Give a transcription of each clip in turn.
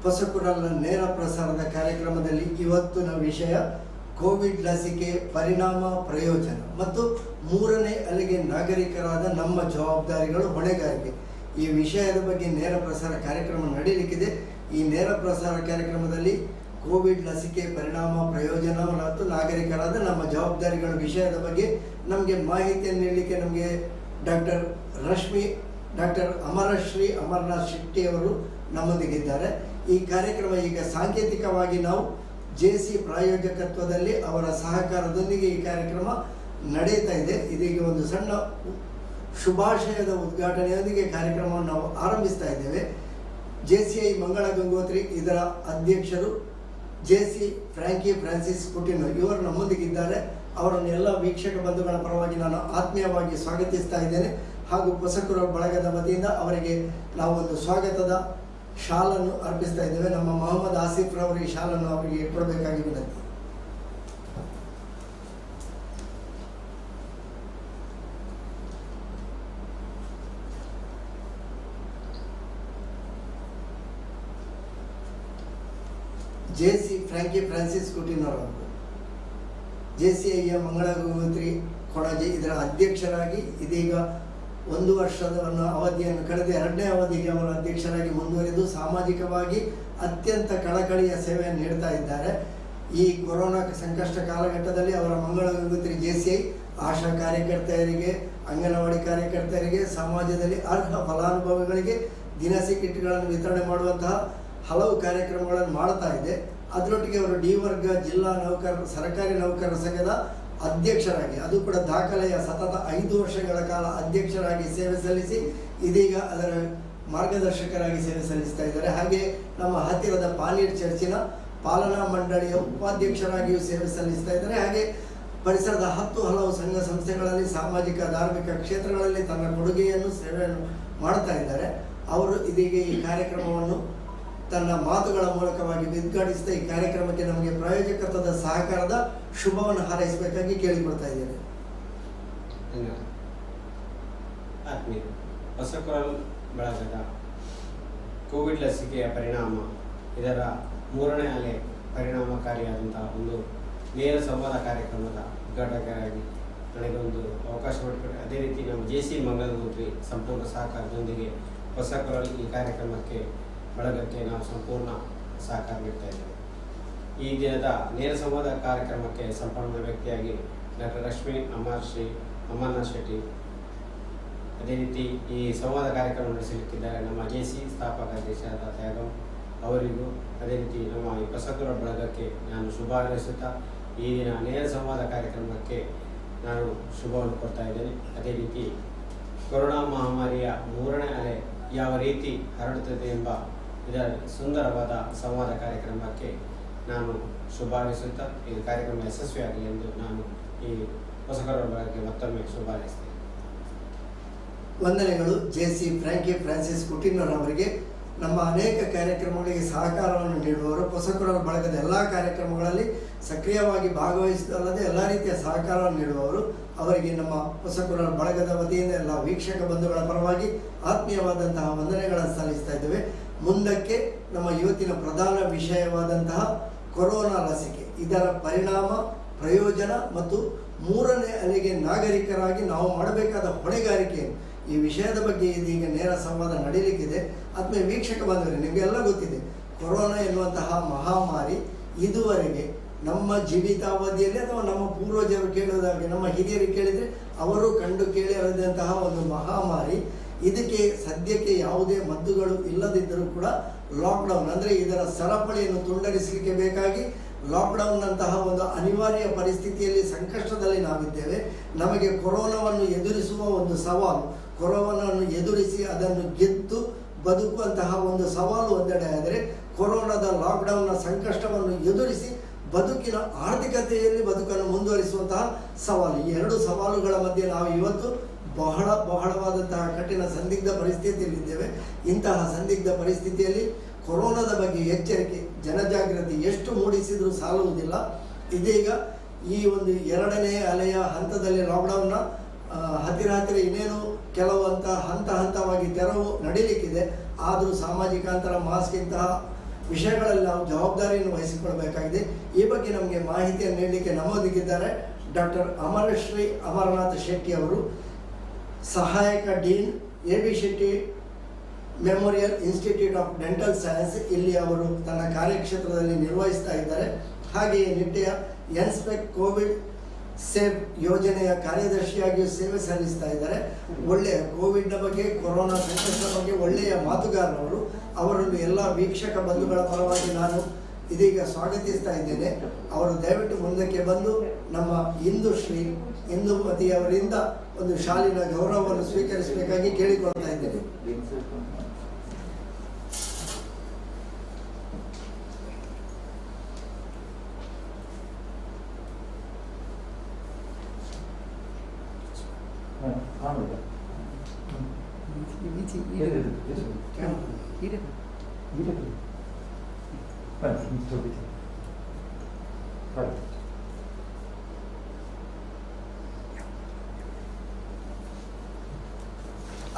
ಹೊಸಕುರಲ್ನ ನೇರ ಪ್ರಸಾರದ ಕಾರ್ಯಕ್ರಮದಲ್ಲಿ ಇವತ್ತಿನ ವಿಷಯ ಕೋವಿಡ್ ಲಸಿಕೆ ಪರಿಣಾಮ ಪ್ರಯೋಜನ ಮತ್ತು ಮೂರನೇ ಅಲೆಗೆ ನಾಗರಿಕರಾದ ನಮ್ಮ ಜವಾಬ್ದಾರಿಗಳು ಹೊಣೆಗಾರಿಕೆ ಈ ವಿಷಯದ ಬಗ್ಗೆ ನೇರ ಪ್ರಸಾರ ಕಾರ್ಯಕ್ರಮ ನಡೆಯಲಿಕ್ಕಿದೆ. ಈ ನೇರ ಪ್ರಸಾರ ಕಾರ್ಯಕ್ರಮದಲ್ಲಿ ಕೋವಿಡ್ ಲಸಿಕೆ ಪರಿಣಾಮ ಪ್ರಯೋಜನ ಮತ್ತು ನಾಗರಿಕರಾದ ನಮ್ಮ ಜವಾಬ್ದಾರಿಗಳ ವಿಷಯದ ಬಗ್ಗೆ ನಮಗೆ ಮಾಹಿತಿಯನ್ನು ನೀಡಲಿಕ್ಕೆ ನಮಗೆ ಡಾಕ್ಟರ್ ಅಮರಶ್ರೀ ಅಮರನಾಥ್ ಶೆಟ್ಟಿ ಅವರು ನಮ್ಮೊಂದಿಗಿದ್ದಾರೆ. ಈ ಕಾರ್ಯಕ್ರಮ ಈಗ ಸಾಂಕೇತಿಕವಾಗಿ ನಾವು ಜೆಸಿ ಪ್ರಾಯೋಜಕತ್ವದಲ್ಲಿ ಅವರ ಸಹಕಾರದೊಂದಿಗೆ ಈ ಕಾರ್ಯಕ್ರಮ ನಡೆಯುತ್ತಾ ಇದೆ. ಇದೀಗ ಒಂದು ಸಣ್ಣ ಶುಭಾಶಯದ ಉದ್ಘಾಟನೆಯೊಂದಿಗೆ ಕಾರ್ಯಕ್ರಮವನ್ನು ನಾವು ಆರಂಭಿಸ್ತಾ ಇದ್ದೇವೆ. ಜೆಸಿಐ ಮಂಗಳ ಗಂಗೋತ್ರಿ ಇದರ ಅಧ್ಯಕ್ಷರು ಜೆಸಿ ಫ್ರಾಂಕಿ ಫ್ರಾನ್ಸಿಸ್ ಕುಟಿನೋ ಇವರು ನಮ್ಮೊಂದಿಗಿದ್ದಾರೆ. ಅವರನ್ನು ಎಲ್ಲ ವೀಕ್ಷಕ ಬಂಧುಗಳ ಪರವಾಗಿ ನಾನು ಆತ್ಮೀಯವಾಗಿ ಸ್ವಾಗತಿಸ್ತಾ ಇದ್ದೇನೆ. ಹಾಗೂ ಹೊಸಕುರಲ್ ಬಳಗದ ವತಿಯಿಂದ ಅವರಿಗೆ ನಾವು ಒಂದು ಸ್ವಾಗತದ ಶಾಲನ್ನು ಅರ್ಪಿಸ್ತಾ ಇದ್ದೇವೆ. ನಮ್ಮ ಮೊಹಮ್ಮದ್ ಆಸಿಫ್ ರವರು ಈ ಶಾಲನ್ನು ಅವರಿಗೆ ಕೊಡಬೇಕಾಗಿ ವಿನಂತಿ. ಜೆಸಿ ಫ್ರಾಂಕಿ ಫ್ರಾನ್ಸಿಸ್ ಕುಟಿನೋರವರು ಜೆಸಿಐಯ ಮಂಗಳ ಗಂಗೋತ್ರಿ ಕೊಣಾಜೆ ಇದರ ಅಧ್ಯಕ್ಷರಾಗಿ ಇದೀಗ 1 ವರ್ಷದ ಅವಧಿಯನ್ನು ಕಳೆದ 2ನೇ ಅವಧಿಗೆ ಅವರ ಅಧ್ಯಕ್ಷರಾಗಿ ಮುಂದುವರೆದು ಸಾಮಾಜಿಕವಾಗಿ ಅತ್ಯಂತ ಕಳಕಳಿಯ ಸೇವೆಯನ್ನು ನೀಡ್ತಾ ಇದ್ದಾರೆ. ಈ ಕೊರೋನಾ ಸಂಕಷ್ಟ ಕಾಲಘಟ್ಟದಲ್ಲಿ ಅವರ ಮಂಗಳ ಗಂಗೋತ್ರಿ ಜೆಸಿಐ ಆಶಾ ಕಾರ್ಯಕರ್ತೆಯರಿಗೆ, ಅಂಗನವಾಡಿ ಕಾರ್ಯಕರ್ತೆಯರಿಗೆ, ಸಮಾಜದಲ್ಲಿ ಅರ್ಹ ಫಲಾನುಭವಿಗಳಿಗೆ ದಿನಸಿ ಕಿಟ್ಗಳನ್ನು ವಿತರಣೆ ಮಾಡುವಂತಹ ಹಲವು ಕಾರ್ಯಕ್ರಮಗಳನ್ನು ಮಾಡ್ತಾ ಇದೆ. ಅದರೊಟ್ಟಿಗೆ ಅವರು ಡಿ ವರ್ಗ ಜಿಲ್ಲಾ ಸರ್ಕಾರಿ ನೌಕರರ ಸಂಘದ ಅಧ್ಯಕ್ಷರಾಗಿ, ಅದು ಕೂಡ ದಾಖಲೆಯ ಸತತ 5 ವರ್ಷಗಳ ಕಾಲ ಅಧ್ಯಕ್ಷರಾಗಿ ಸೇವೆ ಸಲ್ಲಿಸಿ ಇದೀಗ ಅದರ ಮಾರ್ಗದರ್ಶಕರಾಗಿ ಸೇವೆ ಸಲ್ಲಿಸ್ತಾ ಇದ್ದಾರೆ. ಹಾಗೆ ನಮ್ಮ ಹತ್ತಿರದ ಪಾನೀರ್ ಚರ್ಚಿನ ಪಾಲನಾ ಮಂಡಳಿಯ ಉಪಾಧ್ಯಕ್ಷರಾಗಿಯೂ ಸೇವೆ ಸಲ್ಲಿಸ್ತಾ ಇದ್ದಾರೆ. ಹಾಗೆ ಪರಿಸರದ 10 ಹಲವು ಸಂಘ ಸಂಸ್ಥೆಗಳಲ್ಲಿ ಸಾಮಾಜಿಕ ಧಾರ್ಮಿಕ ಕ್ಷೇತ್ರಗಳಲ್ಲಿ ತನ್ನ ಕೊಡುಗೆಯನ್ನು ಸೇವೆಯನ್ನು ಮಾಡ್ತಾ ಇದ್ದಾರೆ. ಅವರು ಇದೀಗ ಈ ಕಾರ್ಯಕ್ರಮವನ್ನು ತನ್ನ ಮಾತುಗಳ ಮೂಲಕವಾಗಿ ಉದ್ಘಾಟಿಸಿದ ಈ ಕಾರ್ಯಕ್ರಮಕ್ಕೆ ನಮಗೆ ಪ್ರಾಯೋಜಕತ್ವದ ಸಹಕಾರದ ಶುಭವನ್ನು ಹಾರೈಸಬೇಕಾಗಿ ಕೇಳಿಕೊಳ್ತಾ ಇದ್ದೇನೆ. ಆತ್ಮೀಯ ಹೊಸಕುರಲ್ ಬಳಗದ ಕೋವಿಡ್ ಲಸಿಕೆಯ ಪರಿಣಾಮ, ಇದರ 3ನೇ ಅಲೆ ಪರಿಣಾಮಕಾರಿಯಾದಂತಹ ಒಂದು ನೇರ ಸಂವಾದ ಕಾರ್ಯಕ್ರಮದ ಉದ್ಘಾಟಕರಾಗಿ ನನಗೊಂದು ಅವಕಾಶ ಮಾಡಿಕೊಟ್ಟೆ. ಅದೇ ರೀತಿ ನಮ್ಮ ಜೆಸಿ ಮಂಗಳ ಗಂಗೋತ್ರಿ ಸಂಪೂರ್ಣ ಸಹಕಾರದೊಂದಿಗೆ ಹೊಸಕುರಲ್ ಈ ಕಾರ್ಯಕ್ರಮಕ್ಕೆ ಬಳಗಕ್ಕೆ ನಾವು ಸಂಪೂರ್ಣ ಸಹಕಾರ ನೀಡ್ತಾ ಇದ್ದೇವೆ. ಈ ದಿನದ ನೇರ ಸಂವಾದ ಕಾರ್ಯಕ್ರಮಕ್ಕೆ ಸಂಪನ್ಮೂಲ ವ್ಯಕ್ತಿಯಾಗಿ ಡಾಕ್ಟರ್ ಅಮರನಾಥ್ ಶೆಟ್ಟಿ, ಅದೇ ರೀತಿ ಈ ಸಂವಾದ ಕಾರ್ಯಕ್ರಮ ನಡೆಸಲಿಕ್ಕಿದ್ದಾರೆ ನಮ್ಮ ಜೆಸಿ ಸ್ಥಾಪಕ ಅಧ್ಯಕ್ಷರಾದ ತ್ಯಾಗಂ ಅವರಿಗೂ, ಅದೇ ರೀತಿ ನಮ್ಮ ಈ ಹೊಸಕುರಲ್ ಬಳಗಕ್ಕೆ ನಾನು ಶುಭ ಹಾರೈಸುತ್ತಾ ಈ ದಿನ ನೇರ ಸಂವಾದ ಕಾರ್ಯಕ್ರಮಕ್ಕೆ ನಾನು ಶುಭವನ್ನು ಕೊಡ್ತಾ ಇದ್ದೇನೆ. ಅದೇ ರೀತಿ ಕೊರೋನಾ ಮಹಾಮಾರಿಯ 3ನೇ ಅಲೆ ಯಾವ ರೀತಿ ಹರಡುತ್ತದೆ ಎಂಬ ಇದರ ಸುಂದರವಾದ ಸಂವಾದ ಕಾರ್ಯಕ್ರಮಕ್ಕೆ ನಾನು ಶುಭ ಹಾರೈಸುತ್ತಾ ಈ ಕಾರ್ಯಕ್ರಮ ಯಶಸ್ವಿಯಾಗಲಿ ಎಂದು ನಾನು ಈ ಹೊಸಕುರಲ್ ಬಳಗಕ್ಕೆ ಮತ್ತೊಮ್ಮೆ ಶುಭ ಹಾರೈಸ್ತೇನೆ. ವಂದನೆಗಳು. ಜೆಸಿ ಫ್ರಾಂಕಿ ಫ್ರಾನ್ಸಿಸ್ ಕುಟಿನೋರವರಿಗೆ ನಮ್ಮ ಅನೇಕ ಕಾರ್ಯಕ್ರಮಗಳಿಗೆ ಸಹಕಾರವನ್ನು ನೀಡುವವರು. ಹೊಸಕುರಲ್ ಬಳಗದ ಎಲ್ಲ ಕಾರ್ಯಕ್ರಮಗಳಲ್ಲಿ ಸಕ್ರಿಯವಾಗಿ ಭಾಗವಹಿಸಿದಲ್ಲದೆ ಎಲ್ಲ ರೀತಿಯ ಸಹಕಾರವನ್ನು ನೀಡುವವರು. ಅವರಿಗೆ ನಮ್ಮ ಹೊಸಕುರಲ್ ಬಳಗದ ವತಿಯಿಂದ ಎಲ್ಲ ವೀಕ್ಷಕ ಬಂಧುಗಳ ಪರವಾಗಿ ಆತ್ಮೀಯವಾದಂತಹ ವಂದನೆಗಳನ್ನು ಸಲ್ಲಿಸ್ತಾ ಇದ್ದೇವೆ. ಮುಂದಕ್ಕೆ ನಮ್ಮ ಇವತ್ತಿನ ಪ್ರಧಾನ ವಿಷಯವಾದಂತಹ ಕೊರೋನಾ ಲಸಿಕೆ, ಇದರ ಪರಿಣಾಮ ಪ್ರಯೋಜನ ಮತ್ತು 3ನೇ ಅಲೆಗೆ ನಾಗರಿಕರಾಗಿ ನಾವು ಮಾಡಬೇಕಾದ ಹೊಣೆಗಾರಿಕೆ, ಈ ವಿಷಯದ ಬಗ್ಗೆ ಇದೀಗ ನೇರ ಸಂವಾದ ನಡೆಯಲಿಕ್ಕಿದೆ. ಆತ್ಮೀಯ ವೀಕ್ಷಕ ಬಂದರೆ ನಿಮಗೆಲ್ಲ ಗೊತ್ತಿದೆ, ಕೊರೋನಾ ಎನ್ನುವಂತಹ ಮಹಾಮಾರಿ ಇದುವರೆಗೆ ನಮ್ಮ ಜೀವಿತಾವಧಿಯಲ್ಲಿ ಅಥವಾ ನಮ್ಮ ಪೂರ್ವಜರು ಕೇಳುವುದಾಗಿ ನಮ್ಮ ಹಿರಿಯರು ಕೇಳಿದರೆ ಅವರು ಕಂಡು ಕೇಳಿರದಂತಹ ಒಂದು ಮಹಾಮಾರಿ. ಇದಕ್ಕೆ ಸದ್ಯಕ್ಕೆ ಯಾವುದೇ ಮದ್ದುಗಳು ಇಲ್ಲದಿದ್ದರೂ ಕೂಡ ಲಾಕ್ಡೌನ್ ಅಂದರೆ ಇದರ ಸರಪಳಿಯನ್ನು ತುಂಡರಿಸಲಿಕ್ಕೆ ಬೇಕಾಗಿ ಲಾಕ್ಡೌನ್ನಂತಹ ಒಂದು ಅನಿವಾರ್ಯ ಪರಿಸ್ಥಿತಿಯಲ್ಲಿ ಸಂಕಷ್ಟದಲ್ಲಿ ನಾವಿದ್ದೇವೆ. ನಮಗೆ ಕೊರೋನಾವನ್ನು ಎದುರಿಸುವ ಒಂದು ಸವಾಲು, ಕೊರೋನಾವನ್ನು ಎದುರಿಸಿ ಅದನ್ನು ಗೆದ್ದು ಬದುಕುವಂತಹ ಒಂದು ಸವಾಲು ಒಂದೆಡೆ ಆದರೆ, ಕೊರೋನಾದ ಲಾಕ್ಡೌನ್ನ ಸಂಕಷ್ಟವನ್ನು ಎದುರಿಸಿ ಬದುಕಿನ ಆರ್ಥಿಕತೆಯಲ್ಲಿ ಬದುಕನ್ನು ಮುಂದುವರಿಸುವಂತಹ ಸವಾಲು. ಈ 2 ಸವಾಲುಗಳ ಮಧ್ಯೆ ನಾವು ಇವತ್ತು ಬಹಳವಾದಂತಹ ಕಠಿಣ ಸಂದಿಗ್ಧ ಪರಿಸ್ಥಿತಿಯಲ್ಲಿದ್ದೇವೆ. ಇಂತಹ ಸಂದಿಗ್ಧ ಪರಿಸ್ಥಿತಿಯಲ್ಲಿ ಕೊರೋನಾದ ಬಗ್ಗೆ ಎಚ್ಚರಿಕೆ, ಜನಜಾಗೃತಿ ಎಷ್ಟು ಮೂಡಿಸಿದರೂ ಸಾಲುವುದಿಲ್ಲ. ಇದೀಗ ಈ ಒಂದು 2ನೇ ಅಲೆಯ ಹಂತದಲ್ಲಿ ಲಾಕ್ಡೌನ್ನ ಹತ್ತಿರ ಇನ್ನೇನು ಕೆಲವು ಹಂತವಾಗಿ ತೆರವು ನಡೀಲಿಕ್ಕಿದೆ. ಆದರೂ ಸಾಮಾಜಿಕ ಅಂತರ, ಮಾಸ್ಕ್ ಇಂತಹ ವಿಷಯಗಳಲ್ಲಿ ನಾವು ಜವಾಬ್ದಾರಿಯನ್ನು ವಹಿಸಿಕೊಳ್ಬೇಕಾಗಿದೆ. ಈ ಬಗ್ಗೆ ನಮಗೆ ಮಾಹಿತಿಯನ್ನು ನೀಡಲಿಕ್ಕೆ ನಮ್ಮೊಂದಿಗಿದ್ದಾರೆ ಡಾಕ್ಟರ್ ಅಮರಶ್ರೀ ಅಮರನಾಥ್ ಶೆಟ್ಟಿ ಅವರು, ಸಹಾಯಕ dean AB Shetty memorial institute of dental science, ಇಲ್ಲಿ ಅವರು ತನ್ನ ಕಾರ್ಯಕ್ಷೇತ್ರದಲ್ಲಿ ನಿರ್ವಹಿಸ್ತಾ ಇದ್ದಾರೆ. ಹಾಗೆಯೇ ನಿಟ್ಟೆಯ ಎನ್ಸ್ಪೆಕ್ ಕೋವಿಡ್ ಸೇವ್ ಯೋಜನೆಯ ಕಾರ್ಯದರ್ಶಿಯಾಗಿಯೂ ಸೇವೆ ಸಲ್ಲಿಸ್ತಾ ಇದ್ದಾರೆ. ಒಳ್ಳೆಯ ಕೋವಿಡ್ನ ಬಗ್ಗೆ, ಕೊರೋನಾ ಸಂಕಷ್ಟದ ಬಗ್ಗೆ ಒಳ್ಳೆಯ ಮಾತುಗಾರರವರು. ಅವರನ್ನು ಎಲ್ಲ ವೀಕ್ಷಕ ಬಂಧುಗಳ ಪರವಾಗಿ ನಾನು ಇದೀಗ ಸ್ವಾಗತಿಸ್ತಾ ಇದ್ದೇನೆ. ಅವರು ದಯವಿಟ್ಟು ಮುಂದಕ್ಕೆ ಬಂದು ನಮ್ಮ ಇಂದುಶ್ರೀ ಇಂದುಮತಿಯವರಿಂದ ಒಂದು ಶಾಲಿನ ಗೌರವವನ್ನು ಸ್ವೀಕರಿಸಬೇಕಾಗಿ ಕೇಳಿಕೊಳ್ತಾ ಇದ್ದೇನೆ.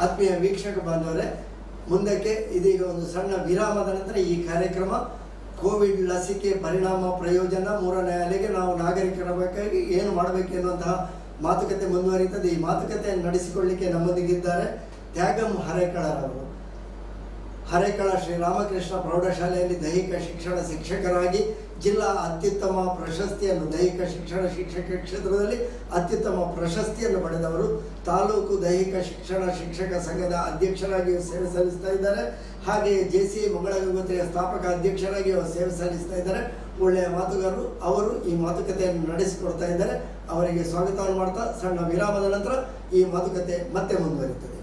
ಆತ್ಮೀಯ ವೀಕ್ಷಕ ಬಾಂಧವರೇ, ಮುಂದಕ್ಕೆ ಇದೀಗ ಒಂದು ಸಣ್ಣ ವಿರಾಮದ ನಂತರ ಈ ಕಾರ್ಯಕ್ರಮ ಕೋವಿಡ್ ಲಸಿಕೆ ಪರಿಣಾಮ ಪ್ರಯೋಜನ 3ನೇ ಅಲೆಗೆ ನಾವು ನಾಗರಿಕರಾಗಬೇಕಾಗಿ ಏನು ಮಾಡಬೇಕು ಎನ್ನುವಂತಹ ಮಾತುಕತೆ ಮುಂದುವರಿಯುತ್ತದೆ. ಈ ಮಾತುಕತೆಯನ್ನು ನಡೆಸಿಕೊಳ್ಳಲಿಕ್ಕೆ ನಮ್ಮೊಂದಿಗಿದ್ದಾರೆ ತ್ಯಾಗಂ ಹರೇಕಳರವರು. ಹರೇಕಳ ಶ್ರೀರಾಮಕೃಷ್ಣ ಪ್ರೌಢಶಾಲೆಯಲ್ಲಿ ದೈಹಿಕ ಶಿಕ್ಷಣ ಶಿಕ್ಷಕರಾಗಿ ಜಿಲ್ಲಾ ಅತ್ಯುತ್ತಮ ಪ್ರಶಸ್ತಿಯನ್ನು, ದೈಹಿಕ ಶಿಕ್ಷಣ ಶಿಕ್ಷಕ ಕ್ಷೇತ್ರದಲ್ಲಿ ಅತ್ಯುತ್ತಮ ಪ್ರಶಸ್ತಿಯನ್ನು ಪಡೆದವರು. ತಾಲೂಕು ದೈಹಿಕ ಶಿಕ್ಷಣ ಶಿಕ್ಷಕ ಸಂಘದ ಅಧ್ಯಕ್ಷರಾಗಿಯೂ ಸೇವೆ ಸಲ್ಲಿಸ್ತಾ ಇದ್ದಾರೆ. ಹಾಗೆಯೇ JCI ಮಂಗಳ ಗಂಗೋತ್ರಿಯ ಸ್ಥಾಪಕ ಅಧ್ಯಕ್ಷರಾಗಿಯೂ ಸೇವೆ ಸಲ್ಲಿಸ್ತಾ ಇದ್ದಾರೆ. ಒಳ್ಳೆಯ ಮಾತುಗಾರರು ಅವರು. ಈ ಮಾತುಕತೆಯನ್ನು ನಡೆಸಿಕೊಡ್ತಾ ಇದ್ದಾರೆ. ಅವರಿಗೆ ಸ್ವಾಗತವನ್ನು ಮಾಡ್ತಾ ಸಣ್ಣ ವಿರಾಮದ ನಂತರ ಈ ಮಾತುಕತೆ ಮತ್ತೆ ಮುಂದುವರಿಯುತ್ತದೆ.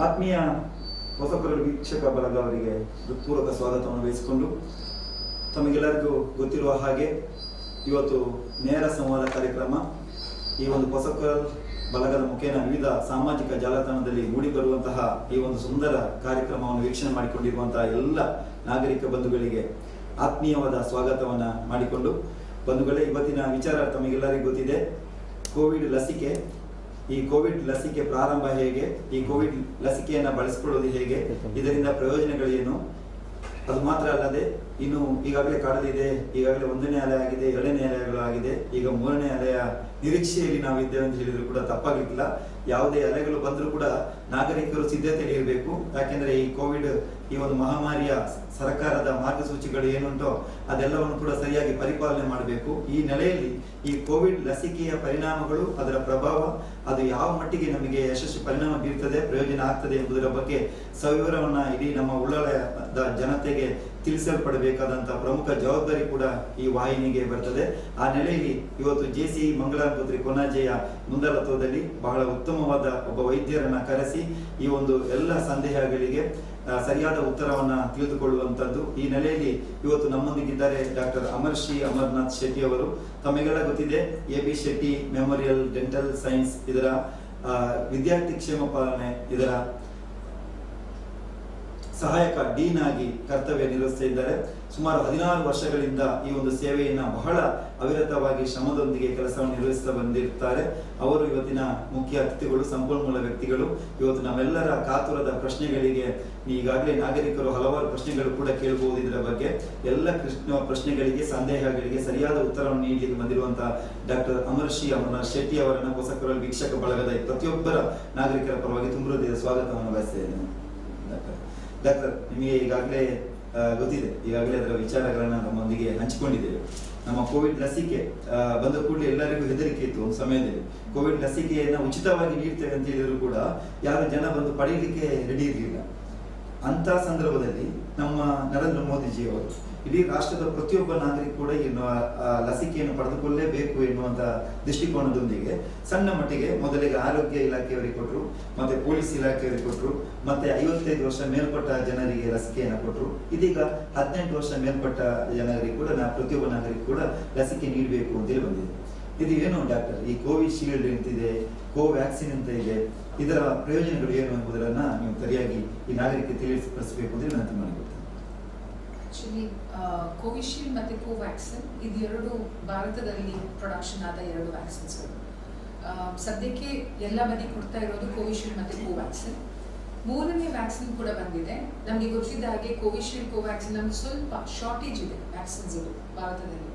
ಆತ್ಮೀಯ ಹೊಸಕೊರಲು ವೀಕ್ಷಕ ಬಳಗ ಅವರಿಗೆ ಹೃತ್ಪೂರ್ವಕ ಸ್ವಾಗತವನ್ನು ವಹಿಸಿಕೊಂಡು ತಮಗೆಲ್ಲರಿಗೂ ಗೊತ್ತಿರುವ ಹಾಗೆ ಇವತ್ತು ನೇರ ಸಂವಾದ ಕಾರ್ಯಕ್ರಮ ಈ ಒಂದು ಹೊಸಕೊರಲ್ ಬಳಗದ ಮುಖೇನ ವಿವಿಧ ಸಾಮಾಜಿಕ ಜಾಲತಾಣದಲ್ಲಿ ಮೂಡಿಬರುವಂತಹ ಈ ಒಂದು ಸುಂದರ ಕಾರ್ಯಕ್ರಮವನ್ನು ವೀಕ್ಷಣೆ ಮಾಡಿಕೊಂಡಿರುವಂತಹ ಎಲ್ಲ ನಾಗರಿಕ ಬಂಧುಗಳಿಗೆ ಆತ್ಮೀಯವಾದ ಸ್ವಾಗತವನ್ನ ಮಾಡಿಕೊಂಡು ಬಂಧುಗಳೇ, ಇವತ್ತಿನ ವಿಚಾರ ತಮಗೆಲ್ಲರಿಗೂ ಗೊತ್ತಿದೆ. ಕೋವಿಡ್ ಲಸಿಕೆ. ಈ ಕೋವಿಡ್ ಲಸಿಕೆ ಪ್ರಾರಂಭ ಹೇಗೆ, ಈ ಕೋವಿಡ್ ಲಸಿಕೆಯನ್ನು ಬಳಸಿಕೊಳ್ಳುವುದು ಹೇಗೆ, ಇದರಿಂದ ಪ್ರಯೋಜನಗಳೇನು, ಅದು ಮಾತ್ರ ಅಲ್ಲದೆ ಇನ್ನು ಈಗಾಗಲೇ ಕಾಡಲಿದೆ, ಈಗಾಗಲೇ 1ನೇ ಅಲೆ ಆಗಿದೆ, 2ನೇ ಅಲೆಗಳಾಗಿದೆ, ಈಗ 3ನೇ ಅಲೆಯ ನಿರೀಕ್ಷೆಯಲ್ಲಿ ನಾವು ಇದ್ದೇವೆ ಅಂತ ಹೇಳಿದ್ರು ಕೂಡ ತಪ್ಪಾಗಲಿಕ್ಕಿಲ್ಲ. ಯಾವುದೇ ಅಲೆಗಳು ಬಂದರೂ ಕೂಡ ನಾಗರಿಕರು ಸಿದ್ಧತೆಯಲ್ಲಿ ಇರಬೇಕು. ಯಾಕೆಂದ್ರೆ ಈ ಕೋವಿಡ್ ಈ ಒಂದು ಮಹಾಮಾರಿಯ ಸರ್ಕಾರದ ಮಾರ್ಗಸೂಚಿಗಳು ಏನುಂಟೋ ಅದೆಲ್ಲವನ್ನು ಕೂಡ ಸರಿಯಾಗಿ ಪರಿಪಾಲನೆ ಮಾಡಬೇಕು. ಈ ನೆಲೆಯಲ್ಲಿ ಈ ಕೋವಿಡ್ ಲಸಿಕೆಯ ಪರಿಣಾಮಗಳು, ಅದರ ಪ್ರಭಾವ, ಅದು ಯಾವ ಮಟ್ಟಿಗೆ ನಮಗೆ ಯಶಸ್ವಿ ಪರಿಣಾಮ ಬೀರ್ತದೆ, ಪ್ರಯೋಜನ ಆಗ್ತದೆ ಎಂಬುದರ ಬಗ್ಗೆ ಸವಿವರವನ್ನ ಇಡೀ ನಮ್ಮ ಉಳ್ಳಾಲದ ಜನತೆಗೆ ತಿಳಿಸಲ್ಪಡಬೇಕಾದಂತಹ ಪ್ರಮುಖ ಜವಾಬ್ದಾರಿ ಕೂಡ ಈ ವಾಹಿನಿಗೆ ಬರ್ತದೆ. ಆ ನೆಲೆಯಲ್ಲಿ ಇವತ್ತು JCI ಮಂಗಳಾಸ್ಪತ್ರೆ ಕೊನಾಜೆಯ ಮುಂದಾಳತ್ವದಲ್ಲಿ ಬಹಳ ಉತ್ತಮವಾದ ಒಬ್ಬ ವೈದ್ಯರನ್ನ ಕರೆಸಿ ಈ ಒಂದು ಎಲ್ಲ ಸಂದೇಹಗಳಿಗೆ ಸರಿಯಾದ ಉತ್ತರವನ್ನ ತಿಳಿದುಕೊಳ್ಳುವಂತದ್ದು. ಈ ನೆಲೆಯಲ್ಲಿ ಇವತ್ತು ನಮ್ಮೊಂದಿಗಿದ್ದಾರೆ ಡಾಕ್ಟರ್ ಅಮರ್ಶ್ರೀ ಅಮರನಾಥ್ ಶೆಟ್ಟಿ ಅವರು. ತಮಗೆಲ್ಲ ಗೊತ್ತಿದೆ, AB Shetty memorial dental science ಇದರ ವಿದ್ಯಾರ್ಥಿ ಕ್ಷೇಮ ಪಾಲನೆ ಇದರ ಸಹಾಯಕ ಡೀನ್ ಆಗಿ ಕರ್ತವ್ಯ ನಿರ್ವಹಿಸ್ತಾ ಇದ್ದಾರೆ. ಸುಮಾರು 16 ವರ್ಷಗಳಿಂದ ಈ ಒಂದು ಸೇವೆಯನ್ನ ಬಹಳ ಅವಿರತವಾಗಿ ಶ್ರಮದೊಂದಿಗೆ ಕೆಲಸವನ್ನು ನಿರ್ವಹಿಸ್ತಾ ಬಂದಿರ್ತಾರೆ. ಅವರು ಇವತ್ತಿನ ಮುಖ್ಯ ಅತಿಥಿಗಳು, ಸಂಪನ್ಮೂಲ ವ್ಯಕ್ತಿಗಳು. ಇವತ್ತು ನಮ್ಮೆಲ್ಲರ ಕಾತುರದ ಪ್ರಶ್ನೆಗಳಿಗೆ ಈಗಾಗಲೇ ನಾಗರಿಕರು ಹಲವಾರು ಪ್ರಶ್ನೆಗಳು ಕೂಡ ಕೇಳಬಹುದು. ಇದರ ಬಗ್ಗೆ ಎಲ್ಲ ಪ್ರಶ್ನೆಗಳಿಗೆ, ಸಂದೇಹಗಳಿಗೆ ಸರಿಯಾದ ಉತ್ತರವನ್ನು ನೀಡಲಿಕ್ಕೆ ಬಂದಿರುವಂತಹ ಡಾಕ್ಟರ್ ಅಮರ್ಶ್ರೀ ಅಮರನಾಥ್ ಶೆಟ್ಟಿ ಅವರನ್ನ ಹೊಸಕೊರಲ್ ವೀಕ್ಷಕ ಬಳಗದ ಪ್ರತಿಯೊಬ್ಬರ ನಾಗರಿಕರ ಪರವಾಗಿ ತುಂಬ ಹೃದಯದ ಸ್ವಾಗತವನ್ನು ಬಯಸ್ತಾ ಇದ್ದೇನೆ. ಡಾಕ್ಟರ್, ನಿಮಗೆ ಈಗಾಗಲೇ ಗೊತ್ತಿದೆ, ಈಗಾಗಲೇ ಅದರ ವಿಚಾರಗಳನ್ನ ನಮ್ಮೊಂದಿಗೆ ಹಂಚಿಕೊಂಡಿದ್ದೇವೆ. ನಮ್ಮ ಕೋವಿಡ್ ಲಸಿಕೆ ಬಂದ ಕೂಡಲೇ ಎಲ್ಲರಿಗೂ ಹೆದರಿಕೆ ಇತ್ತು. ಒಂದು ಸಮಯದಲ್ಲಿ ಕೋವಿಡ್ ಲಸಿಕೆಯನ್ನ ಉಚಿತವಾಗಿ ನೀಡ್ತೇವೆ ಅಂತ ಹೇಳಿದ್ರು ಕೂಡ ಯಾರು ಜನ ಬಂದು ಪಡೆಯಲಿಕ್ಕೆ ರೆಡಿ ಇರಲಿಲ್ಲ. ಅಂತ ಸಂದರ್ಭದಲ್ಲಿ ನಮ್ಮ ನರೇಂದ್ರ ಮೋದಿಜಿ ಅವರು ಇಡೀ ರಾಷ್ಟ್ರದ ಪ್ರತಿಯೊಬ್ಬ ನಾಗರಿಕ ಕೂಡ ಲಸಿಕೆಯನ್ನು ಪಡೆದುಕೊಳ್ಳಲೇಬೇಕು ಎನ್ನುವಂತ ದೃಷ್ಟಿಕೋನದೊಂದಿಗೆ ಸಣ್ಣ ಮಟ್ಟಿಗೆ ಮೊದಲಿಗೆ ಆರೋಗ್ಯ ಇಲಾಖೆಯವರಿಗೆ ಕೊಟ್ಟರು, ಮತ್ತೆ ಪೊಲೀಸ್ ಇಲಾಖೆಯವರಿಗೆ ಕೊಟ್ಟರು, ಮತ್ತೆ 55 ವರ್ಷ ಮೇಲ್ಪಟ್ಟ ಜನರಿಗೆ ಲಸಿಕೆಯನ್ನು ಕೊಟ್ಟರು. ಇದೀಗ 18 ವರ್ಷ ಮೇಲ್ಪಟ್ಟ ಜನರಿಗೆ ಕೂಡ ಪ್ರತಿಯೊಬ್ಬ ನಾಗರಿಕ ಕೂಡ ಲಸಿಕೆ ನೀಡಬೇಕು ಅಂತೇಳಿ ಬಂದಿದೆ. ಇದು ಏನು ಡಾಕ್ಟರ್, ಈ ಕೋವಿಶೀಲ್ಡ್ ಅಂತಿದೆ, ಕೋವ್ಯಾಕ್ಸಿನ್ ಅಂತ ಇದೆ, ಇದರ ಪ್ರಯೋಜನಗಳು ಏನು ಎಂಬುದನ್ನ ನೀವು ಸರಿಯಾಗಿ ಈ ನಾಗರಿಕ ತಿಳಿಸಿಪಡಿಸಬೇಕು ಅಂತ ವಿನಂತಿ ಮಾಡಿಕೊಡ್ತೇನೆ. ಆಕ್ಚುಲಿ ಕೋವಿಶೀಲ್ಡ್ ಮತ್ತು ಕೋವ್ಯಾಕ್ಸಿನ್ ಇದು ಎರಡು ಭಾರತದಲ್ಲಿ ಪ್ರೊಡಕ್ಷನ್ ಆದ 2 ವ್ಯಾಕ್ಸಿನ್ಸ್ಗಳು. ಸದ್ಯಕ್ಕೆ ಎಲ್ಲ ಬದಿ ಕೊಡ್ತಾ ಇರೋದು ಕೋವಿಶೀಲ್ಡ್ ಮತ್ತು ಕೋವ್ಯಾಕ್ಸಿನ್. 3ನೇ ವ್ಯಾಕ್ಸಿನ್ ಕೂಡ ಬಂದಿದೆ. ನಮಗೆ ಗೊತ್ತಿದ್ದ ಹಾಗೆ ಕೋವಿಶೀಲ್ಡ್ ಕೋವ್ಯಾಕ್ಸಿನ್ ನಮ್ಗೆ ಸ್ವಲ್ಪ ಶಾರ್ಟೇಜ್ ಇದೆ ವ್ಯಾಕ್ಸಿನ್ಸ್ ಇದು ಭಾರತದಲ್ಲಿ.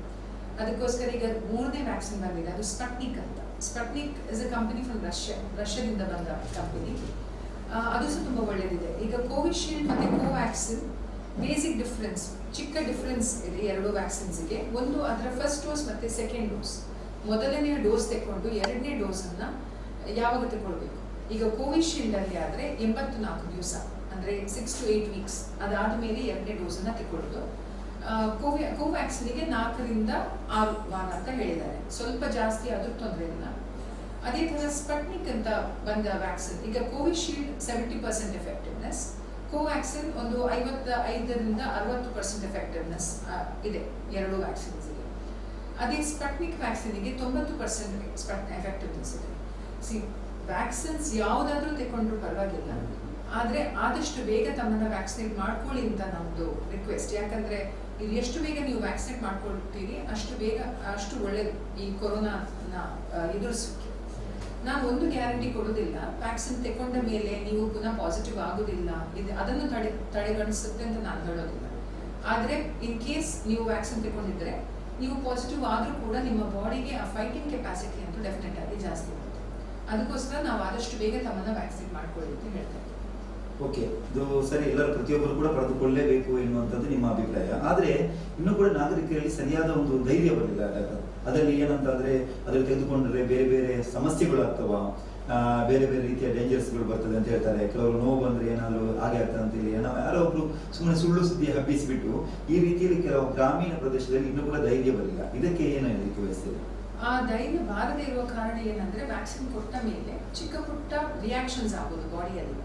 ಅದಕ್ಕೋಸ್ಕರ ಈಗ 3ನೇ ವ್ಯಾಕ್ಸಿನ್ ಬಂದಿದೆ, ಅದು ಸ್ಪಟ್ನಿಕ್ ಅಂತ. ಸ್ಪಟ್ನಿಕ್ ಇಸ್ ಎ ಕಂಪನಿ ಫ್ರಮ್ ರಷ್ಯಾದಿಂದ ಬಂದ ಕಂಪನಿ. ಅದು ಸಹ ತುಂಬ ಒಳ್ಳೆಯದಿದೆ. ಈಗ ಕೋವಿಶೀಲ್ಡ್ ಮತ್ತು ಕೋವ್ಯಾಕ್ಸಿನ್ ಬೇಸಿಕ್ ಡಿಫ್ರೆನ್ಸ್, ಚಿಕ್ಕ ಡಿಫ್ರೆನ್ಸ್ ಇದೆ 2 ವ್ಯಾಕ್ಸಿನ್ಸ್ಗೆ. ಒಂದು ಅದರ ಫಸ್ಟ್ ಡೋಸ್ ಮತ್ತು ಸೆಕೆಂಡ್ ಡೋಸ್. ಮೊದಲನೆಯ ಡೋಸ್ ತಗೊಂಡು 2ನೇ ಡೋಸನ್ನು ಯಾವಾಗ ತಗೊಳ್ಬೇಕು. ಈಗ ಕೋವಿಶೀಲ್ಡ್ ಅಲ್ಲಿ ಆದರೆ 84 ದಿವಸ, ಅಂದರೆ 6 to 8 ವೀಕ್ಸ್, ಅದಾದ ಮೇಲೆ 2ನೇ ಡೋಸನ್ನು ತಗೊಳ್ಳೋದು. ಕೋವ್ಯಾಕ್ಸಿನ್ಗೆ 4 ರಿಂದ 6 ವಾರ ಅಂತ ಹೇಳಿದ್ದಾರೆ. ಸ್ವಲ್ಪ ಜಾಸ್ತಿ ಆದರೂ ತೊಂದರೆ ಇಲ್ಲ. ಅದೇ ಥರ ಸ್ಪಟ್ನಿಕ್ ಅಂತ ಬಂದ ವ್ಯಾಕ್ಸಿನ್, ಈಗ ಕೋವಿಶೀಲ್ಡ್ 70% ಎಫೆಕ್ಟಿವ್ನೆಸ್, ಕೋವ್ಯಾಕ್ಸಿನ್ ಒಂದು 55 ರಿಂದ 60% ಎಫೆಕ್ಟಿವ್ನೆಸ್ ಇದೆ 2 ವ್ಯಾಕ್ಸಿನ್ಸ್ಗೆ. ಅದೇ ಸ್ಪಟ್ನಿಕ್ ವ್ಯಾಕ್ಸಿನ್ಗೆ 90% ಎಫೆಕ್ಟಿವ್ನೆಸ್ ಇದೆ. ವ್ಯಾಕ್ಸಿನ್ಸ್ ಯಾವುದಾದ್ರೂ ತಗೊಂಡ್ರು ಪರವಾಗಿಲ್ಲ, ಆದರೆ ಆದಷ್ಟು ಬೇಗ ತಮ್ಮನ್ನ ವ್ಯಾಕ್ಸಿನೇಟ್ ಮಾಡ್ಕೊಳ್ಳಿ ಅಂತ ನಮ್ಮದು ರಿಕ್ವೆಸ್ಟ್. ಯಾಕಂದ್ರೆ ಇಲ್ಲಿ ಎಷ್ಟು ಬೇಗ ನೀವು ವ್ಯಾಕ್ಸಿನೇಟ್ ಮಾಡ್ಕೊಳ್ತೀರಿ ಅಷ್ಟು ಒಳ್ಳೇದು ಈ ಕೊರೋನಾನ ಎದುರಿಸೋಕ್ಕೆ. ನಾನು ಒಂದು ಗ್ಯಾರಂಟಿ ಕೊಡೋದಿಲ್ಲ, ವ್ಯಾಕ್ಸಿನ್ ತಗೊಂಡ ಮೇಲೆ ನೀವು ಪುನಃ ಪಾಸಿಟಿವ್ ಆಗೋದಿಲ್ಲ, ಅದನ್ನು ತಡೆಗಣಿಸುತ್ತೆ ಅಂತ ನಾನು ಹೇಳೋದಿಲ್ಲ. ಆದರೆ ಇನ್ ಕೇಸ್ ನೀವು ವ್ಯಾಕ್ಸಿನ್ ತಗೊಂಡಿದ್ರೆ ನೀವು ಪಾಸಿಟಿವ್ ಆದರೂ ಕೂಡ ನಿಮ್ಮ ಬಾಡಿಗೆ ಆ ಫೈಟಿಂಗ್ ಕೆಪಾಸಿಟಿ ಅಂತೂ ಡೆಫಿನೆಟ್ ಆಗಿ ಜಾಸ್ತಿ ಇರುತ್ತೆ. ಅದಕ್ಕೋಸ್ಕರ ನಾವು ಆದಷ್ಟು ಬೇಗ ತಮ್ಮನ್ನ ವ್ಯಾಕ್ಸಿನ್ ಮಾಡ್ಕೊಳ್ಳಿ ಅಂತ ಹೇಳ್ತೇವೆ. ಓಕೆ, ಇದು ಸರಿ, ಎಲ್ಲರೂ ಪ್ರತಿಯೊಬ್ಬರು ಕೂಡ ಪಡೆದುಕೊಳ್ಳಲೇಬೇಕು ಎನ್ನುವಂಥದ್ದು ನಿಮ್ಮ ಅಭಿಪ್ರಾಯ. ಆದರೆ ಇನ್ನೂ ಕೂಡ ನಾಗರಿಕರಲ್ಲಿ ಸರಿಯಾದ ಒಂದು ಧೈರ್ಯ ಬರಲಿಲ್ಲ ಡಾಕ್ಟರ್. ಅದರಲ್ಲಿ ಏನಂತಂದ್ರೆ ಅದರಲ್ಲಿ ತೆಗೆದುಕೊಂಡ್ರೆ ಬೇರೆ ಬೇರೆ ಸಮಸ್ಯೆಗಳು ಆಗ್ತವಾ, ಬೇರೆ ಬೇರೆ ರೀತಿಯ ಡೇಂಜರ್ಸ್ಗಳು ಬರ್ತದೆ ಅಂತ ಹೇಳ್ತಾರೆ. ಕೆಲವರು ನೋವು ಬಂದ್ರೆ ಏನಾದ್ರು ಹಾಗೆ ಆಗ್ತದೆ ಅಂತ ಹೇಳಿ ಯಾರೋ ಒಬ್ರು ಸುಮ್ಮನೆ ಸುಳ್ಳು ಸುದ್ದಿ ಹಬ್ಬಿಸಿಬಿಟ್ಟು ಈ ರೀತಿಯಲ್ಲಿ ಕೆಲವು ಗ್ರಾಮೀಣ ಪ್ರದೇಶದಲ್ಲಿ ಇನ್ನೂ ಕೂಡ ಧೈರ್ಯ ಬರಲಿಲ್ಲ. ಇದಕ್ಕೆ ಏನು ಹೇಳಲಿಕ್ಕೆ ಬಯಸ್ತೇವೆ? ಆ ಧೈರ್ಯ ಬಾರದೇ ಇರುವ ಕಾರಣ ಏನಂದ್ರೆ ವ್ಯಾಕ್ಸಿನ್ ಕೊಟ್ಟ ಮೇಲೆ ಚಿಕ್ಕ ಪುಟ್ಟ ರಿಯಾಕ್ಷನ್ಸ್ ಆಗೋದು ಬಾಡಿಯಲ್ಲಿ.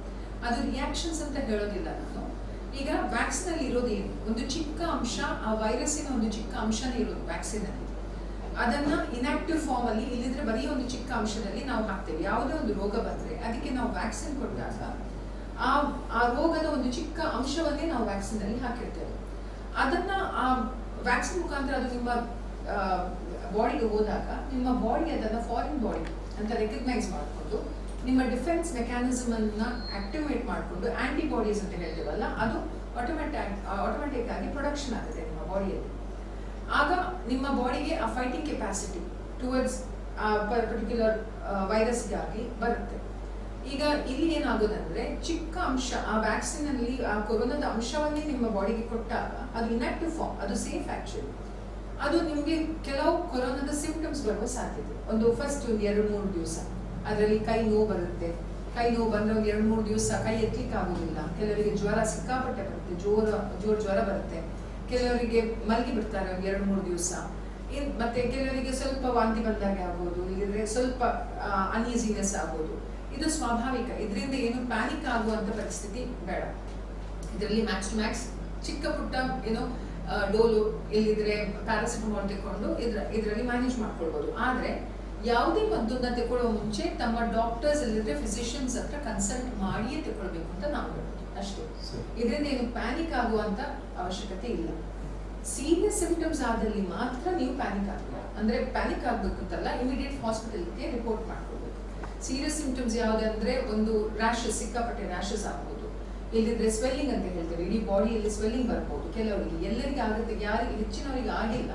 ಅದು ರಿಯಾಕ್ಷನ್ಸ್ ಅಂತ ಹೇಳೋದಿಲ್ಲ ನಾನು. ಈಗ ವ್ಯಾಕ್ಸಿನ್ ಅಲ್ಲಿ ಇರೋದೇನು, ಒಂದು ಚಿಕ್ಕ ಅಂಶ, ಆ ವೈರಸ್ಸಿನ ಒಂದು ಚಿಕ್ಕ ಅಂಶನೇ ಇರೋದು ವ್ಯಾಕ್ಸಿನ್ ಅಲ್ಲಿ. ಅದನ್ನ ಇನ್ಆಕ್ಟಿವ್ ಫಾರ್ಮ್ ಅಲ್ಲಿ, ಇಲ್ಲಿದ್ರೆ ಬರೀ ಒಂದು ಚಿಕ್ಕ ಅಂಶದಲ್ಲಿ ನಾವು ಹಾಕ್ತೇವೆ. ಯಾವುದೇ ಒಂದು ರೋಗ ಬಂದ್ರೆ ಅದಕ್ಕೆ ನಾವು ವ್ಯಾಕ್ಸಿನ್ ಕೊಟ್ಟಾಗ ಆ ರೋಗದ ಒಂದು ಚಿಕ್ಕ ಅಂಶವನ್ನೇ ನಾವು ವ್ಯಾಕ್ಸಿನ್ ಅಲ್ಲಿ ಹಾಕಿರ್ತೇವೆ. ಅದನ್ನ ಆ ವ್ಯಾಕ್ಸಿನ್ ಮುಖಾಂತರ ಅದು ನಿಮ್ಮ ಬಾಡಿಗೆ ಹೋದಾಗ ನಿಮ್ಮ ಬಾಡಿ ಅದನ್ನ ಫಾರಿನ್ ಬಾಡಿ ಅಂತ ರೆಕಗ್ನೈಸ್ ಮಾಡಿಕೊಂಡು ನಿಮ್ಮ ಡಿಫೆನ್ಸ್ ಮೆಕ್ಯಾನಿಸಮ್ ಅನ್ನ ಆಕ್ಟಿವೇಟ್ ಮಾಡಿಕೊಂಡು ಆಂಟಿಬಾಡೀಸ್ ಅಂತ ಹೇಳ್ತೇವಲ್ಲ, ಅದು ಆಟೋಮ್ಯಾಟಿಕ್ ಆಗಿ ಪ್ರೊಡಕ್ಷನ್ ಆಗುತ್ತೆ ನಿಮ್ಮ ಬಾಡಿಯಲ್ಲಿ. ಆಗ ನಿಮ್ಮ ಬಾಡಿಗೆ ಆ ಫೈಟಿಂಗ್ ಕೆಪಾಸಿಟಿ ಟುವರ್ಡ್ಸ್ ಪರ್ಟಿಕ್ಯುಲರ್ ವೈರಸ್ಗಾಗಿ ಬರುತ್ತೆ. ಈಗ ಇಲ್ಲಿ ಏನಾಗೋದಂದ್ರೆ ಚಿಕ್ಕ ಅಂಶ, ಆ ವ್ಯಾಕ್ಸಿನ್ ಅಲ್ಲಿ ಆ ಕೊರೋನಾದ ಅಂಶವನ್ನೇ ನಿಮ್ಮ ಬಾಡಿಗೆ ಕೊಟ್ಟಾಗ ಅದು ಇನ್ಆಕ್ಟಿವ್ ಫಾರ್ಮ್, ಅದು ಸೇಫ್ ಆಕ್ಚುಲಿ. ಅದು ನಿಮಗೆ ಕೆಲವು ಕೊರೋನಾದ ಸಿಂಪ್ಟಮ್ಸ್ ಬರುವ ಸಾಧ್ಯತೆ. ಒಂದು ಫಸ್ಟ್ ಒಂದು 2-3 ದಿವಸ ಅದರಲ್ಲಿ ಕೈ ನೋವು ಬರುತ್ತೆ. ಕೈ ನೋವು ಬಂದ್ರೆ ಒಂದು 2-3 ದಿವಸ ಕೈ ಎತ್ತಲಿಕ್ಕೆ ಆಗುದಿಲ್ಲ. ಕೆಲವರಿಗೆ ಜ್ವರ ಸಿಕ್ಕಾಪಟ್ಟೆ ಬರುತ್ತೆ, ಜೋರ್ ಜ್ವರ ಬರುತ್ತೆ. ಕೆಲವರಿಗೆ ಮಲಗಿ ಬಿಡ್ತಾರೆ ಒಂದು 2-3 ದಿವಸ. ಮತ್ತೆ ಕೆಲವರಿಗೆ ಸ್ವಲ್ಪ ವಾಂತಿ ಬಂದಾಗೆ ಆಗ್ಬೋದು, ಇಲ್ಲದ್ರೆ ಸ್ವಲ್ಪ ಅನ್ಈಸಿನೆಸ್ ಆಗ್ಬೋದು. ಇದು ಸ್ವಾಭಾವಿಕ. ಇದರಿಂದ ಏನು ಪ್ಯಾನಿಕ್ ಆಗುವಂತ ಪರಿಸ್ಥಿತಿ ಬೇಡ. ಇದರಲ್ಲಿ ಮ್ಯಾಕ್ಸ್ ಟು ಮ್ಯಾಕ್ಸ್ ಚಿಕ್ಕ ಪುಟ್ಟ ಏನೋ ಡೋಲು ಇಲ್ಲಿದ್ರೆ ಪ್ಯಾರಾಸಿಟಮಾಲ್ ತಗೊಂಡು ಇದರಲ್ಲಿ ಮ್ಯಾನೇಜ್ ಮಾಡ್ಕೊಳ್ಬಹುದು. ಆದ್ರೆ ಯಾವುದೇ ಮದ್ದನ್ನ ತಗೊಳ್ಳೋ ಮುಂಚೆ ತಮ್ಮ ಡಾಕ್ಟರ್ಸ್ ಇಲ್ಲದ್ರೆ ಫಿಸಿಷಿಯನ್ಸ್ ಹತ್ರ ಕನ್ಸಲ್ಟ್ ಮಾಡಿಯೇ ತಗೊಳ್ಬೇಕು ಅಂತ ನಾವು ಹೇಳೋದು ಅಷ್ಟೇ. ಇದರಿಂದ ಏನು ಪ್ಯಾನಿಕ್ ಆಗುವಂತ ಅವಶ್ಯಕತೆ ಇಲ್ಲ. ಸೀರಿಯಸ್ ಸಿಂಪ್ಟಮ್ಸ್ ಆದಲ್ಲಿ ಮಾತ್ರ ನೀವು ಪ್ಯಾನಿಕ್ ಆಗಬೇಕು. ಅಂದ್ರೆ ಪ್ಯಾನಿಕ್ ಆಗ್ಬೇಕು ಅಂತಲ್ಲ, ಇಮಿಡಿಯೇಟ್ ಹಾಸ್ಪಿಟಲ್ಗೆ ರಿಪೋರ್ಟ್ ಮಾಡ್ಕೊಳ್ಬೇಕು. ಸೀರಿಯಸ್ ಸಿಂಪ್ಟಮ್ಸ್ ಯಾವುದಂದ್ರೆ ಒಂದು ರ್ಯಾಶಸ್, ಸಿಕ್ಕಾಪಟ್ಟೆ ರ್ಯಾಶಸ್ ಆಗ್ಬೋದು, ಇಲ್ಲಿದ್ರೆ ಸ್ವೆಲ್ಲಿಂಗ್ ಅಂತ ಹೇಳ್ತೇವೆ, ಇಡೀ ಬಾಡಿಯಲ್ಲಿ ಸ್ವೆಲ್ಲಿಂಗ್ ಬರ್ಬೋದು. ಕೆಲವರಿಗೆ, ಎಲ್ಲರಿಗೆ ಆಗುತ್ತೆ, ಯಾರಿಗೆ ಹೆಚ್ಚಿನವರಿಗೆ ಆಗಿಲ್ಲ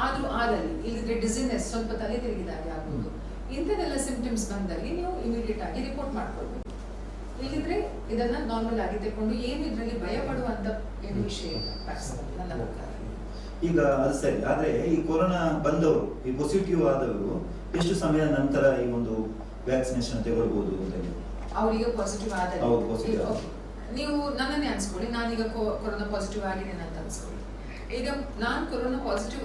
ಆದ್ರೂ ಆದಲ್ಲಿ, ಇಲ್ಲಿದ್ರೆ ಡಿಸಿನೆಸ್, ಸ್ವಲ್ಪ ತಲೆ ತಿರುಗಿದಾಗೆ ಆಗ್ಬೋದು. ಇಂಥದೆಲ್ಲ ಸಿಂಪ್ಟಮ್ಸ್ ಬಂದಲ್ಲಿ ನೀವು ಇಮಿಡಿಯೇಟ್ ಆಗಿ ರಿಪೋರ್ಟ್ ಮಾಡ್ಕೊಳ್ಬೇಕು. ಇಲ್ಲಿದ್ರೆ ಇದನ್ನ ನಾರ್ಮಲ್ ಆಗಿ ತಗೊಂಡು ಏನು ಇದರಲ್ಲಿ ಭಯ ಪಡುವಂತ ಏನು ವಿಷಯ ಇಲ್ಲ ನನ್ನ ಪ್ರಕಾರ. ಈಗ ಅದು ಸರಿ, ಆದ್ರೆ ಈ ಕೊರೋನಾ ಬಂದವರು, ಈ ಪಾಸಿಟಿವ್ ಆದವರು ಎಷ್ಟು ಸಮಯ ನಂತರ ಈ ಒಂದು ವ್ಯಾಕ್ಸಿನೇಷನ್ ತಗೊಳ್ಬಹುದು ಅಂತ ಹೇಳಿ? ಅವರಿಗೆ ಪಾಸಿಟಿವ್ ಆದ ನೀವು ನನ್ನನ್ನೇ ಅನ್ಸ್ಕೊಳ್ಳಿ, ನಾನೀಗ ಕೊರೋನಾ ಪಾಸಿಟಿವ್ ಆಗಿದ್ದೇನೆ ಅಂತ ಅನ್ಸ್ಕೊಳ್ಳಿ. ಈಗ ನಾನು ಕೊರೋನಾ ಪಾಸಿಟಿವ್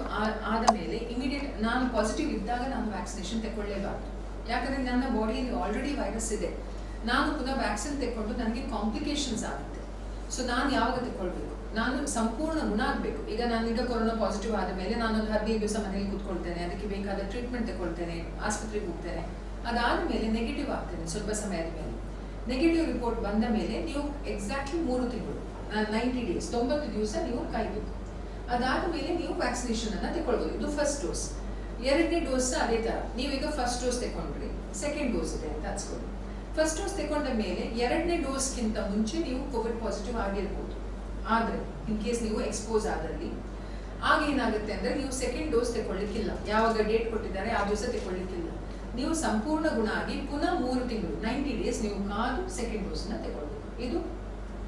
ಆದ ಮೇಲೆ ಇಮಿಡಿಯೇಟ್ ನಾನು ಪಾಸಿಟಿವ್ ಇದ್ದಾಗ ನಾನು ವ್ಯಾಕ್ಸಿನೇಷನ್ ತಗೊಳ್ಳೇಬಾರ್ದು. ಯಾಕಂದ್ರೆ ನನ್ನ ಬಾಡಿಯಲ್ಲಿ ಆಲ್ರೆಡಿ ವೈರಸ್ ಇದೆ. ನಾನು ಪುನಃ ವ್ಯಾಕ್ಸಿನ್ ತಗೊಂಡು ನನಗೆ ಕಾಂಪ್ಲಿಕೇಶನ್ಸ್ ಆಗುತ್ತೆ. ಸೊ ನಾನು ಯಾವಾಗ ತಗೊಳ್ಬೇಕು? ನಾನು ಸಂಪೂರ್ಣ ಗುಣ ಆಗಬೇಕು. ಈಗ ನಾನೀಗ ಕೊರೋನಾ ಪಾಸಿಟಿವ್ ಆದ ಮೇಲೆ ನಾನೊಂದು 15 ದಿವಸ ಮನೆಯಲ್ಲಿ ಕೂತ್ಕೊಳ್ತೇನೆ, ಅದಕ್ಕೆ ಬೇಕಾದ ಟ್ರೀಟ್ಮೆಂಟ್ ತಗೊಳ್ತೇನೆ, ಆಸ್ಪತ್ರೆಗೆ ಹೋಗ್ತೇನೆ. ಅದಾದ ಮೇಲೆ ನೆಗೆಟಿವ್ ಆಗ್ತೇನೆ. ಸ್ವಲ್ಪ ಸಮಯದ ಮೇಲೆ ನೆಗೆಟಿವ್ ರಿಪೋರ್ಟ್ ಬಂದ ಮೇಲೆ ನೀವು ಎಕ್ಸಾಕ್ಟ್ಲಿ 3 ತಿಂಗಳು 90 ಡೇಸ್ 90 ದಿವಸ ನೀವು ಕಾಯ್ಬೇಕು. ಅದಾದ ಮೇಲೆ ನೀವು ವ್ಯಾಕ್ಸಿನೇಷನ್ ಅನ್ನ ತಗೊಳ್ಬೋದು. ಇದು ಫಸ್ಟ್ ಡೋಸ್. 2ನೇ ಡೋಸ್ ಅದೇ ತರ, ನೀವೀಗ ಫಸ್ಟ್ ಡೋಸ್ ತಗೊಂಡ್ರಿ, ಸೆಕೆಂಡ್ ಡೋಸ್ ಇದೆ ಅಂತ ಅನ್ಸ್ಕೊಳ್ಳಿ. ಫಸ್ಟ್ ಡೋಸ್ ತಗೊಂಡ ಮೇಲೆ 2ನೇ ಡೋಸ್ಗಿಂತ ಮುಂಚೆ ನೀವು ಕೋವಿಡ್ ಪಾಸಿಟಿವ್ ಆಗಿರ್ಬೋದು. ಆದ್ರೆ ಇನ್ ಕೇಸ್ ನೀವು ಎಕ್ಸ್ಪೋಸ್ ಆದಲ್ಲಿ ಆಗ ಏನಾಗುತ್ತೆ ಅಂದ್ರೆ ನೀವು ಸೆಕೆಂಡ್ ಡೋಸ್ ತಗೊಳ್ಳಿಕ್ಕಿಲ್ಲ. ಯಾವಾಗ ಡೇಟ್ ಕೊಟ್ಟಿದ್ದಾರೆ ಆ ದಿವಸ ತಗೊಳ್ಳಿಕ್ಕಿಲ್ಲ. ನೀವು ಸಂಪೂರ್ಣ ಗುಣ ಆಗಿ ಪುನಃ 3 ತಿಂಗಳು 90 ಡೇಸ್ ನೀವು ಕಾದು ಸೆಕೆಂಡ್ ಡೋಸ್ ನ ತಗೊಳ್ಬೇಕು. ಇದು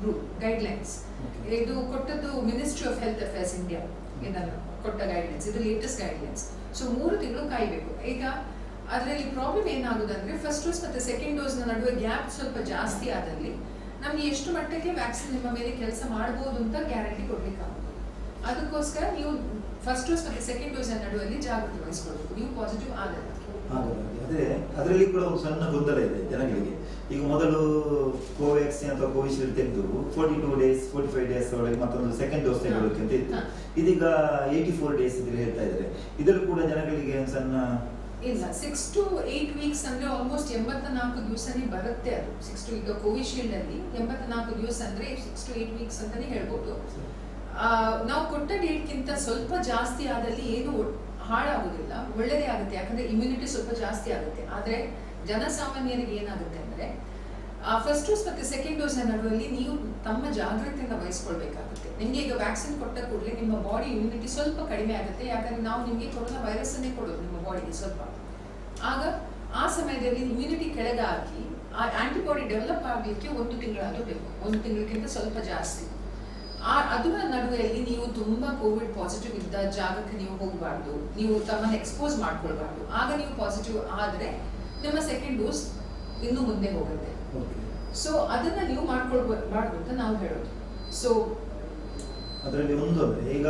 ರೂಲ್, ಗೈಡ್ಲೈನ್ಸ್. ಇದು ಕೊಟ್ಟದ್ದು ministry of health affairs India ಇದನ್ನು ಕೊಟ್ಟ ಗೈಡ್ಲೈನ್ಸ್. ಇದು ಲೇಟೆಸ್ಟ್ ಗೈಡ್ಲೈನ್ಸ್. ಸೊ 3 ತಿಂಗಳು ಕಾಯಬೇಕು. ಈಗ ಅದರಲ್ಲಿ ಪ್ರಾಬ್ಲಮ್ ಏನಾಗುದಂದ್ರೆ ಫಸ್ಟ್ ಡೋಸ್ ಮತ್ತೆ ಸೆಕೆಂಡ್ ಡೋಸ್ ನಡುವೆ ಗ್ಯಾಪ್ ಸ್ವಲ್ಪ ಜಾಸ್ತಿ ಆದಲ್ಲಿ ನಮ್ಗೆ ಎಷ್ಟು ಮಟ್ಟಕ್ಕೆ ವ್ಯಾಕ್ಸಿನ್ ನಿಮ್ಮ ಮೇಲೆ ಕೆಲಸ ಮಾಡಬಹುದು ಅಂತ ಗ್ಯಾರಂಟಿ ಕೊಡ್ಲಿಕ್ಕಾಗುತ್ತೆ. ಅದಕ್ಕೋಸ್ಕರ ನೀವು ಫಸ್ಟ್ ಡೋಸ್ ಮತ್ತೆ ಸೆಕೆಂಡ್ ಡೋಸ್ ನಡುವಲ್ಲಿ ಜಾಗೃತಿ ವಹಿಸ್ಕೊಳ್ಬೇಕು ನೀವು ಪಾಸಿಟಿವ್ ಆದಾಗ. ಅದೇ ಅದರಲ್ಲಿ ಕೂಡ ಒಂದು ಸಣ್ಣ ಗೊಂದಲ ಇದೆ ಜನಗಳಿಗೆ. ಈಗ ಮೊದಲು ಕೋವ್ಯಾಕ್ಸಿನ್ ಅಥವಾ ಕೋವಿಶೀಲ್ಡ್ ತೆಗೆದು 42 ಡೇಸ್ 45 ಡೇಸ್ ಒಳಗೆ ಮತ್ತೊಂದು ಸೆಕೆಂಡ್ ಡೋಸ್ ತೆಗೊಳ್ಳೋಕೆ ಅಂತ ಇತ್ತು. ಇದೀಗ 84 ಡೇಸ್ ಇದ್ರೆ ಹೇಳ್ತಾ ಇದ್ದಾರೆ. ಇದರಲ್ಲಿ ಕೂಡ ಜನಗಳಿಗೆ ಒಂದು ಸಣ್ಣ ಇಲ್ಲ, 6 to 8 ವೀಕ್ಸ್ ಅಂದ್ರೆ ಆಲ್ಮೋಸ್ಟ್ 84 ದಿವಸನೇ ಬರುತ್ತೆ. ಅದು 6 to ಈಗ ಕೋವಿಶೀಲ್ಡ್ ಅಲ್ಲಿ 84 ದಿವಸ ಅಂದ್ರೆ 6 to 8 ವೀಕ್ಸ್ ಅಂತಾನೆ ಹೇಳ್ಬೋದು. ನಾವು ಕೊಟ್ಟ ಡೇಟ್ಗಿಂತ ಸ್ವಲ್ಪ ಜಾಸ್ತಿ ಆದಲ್ಲಿ ಏನು ಹಾಳಾಗುದಿಲ್ಲ, ಒಳ್ಳೆದೇ ಆಗುತ್ತೆ. ಯಾಕಂದ್ರೆ ಇಮ್ಯುನಿಟಿ ಸ್ವಲ್ಪ ಜಾಸ್ತಿ ಆಗುತ್ತೆ. ಆದ್ರೆ ಜನಸಾಮಾನ್ಯರಿಗೆ ಏನಾಗುತ್ತೆ ಅಂದ್ರೆ ಫಸ್ಟ್ ಡೋಸ್ ಮತ್ತೆ ಸೆಕೆಂಡ್ ಡೋಸ್ ನಡುವಲ್ಲಿ ನೀವು ತಮ್ಮ ಜಾಗೃತಿಯಿಂದ ವಹಿಸ್ಕೊಳ್ಬೇಕಾಗುತ್ತೆ. ನಿಮ್ಗೆ ಈಗ ವ್ಯಾಕ್ಸಿನ್ ಕೊಟ್ಟ ಕೂಡಲೇ ನಿಮ್ಮ ಬಾಡಿ ಇಮ್ಯುನಿಟಿ ಸ್ವಲ್ಪ ಕಡಿಮೆ ಆಗುತ್ತೆ. ಯಾಕಂದ್ರೆ ನಾವು ನಿಮ್ಗೆ ಕೊರೋನಾ ವೈರಸ್ ಅನ್ನೇ ಕೊಡೋದು ನಿಮ್ಮ ಬಾಡಿಗೆ ಸ್ವಲ್ಪ. ಆಗ ಆ ಸಮಯದಲ್ಲಿ ಇಮ್ಯುನಿಟಿ ಕೆಳಗಾಗಿ ಆ ಆಂಟಿಬಾಡಿ ಡೆವಲಪ್ ಆಗಲಿಕ್ಕೆ 1 ತಿಂಗಳಾದ್ರೂ ಬೇಕು, 1 ತಿಂಗಳಿಗಿಂತ ಸ್ವಲ್ಪ ಜಾಸ್ತಿ. ಅದರ ನಡುವೆಯಲ್ಲಿ ನೀವು ತುಂಬಾ ಕೋವಿಡ್ ಪಾಸಿಟಿವ್ ಇದ್ದ ಜಾಗಕ್ಕೆ ನೀವು ಹೋಗಬಾರ್ದು, ನೀವು ತಮ್ಮನ್ನು ಎಕ್ಸ್ಪೋಸ್ ಮಾಡ್ಕೊಳ್ಬಾರ್ದು. ಆಗ ನೀವು ಪಾಸಿಟಿವ್ ಆದ್ರೆ ನಿಮ್ಮ ಸೆಕೆಂಡ್ ಡೋಸ್ ಇನ್ನು ಮುಂದೆ ಹೋಗುತ್ತೆ. ಸೊ ಅದನ್ನ ನೀವು ಮಾಡ್ಕೊಳ್ಬಾರ್ದು ಅಂತ ನಾವು ಹೇಳೋದು. ಸೊ ಅದರಲ್ಲಿ ಒಂದು ಅಂದ್ರೆ ಈಗ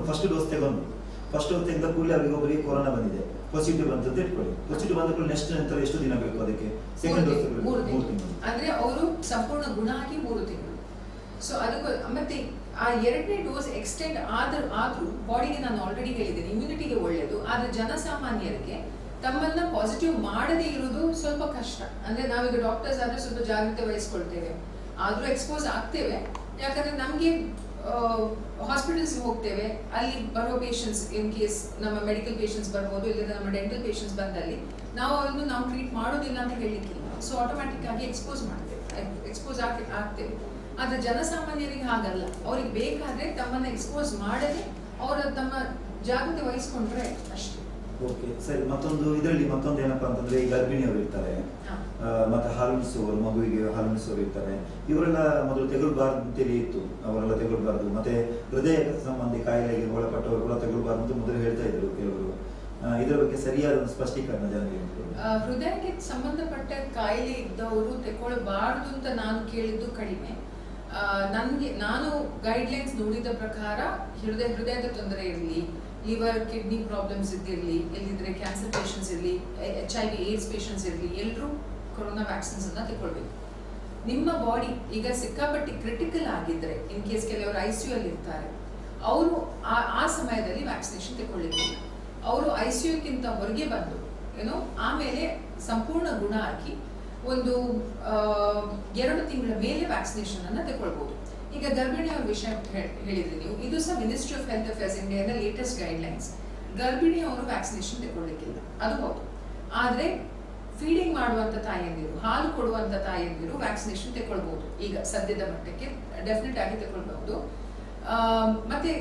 ಫಸ್ಟ್ ಡೋಸ್ ತೆಗೆದ ಕೂಡಲೇ ಅವರಿಗೆ ಒಬ್ಬರಿಗೆ ಕೊರೋನಾ ಬಂದಿದೆ. ಪಾಸಿಟಿವ್ ಬಂತಂತ ಇಟ್ಕೊಳ್ಳಿ. ಪಾಸಿಟಿವ್ ಬಂದ ನೆಕ್ಸ್ಟ್ ನಂತರ ಎಷ್ಟು ದಿನ ಬೇಕು ಅದಕ್ಕೆ? ಸೆಕೆಂಡ್ ಡೋಸ್ 3 ತಿಂಗಳು ಅಂದ್ರೆ ಅವರು ಸಂಪೂರ್ಣ ಗುಣ ಆಗಿ 3 ತಿಂಗಳು. ಸೊ ಅದಕ್ಕೆ ಮತ್ತೆ ಆ 2ನೇ ಡೋಸ್ ಎಕ್ಸ್ಟೆಂಡ್ ಆದ್ರೂ ಬಾಡಿಗೆ ನಾನು ಆಲ್ರೆಡಿ ಹೇಳಿದ್ದೇನೆ ಇಮ್ಯುನಿಟಿಗೆ ಒಳ್ಳೆಯದು. ಆದ್ರೆ ಜನಸಾಮಾನ್ಯರಿಗೆ ತಮ್ಮನ್ನ ಪಾಸಿಟಿವ್ ಮಾಡದೇ ಇರುವುದು ಸ್ವಲ್ಪ ಕಷ್ಟ. ಅಂದ್ರೆ ನಾವೀಗ ಡಾಕ್ಟರ್ಸ್ ಆದ್ರೆ ಸ್ವಲ್ಪ ಜಾಗ್ರತೆ ವಹಿಸ್ಕೊಳ್ತೇವೆ, ಆದ್ರೂ ಎಕ್ಸ್ಪೋಸ್ ಆಗ್ತೇವೆ. ಯಾಕಂದ್ರೆ ನಮ್ಗೆ ಹಾಸ್ಪಿಟಲ್ಸ್ ಹೋಗ್ತೇವೆ, ಅಲ್ಲಿ ಬರೋ ಪೇಷಂಟ್ಸ್ ಇನ್ ಕೇಸ್ ನಮ್ಮ ಮೆಡಿಕಲ್ ಪೇಷಂಟ್ಸ್ ಬರ್ಬೋದು, ಇಲ್ಲದ ನಮ್ಮ ಡೆಂಟಲ್ ಪೇಷಂಟ್ಸ್ ಬಂದಲ್ಲಿ ನಾವು ಅವರನ್ನು ನಾವು ಟ್ರೀಟ್ ಮಾಡೋದಿಲ್ಲ ಅಂತ ಹೇಳಲಿಕ್ಕಿಲ್ಲ. ಸೊ ಆಟೋಮ್ಯಾಟಿಕ್ ಆಗಿ ಎಕ್ಸ್ಪೋಸ್ ಆಗ್ತೇವೆ. ಆದ್ರೆ ಜನಸಾಮಾನ್ಯರಿಗೆ ಹಾಗಲ್ಲ. ಅವ್ರಿಗೆ ಬೇಕಾದ್ರೆ ತಮ್ಮನ್ನ ಎಕ್ಸ್ಪೋಸ್ ಮಾಡದೆ ಅವರ ತಮ್ಮ ಜಾಗ್ರತೆ ವಹಿಸ್ಕೊಂಡ್ರೆ ಅಷ್ಟೇ. ಓಕೆ ಸರಿ. ಇದರಲ್ಲಿ ಮತ್ತೊಂದು ಏನಪ್ಪಾ ಅಂತಂದ್ರೆ ಈ ಗರ್ಭಿಣಿಯವರು ಇರ್ತಾರೆ, ಮತ್ತೆ ಹಾಲುಣಿಸುವವರು, ಮಗುವಿಗೆ ಹಾಲುಣಿಸುವವರು ಇರ್ತಾರೆ. ಇವರೆಲ್ಲ ಮೊದಲು ತೆಗೊಳ್ಬಾರ್ದು ಅಂತೇಳಿ ಇತ್ತು, ಅವರೆಲ್ಲ ತೆಗೊಳ್ಬಾರ್ದು. ಮತ್ತೆ ಹೃದಯ ಸಂಬಂಧಿ ಕಾಯಿಲೆಗೆ ಒಳಪಟ್ಟವರು ಕೂಡ ತೆಗೊಳ್ಬಾರ್ದು ಅಂತ ಮೊದಲು ಹೇಳ್ತಾ ಇದ್ರು ಕೆಲವರು. ಇದರ ಬಗ್ಗೆ ಸರಿಯಾದ ಒಂದು ಸ್ಪಷ್ಟೀಕರಣ ಜನರಿಗೆ. ಹೃದಯಕ್ಕೆ ಸಂಬಂಧಪಟ್ಟ ಕಾಯಿಲೆ ಇದ್ದವರು ತೆಗೊಳ್ಬಾರ್ದು ಅಂತ ನಾನು ಕೇಳಿದ್ದು ಕಡಿಮೆ. ನಾನು ಗೈಡ್ಲೈನ್ಸ್ ನೋಡಿದ ಪ್ರಕಾರ ಹೃದಯದ ತೊಂದರೆ ಇರಲಿ, ಲಿವರ್ ಕಿಡ್ನಿ ಪ್ರಾಬ್ಲಮ್ಸ್ ಇದ್ದಿರಲಿ, ಇಲ್ಲದಿದ್ರೆ ಕ್ಯಾನ್ಸರ್ ಪೇಷಂಟ್ಸ್ ಇರಲಿ, HIV AIDS ಪೇಷಂಟ್ಸ್ ಇರಲಿ, ಎಲ್ಲರೂ ಕೊರೋನಾ ವ್ಯಾಕ್ಸಿನ್ಸ್ ಅನ್ನ ತಗೊಳ್ಬೇಕು. ನಿಮ್ಮ ಬಾಡಿ ಈಗ ಸಿಕ್ಕಾಪಟ್ಟಿ ಕ್ರಿಟಿಕಲ್ ಆಗಿದ್ರೆ, ಇನ್ ಕೇಸ್ ಕೆಲವರು ICU ಅಲ್ಲಿ ಇರ್ತಾರೆ, ಅವರು ಆ ಸಮಯದಲ್ಲಿ ವ್ಯಾಕ್ಸಿನೇಷನ್ ತಗೊಳ್ಳಿಕ್ಕೆ, ಅವರು ICUಕ್ಕಿಂತ ಹೊರಗೆ ಬಂದು ಆಮೇಲೆ ಸಂಪೂರ್ಣ ಗುಣ ಆಗಿ ಒಂದು 2 ತಿಂಗಳ ಮೇಲೆ ವ್ಯಾಕ್ಸಿನೇಷನ್ ಅನ್ನ ತಗೊಳ್ಬಹುದು. ಈಗ ಗರ್ಭಿಣಿಯವರ ವಿಷಯ ಹೇಳಿದ್ರಿ ನೀವು, ಇದು ಸಹ ಮಿನಿಸ್ಟ್ರಿ ಆಫ್ ಹೆಲ್ತ್ ಅಫೇರ್ಸ್ ಇಂಡಿಯಾದ ಲೇಟೆಸ್ಟ್ ಗೈಡ್ಲೈನ್ಸ್. ಗರ್ಭಿಣಿಯವರು ವ್ಯಾಕ್ಸಿನೇಷನ್ ತಗೊಳ್ಳಿಕ್ಕಿಲ್ಲ, ಅದು ಹೌದು. ಆದ್ರೆ ಫೀಡಿಂಗ್ ಮಾಡುವಂತ ತಾಯಂದಿರು, ಹಾಲು ಕೊಡುವಂತ ತಾಯಂದಿರು ವ್ಯಾಕ್ಸಿನೇಷನ್ ತಗೊಳ್ಬಹುದು. ಈಗ ಸದ್ಯದ ಮಟ್ಟಕ್ಕೆ ಡೆಫಿನೆಟ್ ಆಗಿ ತಗೊಳ್ಬಹುದು. ಮತ್ತೆ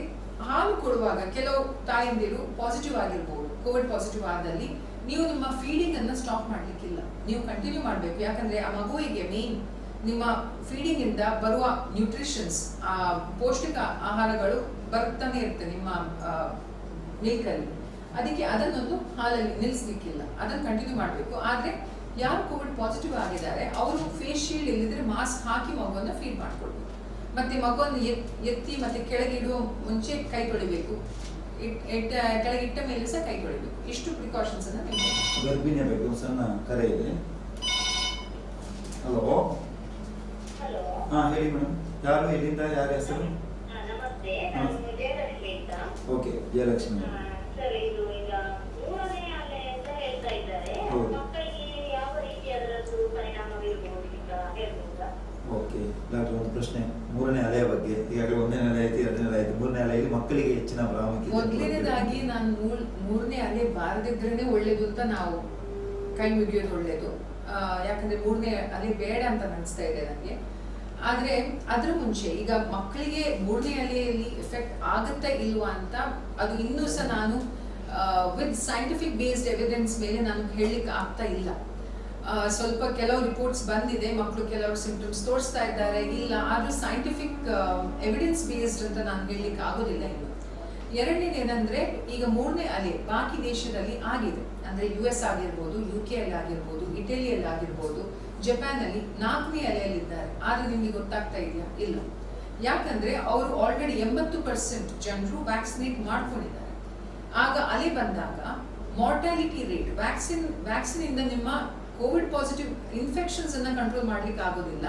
ಹಾಲು ಕೊಡುವಾಗ ಕೆಲವು ತಾಯಂದಿರು ಪಾಸಿಟಿವ್ ಆಗಿರ್ಬೋದು, ಕೋವಿಡ್ ಪಾಸಿಟಿವ್ ಆದಲ್ಲಿ ನೀವು ನಿಮ್ಮ ಫೀಡಿಂಗ್ ಅನ್ನ ಸ್ಟಾಪ್ ಮಾಡ್ಲಿಕ್ಕಿಲ್ಲ, ನೀವು ಕಂಟಿನ್ಯೂ ಮಾಡಬೇಕು. ಯಾಕಂದ್ರೆ ಆ ಮಗುವಿಗೆ ಮೇನ್ ನಿಮ್ಮ ಫೀಡಿಂಗ್ ಇಂದ ಬರುವ ನ್ಯೂಟ್ರಿಷನ್ಸ್, ಪೌಷ್ಟಿಕ ಆಹಾರಗಳು ಬರ್ತಾನೆ ಇರುತ್ತೆ ನಿಮ್ಮ ಮಿಲ್ಕ್ ಅಲ್ಲಿ. ಅದಕ್ಕೆ ಅದನ್ನೊಂದು ಹಾಲಲ್ಲಿ ನಿಲ್ಲಿಸ್ಲಿಕ್ಕಿಲ್ಲ, ಅದನ್ನು ಕಂಟಿನ್ಯೂ ಮಾಡಬೇಕು. ಆದ್ರೆ ಯಾರು ಕೋವಿಡ್ ಪಾಸಿಟಿವ್ ಆಗಿದ್ದಾರೆ ಅವರು ಫೇಸ್ ಶೀಲ್ಡ್ ಇಲ್ಲದಿದ್ರೆ ಮಾಸ್ಕ್ ಹಾಕಿ ಮಗುವನ್ನು ಫೀಡ್ ಮಾಡ್ಕೊಳ್ಬೇಕು. ಮತ್ತೆ ಮಗುವನ್ನು ಎತ್ತಿ ಮತ್ತೆ ಕೆಳಗೆ ಇಡುವ ಮುಂಚೆ ಕೈ ತೊಳಿಬೇಕು, ಕೆಳಗೆ ಇಟ್ಟ ಮೇಲೆ ಸಹ ಕೈ ತೊಳಿಬೇಕು. ಇಷ್ಟು ಪ್ರಿಕಾಷನ್ಸ್ ಅನ್ನ ತೆಗೆದುಕೊಳ್ಳಬೇಕು. ಗರ್ಭಿಣಿಯ ಬಗ್ಗೆ ಒಂದು ಸಣ್ಣ ಕರೆ ಇದೆ. ಹಲೋ. ಹಾ ಹೇಳಿ ಮೇಡಮ್, ಯಾರು ಎಲ್ಲಿಂದ, ಯಾರ ಹೆಸರು? ನಮಸ್ತೆ, ನಾನು ಜಯಲಕ್ಷ್ಮಿ ಅಂತ. ಓಕೆ, ಜಯಲಕ್ಷ್ಮಿ. ಸರ್, ಇದು ಈಗ 3ನೇ ಅಲೆ ಅಂತ ಹೇಳ್ತಾ ಇದ್ದಾರೆ. ಮಕ್ಕಳಿಗೆ ಯಾವ ರೀತಿ ಅದರದ್ದು ಪರಿಣಾಮ ಬೀರಬಹುದು ಅಂತ ಹೇಳ್ಬೋದಾ? ಓಕೆ ಡಾಕ್ಟರ್, ಒಂದು ಪ್ರಶ್ನೆ 3ನೇ ಅಲೆಯ ಬಗ್ಗೆ. ಈಗಾಗಲೇ 1ನೇ ಅಲೆ ಆಯ್ತು, 2ನೇ ಅಲೆ ಆಯ್ತು, 3ನೇ ಅಲೆಯಲ್ಲಿ ಮಕ್ಕಳಿಗೆ ಹೆಚ್ಚಿನ ಪ್ರಾಮುಖ್ಯತೆ. ಮೊದಲನೇದಾಗಿ ನಾನು 3ನೇ ಅಲೆ ಬಾರದಿದ್ರೇನೆ ಒಳ್ಳೇದು ಅಂತ ನಾವು ಕೈ ಮುಗಿಯೋದು ಒಳ್ಳೇದು. ಯಾಕಂದ್ರೆ 3ನೇ ಅಲೆ ಬೇಡ ಅಂತ ಅನಿಸ್ತಾ ಇದೆ ನನಗೆ. ಆದ್ರೆ ಅದ್ರ ಮುಂಚೆ ಈಗ ಮಕ್ಕಳಿಗೆ 3ನೇ ಅಲೆಯಲ್ಲಿ ಎಫೆಕ್ಟ್ ಆಗುತ್ತಾ ಇಲ್ವಾ ಅಂತ ಅದು ಇನ್ನೂ ಸಹ ನಾನು ವಿತ್ ಸೈಂಟಿಫಿಕ್ ಬೇಸ್ಡ್ ಎವಿಡೆನ್ಸ್ ಮೇಲೆ ನಾನು ಹೇಳಲಿಕ್ಕೆ ಆಗ್ತಾ ಇಲ್ಲ. ಸ್ವಲ್ಪ ಕೆಲವು ರಿಪೋರ್ಟ್ಸ್ ಬಂದಿದೆ, ಮಕ್ಕಳು ಕೆಲವರು ಸಿಂಪ್ಟಮ್ಸ್ ತೋರಿಸ್ತಾ ಇದ್ದಾರೆ, ಇಲ್ಲ ಆದ್ರೂ ಸೈಂಟಿಫಿಕ್ ಎವಿಡೆನ್ಸ್ ಬೇಸ್ಡ್ ಅಂತ ನಾನು ಹೇಳಲಿಕ್ಕೆ ಆಗೋದಿಲ್ಲ ಇನ್ನು. ಎರಡನೇದೇನಂದ್ರೆ ಈಗ 3ನೇ ಅಲೆ ಬಾಕಿ ದೇಶದಲ್ಲಿ ಆಗಿದೆ, ಅಂದ್ರೆ US ಆಗಿರ್ಬೋದು, UK ಅಲ್ಲಿ ಆಗಿರ್ಬೋದು, ಇಟಲಿಯಲ್ಲಿ ಆಗಿರ್ಬೋದು, ಜಪಾನ್ ಅಲ್ಲಿ 4ನೇ ಅಲೆಯಲ್ಲಿದ್ದಾರೆ. ಆದ್ರೆ ನಿಮ್ಗೆ ಗೊತ್ತಾಗ್ತಾ ಇದೆಯಾ? ಇಲ್ಲ. ಯಾಕಂದ್ರೆ ಅವರು ಆಲ್ರೆಡಿ 80% ಜನರು ವ್ಯಾಕ್ಸಿನೇಟ್ ಮಾಡ್ಕೊಂಡಿದ್ದಾರೆ. ಆಗ ಅಲೆ ಬಂದಾಗ ಮಾರ್ಟಾಲಿಟಿ ರೇಟ್, ವ್ಯಾಕ್ಸಿನ್ ಇಂದ ನಿಮ್ಮ ಕೋವಿಡ್ ಪಾಸಿಟಿವ್ ಇನ್ಫೆಕ್ಷನ್ಸ್ ಅನ್ನ ಕಂಟ್ರೋಲ್ ಮಾಡ್ಲಿಕ್ಕೆ ಆಗೋದಿಲ್ಲ,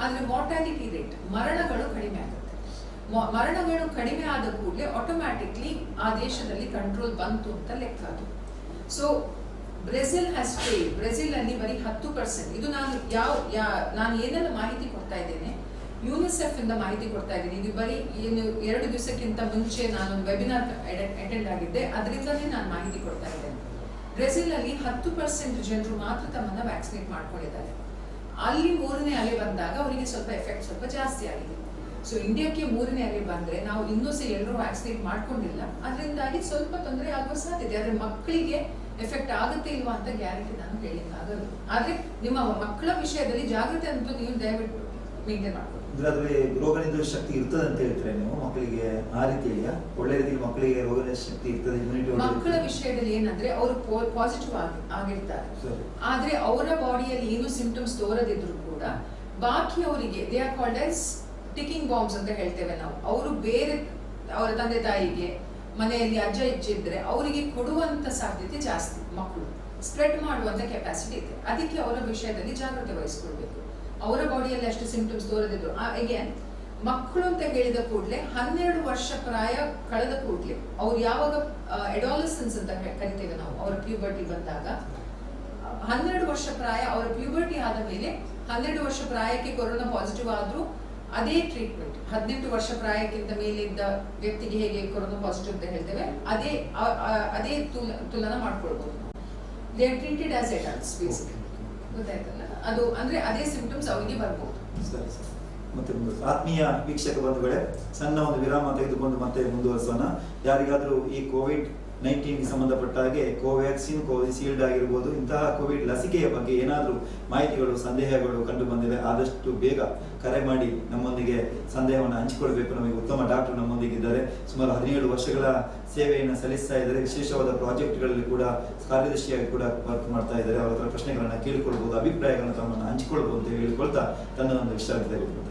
ಆದ್ರೆ ಮಾರ್ಟಾಲಿಟಿ ರೇಟ್, ಮರಣಗಳು ಕಡಿಮೆ ಆಗುತ್ತೆ. ಮರಣಗಳು ಕಡಿಮೆ ಆದ ಕೂಡಲೇ ಆಟೋಮ್ಯಾಟಿಕ್ಲಿ ಆ ದೇಶದಲ್ಲಿ ಕಂಟ್ರೋಲ್ ಬಂತು ಅಂತ ಲೆಕ್ಕ ಅದು. So Brazil has failed. Brazil ಅಲ್ಲಿ ಬರೀ 10%. ಇದು ನಾನು ಏನೆಲ್ಲ ಮಾಹಿತಿ ಕೊಡ್ತಾ ಇದ್ದೇನೆ, ಯುನಿಸೆಫ್ ಇಂದ ಮಾಹಿತಿ ಕೊಡ್ತಾ ಇದ್ದೀನಿ. ಇದು ಬರೀ 2 ದಿವಸಕ್ಕಿಂತ ಮುಂಚೆ ನಾನೊಂದು ವೆಬಿನಾರ್ ಅಟೆಂಡ್ ಆಗಿದ್ದೆ, ಅದರಿಂದಲೇ ನಾನು ಮಾಹಿತಿ ಕೊಡ್ತಾ ಇದ್ದೇನೆ. ಬ್ರೆಜಿಲ್ ಅಲ್ಲಿ 10% ಜನರು ಮಾತ್ರ ತಮ್ಮನ್ನ ವ್ಯಾಕ್ಸಿನೇಟ್ ಮಾಡ್ಕೊಂಡಿದ್ದಾರೆ. ಅಲ್ಲಿ 3ನೇ ಅಲೆ ಬಂದಾಗ ಅವರಿಗೆ ಸ್ವಲ್ಪ ಎಫೆಕ್ಟ್ ಸ್ವಲ್ಪ ಜಾಸ್ತಿ ಆಗಿದೆ. ಸೊ ಇಂಡಿಯಾಕ್ಕೆ 3ನೇ ಅಲೆ ಬಂದ್ರೆ ನಾವು ಇನ್ನೂ ಸಹ ಎಲ್ಲರೂ ವ್ಯಾಕ್ಸಿನೇಟ್ ಮಾಡ್ಕೊಂಡಿಲ್ಲ, ಅದರಿಂದಾಗಿ ಸ್ವಲ್ಪ ತೊಂದರೆ ಆಗುವ ಸಾಧ್ಯತೆ. ಆದ್ರೆ ಮಕ್ಕಳಿಗೆ ಎಫೆಕ್ಟ್ ಆಗುತ್ತೆ ಇಲ್ವಾ ಅಂತ ಗ್ಯಾರಂಟಿ ನಾನು ಹೇಳಿಕ್ಕಾಗಲ್ಲ. ಆದ್ರೆ ನಿಮ್ಮ ಮಕ್ಕಳ ವಿಷಯದಲ್ಲಿ ಜಾಗೃತಿ ಅಂತೂ ನೀವು ದಯವಿಟ್ಟು ಮೇಂಟೈನ್ ಮಾಡ್ಕೊಳ್ಳಿ. ಅದ್ರಲ್ಲಿ ರೋಗ ನಿರೋಧಕ ಶಕ್ತಿ ಇರ್ತದೆ ಅಂತ ಹೇಳ್ತಾರೆ ನೀವು ಮಕ್ಕಳಿಗೆ? ಆ ರೀತಿಯ ಒಳ್ಳೆ ರೀತಿಯಲ್ಲಿ ಮಕ್ಕಳಿಗೆ ರೋಗ ನಿರೋಧಕ ಶಕ್ತಿ ಇರ್ತದೆ, ಇಮ್ಯುನಿಟಿ. ಮಕ್ಕಳ ವಿಷಯದಲ್ಲಿ ಏನಂದ್ರೆ ಅವರು ಪಾಸಿಟಿವ್ ಆಗಿರ್ತಾರೆ, ಆದ್ರೆ ಅವರ ಬಾಡಿಯಲ್ಲಿ ಏನು ಸಿಂಪ್ಟಮ್ಸ್ ತೋರದಿದ್ರು ಕೂಡ ಬಾಕಿ ಅವರಿಗೆ they are called as ticking bombs ಅಂತ ಹೇಳ್ತೇವೆ ನಾವು. ಅವರು ಬೇರೆ ಅವರ ತಂದೆ ತಾಯಿಗೆ ಮನೆಯಲ್ಲಿ ಅಜ್ಜ ಅಜ್ಜಿ ಇದ್ರೆ ಅವರಿಗೆ ಕೊಡುವಂತ ಸಾಧ್ಯತೆ ಜಾಸ್ತಿ. ಮಕ್ಕಳು ಸ್ಪ್ರೆಡ್ ಮಾಡುವಂತ ಕೆಪಾಸಿಟಿ ಇದೆ. ಅದಕ್ಕೆ ಅವರ ವಿಷಯದಲ್ಲಿ ಜಾಗ್ರತೆ ವಹಿಸ್ಕೊಳ್ಬೇಕು. ಅವರ ಬಾಡಿಯಲ್ಲಿ ಅಷ್ಟು ಸಿಂಪ್ಟಮ್ಸ್ ತೋರದಿದ್ರು ಅಗೇನ್ ಮಕ್ಕಳು ಅಂತ ಹೇಳಿದ ಕೂಡಲೇ 12 ವರ್ಷ ಪ್ರಾಯ ಕಳೆದ ಕೂಡಲೇ ಅವ್ರು ಯಾವಾಗ ಅಡಾಲಸೆನ್ಸ್ ಅಂತ ಕರಿತೇವೆ ನಾವು, ಅವರ ಪ್ಯೂಬರ್ಟಿ ಬಂದಾಗ 12 ವರ್ಷ ಪ್ರಾಯ, ಅವರ ಪ್ಯೂಬರ್ಟಿ ಆದ ಮೇಲೆ 12 ವರ್ಷ ಪ್ರಾಯಕ್ಕೆ ಕೊರೋನಾ ಪಾಸಿಟಿವ್ ಆದ್ರೂ ಅದೇ ಟ್ರೀಟ್ಮೆಂಟ್ 18 ವರ್ಷ ಪ್ರಾಯಕ್ಕಿಂತ ಮೇಲೆ ಇದ್ದ ವ್ಯಕ್ತಿಗೆ ಹೇಗೆ ಕೊರೋನಾ ಪಾಸಿಟಿವ್ ಅಂತ ಹೇಳ್ತೇವೆ ಅದೇ ತುಲನಾ ಮಾಡ್ಕೊಳ್ಬಹುದು. They are treated as adults basically. ಗೊತ್ತಾಯ್ತಲ್ಲ, ಅದು ಅಂದ್ರೆ ಅದೇ ಸಿಂಪ್ಟಮ್ಸ್ ಅವರಿಗೆ ಬರ್ಬೋದು. ಸರಿ ಸರ್. ಮತ್ತೆ ಆತ್ಮೀಯ ವೀಕ್ಷಕ ಬಂಧುಗಳೇ, ಸಣ್ಣ ಒಂದು ವಿರಾಮ ತೆಗೆದುಕೊಂಡು ಮತ್ತೆ ಮುಂದುವರಿಸೋಣ. ಯಾರಿಗಾದ್ರೂ ಈ COVID-19 ಸಂಬಂಧಪಟ್ಟ ಹಾಗೆ ಕೋವ್ಯಾಕ್ಸಿನ್, ಕೋವಿಶೀಲ್ಡ್ ಆಗಿರ್ಬೋದು, ಇಂತಹ ಕೋವಿಡ್ ಲಸಿಕೆಯ ಬಗ್ಗೆ ಏನಾದರೂ ಮಾಹಿತಿಗಳು, ಸಂದೇಹಗಳು ಕಂಡು ಬಂದಿವೆ, ಆದಷ್ಟು ಬೇಗ ಕರೆ ಮಾಡಿ ನಮ್ಮೊಂದಿಗೆ ಸಂದೇಹವನ್ನು ಹಂಚಿಕೊಳ್ಬೇಕು. ನಮಗೆ ಉತ್ತಮ ಡಾಕ್ಟರ್ ನಮ್ಮೊಂದಿಗೆ ಇದ್ದಾರೆ. ಸುಮಾರು 17 ವರ್ಷಗಳ ಸೇವೆಯನ್ನು ಸಲ್ಲಿಸ್ತಾ ಇದ್ದಾರೆ. ವಿಶೇಷವಾದ ಪ್ರಾಜೆಕ್ಟ್ಗಳಲ್ಲಿ ಕೂಡ ಕಾರ್ಯದರ್ಶಿಯಾಗಿ ಕೂಡ ವರ್ಕ್ ಮಾಡ್ತಾ ಇದ್ದಾರೆ. ಅವರ ಹತ್ರ ಪ್ರಶ್ನೆಗಳನ್ನು ಕೇಳಿಕೊಳ್ಬಹುದು, ಅಭಿಪ್ರಾಯಗಳನ್ನು ತಮ್ಮನ್ನು ಹಂಚಿಕೊಳ್ಬಹುದು ಅಂತ ಹೇಳಿಕೊಳ್ತಾ ತನ್ನ ಒಂದು ವಿಶ್ರಾಂತಿ ತೆಗೆದುಕೊಳ್ತೇನೆ.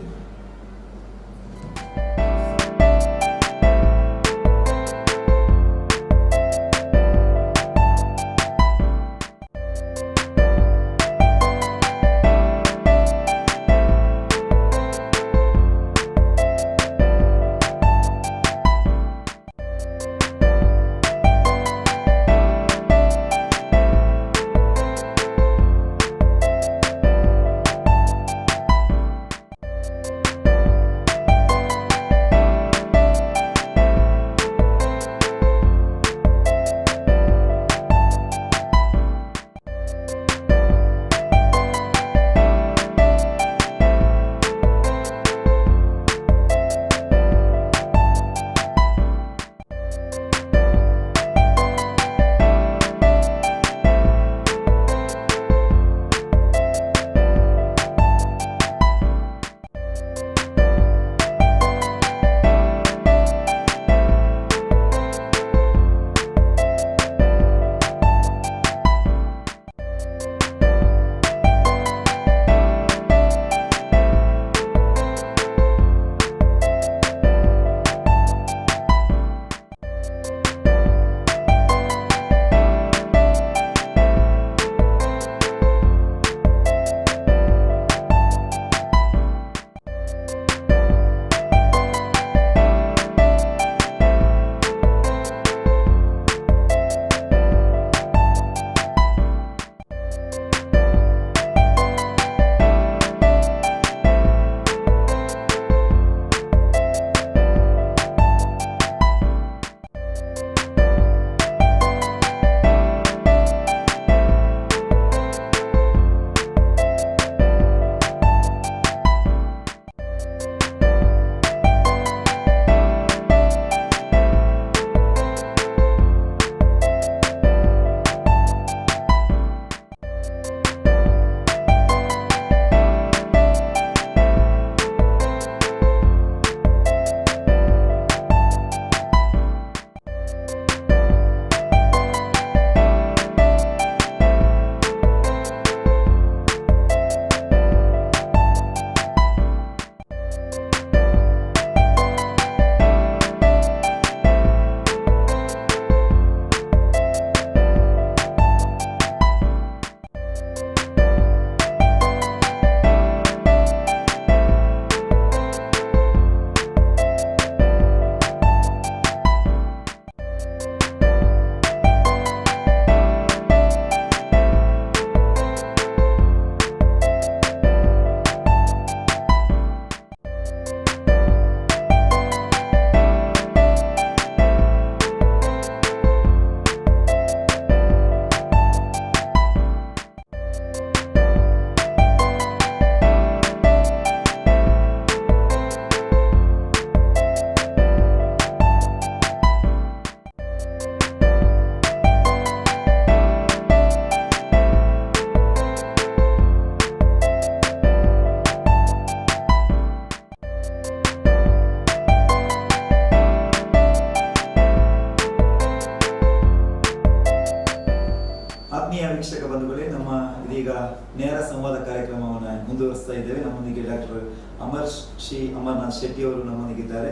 ವೀಕ್ಷಕ ಬಂಧುಗಳೇ, ನಮ್ಮ ಇದೀಗ ನೇರ ಸಂವಾದ ಕಾರ್ಯಕ್ರಮವನ್ನು ಮುಂದುವರಿಸ್ತಾ ಇದ್ದೇವೆ. ನಮ್ಮೊಂದಿಗೆ ಡಾಕ್ಟರ್ ಅಮರ್ನಾಥ್ ಶೆಟ್ಟಿ ಅವರು ನಮ್ಮೊಂದಿಗಿದ್ದಾರೆ.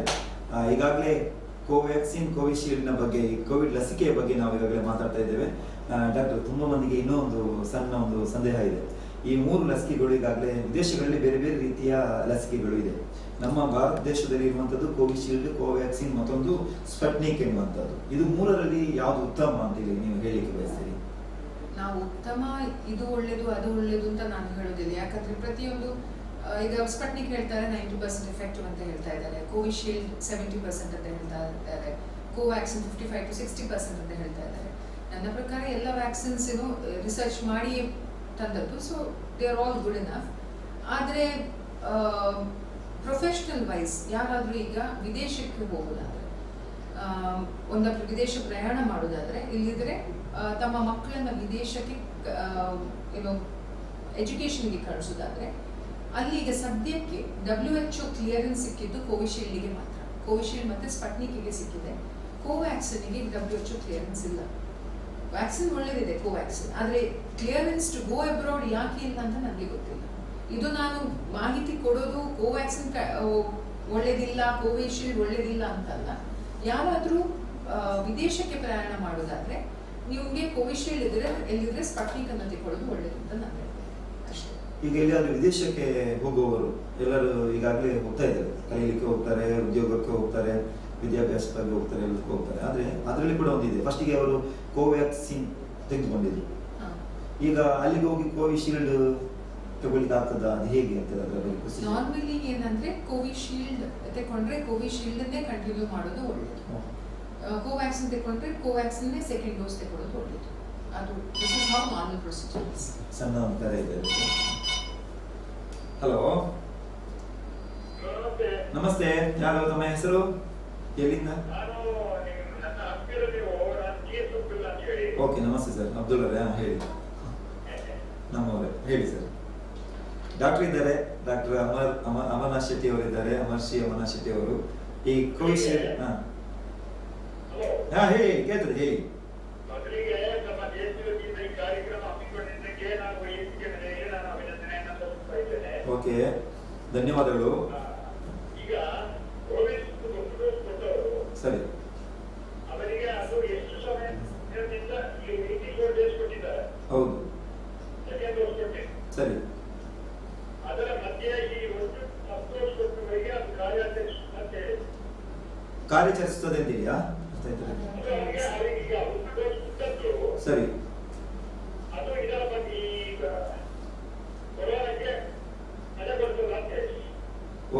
ಈಗಾಗಲೇ ಕೋವ್ಯಾಕ್ಸಿನ್, ಕೋವಿಶೀಲ್ಡ್ನ ಬಗ್ಗೆ, ಕೋವಿಡ್ ಲಸಿಕೆಯ ಬಗ್ಗೆ ನಾವು ಈಗಾಗಲೇ ಮಾತಾಡ್ತಾ ಇದ್ದೇವೆ. ಡಾಕ್ಟರ್, ತುಂಬ ಮಂದಿಗೆ ಇನ್ನೂ ಒಂದು ಸಣ್ಣ ಒಂದು ಸಂದೇಹ ಇದೆ. ಈ 3 ಲಸಿಕೆಗಳು ಈಗಾಗಲೇ ವಿದೇಶಗಳಲ್ಲಿ ಬೇರೆ ಬೇರೆ ರೀತಿಯ ಲಸಿಕೆಗಳು ಇದೆ. ನಮ್ಮ ಭಾರತ ದೇಶದಲ್ಲಿ ಇರುವಂಥದ್ದು ಕೋವಿಶೀಲ್ಡ್, ಕೋವ್ಯಾಕ್ಸಿನ್, ಮತ್ತೊಂದು ಸ್ಪಟ್ನಿಕ್ ಎನ್ನುವಂಥದ್ದು. ಇದು 3ರಲ್ಲಿ ಯಾವುದು ಉತ್ತಮ ಅಂತೇಳಿ ನೀವು ಹೇಳಿಕ್ಕೆ ಬಯಸ್ತೀರಿ? ನಾವು ಉತ್ತಮ, ಇದು ಒಳ್ಳೇದು ಅದು ಒಳ್ಳೇದು ಅಂತ ನಾನು ಹೇಳೋದಿಲ್ಲ. ಯಾಕಂದ್ರೆ ಪ್ರತಿಯೊಂದು ಈಗ ಸ್ಪಟ್ನಿಕ್ ಹೇಳ್ತಾರೆ 90% ಎಫೆಕ್ಟಿವ್ ಅಂತ ಹೇಳ್ತಾ ಇದ್ದಾರೆ, ಕೋವಿಶೀಲ್ಡ್ 70% ಅಂತ ಹೇಳ್ತಾ ಇದ್ದಾರೆ, ಕೋವ್ಯಾಕ್ಸಿನ್ 55 to 60% ಅಂತ ಹೇಳ್ತಾ ಇದ್ದಾರೆ. ನನ್ನ ಪ್ರಕಾರ ಎಲ್ಲ ವ್ಯಾಕ್ಸಿನ್ಸ್ ರಿಸರ್ಚ್ ಮಾಡಿ ತಂದದ್ದು, so they are all good enough. ಆದರೆ ಪ್ರೊಫೆಷನಲ್ ವೈಸ್ ಯಾರಾದರೂ ಈಗ ವಿದೇಶಕ್ಕೆ ಹೋಗೋದಾದ್ರೆ, ಒಂದಷ್ಟು ವಿದೇಶ ಪ್ರಯಾಣ ಮಾಡೋದಾದ್ರೆ, ಇಲ್ಲಿದ್ರೆ ತಮ್ಮ ಮಕ್ಕಳನ್ನ ವಿದೇಶಕ್ಕೆ ಏನೋ ಎಜುಕೇಷನ್ಗೆ ಕಳಿಸೋದಾದ್ರೆ, ಅಲ್ಲಿ ಈಗ ಸದ್ಯಕ್ಕೆ WHO ಕ್ಲಿಯರೆನ್ಸ್ ಸಿಕ್ಕಿದ್ದು ಕೋವಿಶೀಲ್ಡ್ಗೆ ಮಾತ್ರ. ಕೋವಿಶೀಲ್ಡ್ ಮತ್ತೆ ಸ್ಪಟ್ನಿಕ್ಗೆ ಸಿಕ್ಕಿದೆ. ಕೋವ್ಯಾಕ್ಸಿನ್ಗೆ WHO ಕ್ಲಿಯರೆನ್ಸ್ ಇಲ್ಲ. ವ್ಯಾಕ್ಸಿನ್ ಒಳ್ಳೆದಿದೆ ಕೋವ್ಯಾಕ್ಸಿನ್, ಆದರೆ ಕ್ಲಿಯರೆನ್ಸ್ ಟು ಗೋ ಅಬ್ರಾಡ್ ಯಾಕೆ ಇಲ್ಲ ಅಂತ ನನಗೆ ಗೊತ್ತಿಲ್ಲ. ಇದು ನಾನು ಮಾಹಿತಿ ಕೊಡೋದು ಕೋವ್ಯಾಕ್ಸಿನ್ ಒಳ್ಳೇದಿಲ್ಲ, ಕೋವಿಶೀಲ್ಡ್ ಒಳ್ಳೇದಿಲ್ಲ ಅಂತಲ್ಲ. ಯಾರಾದರೂ ವಿದೇಶಕ್ಕೆ ಪ್ರಯಾಣ ಮಾಡೋದಾದ್ರೆ ನಿಮಗೆ ಕೋವಿಶೀಲ್ಡ್ ಇದ್ರೆ ಎಲ್ಲಿದ್ರೆ ಸ್ಪಟ್ನಿಕ್ ಅನ್ನು ತಗೊಳ್ಳೋದು ಒಳ್ಳೇದು ಅಂತ ನಾನು ಹೇಳ್ತೀನಿ ಅಷ್ಟೇ. ಈಗ ಎಲ್ಲಿಯಾದ್ರೂ ವಿದೇಶಕ್ಕೆ ಹೋಗುವವರು ಎಲ್ಲರೂ ಈಗಾಗಲೇ ಹೋಗ್ತಾ ಇದ್ದಾರೆ, ಕಲೀಲಿಕ್ಕೆ ಹೋಗ್ತಾರೆ, ಉದ್ಯೋಗಕ್ಕೆ ಹೋಗ್ತಾರೆ, ವಿದ್ಯಾಭ್ಯಾಸಕ್ಕಾಗಿ ಹೋಗ್ತಾರೆ, ಎಲ್ಲದಕ್ಕೂ ಹೋಗ್ತಾರೆ. ಆದರೆ ಅದರಲ್ಲಿ ಕೂಡ ಒಂದಿದೆ, ಫಸ್ಟಿಗೆ ಅವರು ಕೋವ್ಯಾಕ್ಸಿನ್ ತೆಗೆದುಕೊಂಡಿದ್ರು. ಈಗ ಅಲ್ಲಿಗೆ ಹೋಗಿ ಕೋವಿಶೀಲ್ಡ್ ತಗೊಳ್ಳಿಕ್ಕೆ ಆಗ್ತದ, ಅದು ಹೇಗೆ ಅಂತ ನಾರ್ಮಲಿ ಏನಂದ್ರೆ ಕೋವಿಶೀಲ್ಡ್ ತಗೊಂಡ್ರೆ ಕೋವಿಶೀಲ್ಡ್ನೇ ಕಂಟಿನ್ಯೂ ಮಾಡೋದು ಒಳ್ಳೇದು. ಕೋವ್ಯಾಕ್ಸಿನ್ ತಗೊಂಡ್ರೆ ಕೋವ್ಯಾಕ್ಸಿನ್ ಸೆಕೆಂಡ್ ಡೋಸ್ ತಗೊಳ್ಳೋದು ಒಳ್ಳೇದು. ಅದು this is how normal procedure. ಸಣ್ಣ ಕರೆ ಇದೆ. ಹಲೋ, ನಮಸ್ತೆ. ಯಾರು, ತಮ್ಮ ಹೆಸರು, ಎಲ್ಲಿಂದ? ಓಕೆ, ನಮಸ್ತೆ ಸರ್. ಅಬ್ದುಲ್ ಅವರೇ, ಹೇಳಿ. ನಮ್ಮವರೇ, ಹೇಳಿ ಸರ್. ಡಾಕ್ಟರ್ ಇದ್ದಾರೆ, ಡಾಕ್ಟರ್ ಅಮರನಾಥ್ ಶೆಟ್ಟಿ ಅವರು ಇದ್ದಾರೆ, ಅಮರನಾಥ್ ಶೆಟ್ಟಿ ಅವರು. ಈ ಕೋವಿಶೀಲ್ಡ್ ಹೇಳಿ, ಕೇಳ್ತದೆ, ಹೇಳಿ. ಓಕೆ, ಧನ್ಯವಾದಗಳು. ಸರಿ, ಹೌದು, ಸರಿ. ಕಾರ್ಯಾಚರಿಸುತ್ತದೆ ಅಂತೀಯಾ? ಸರಿ.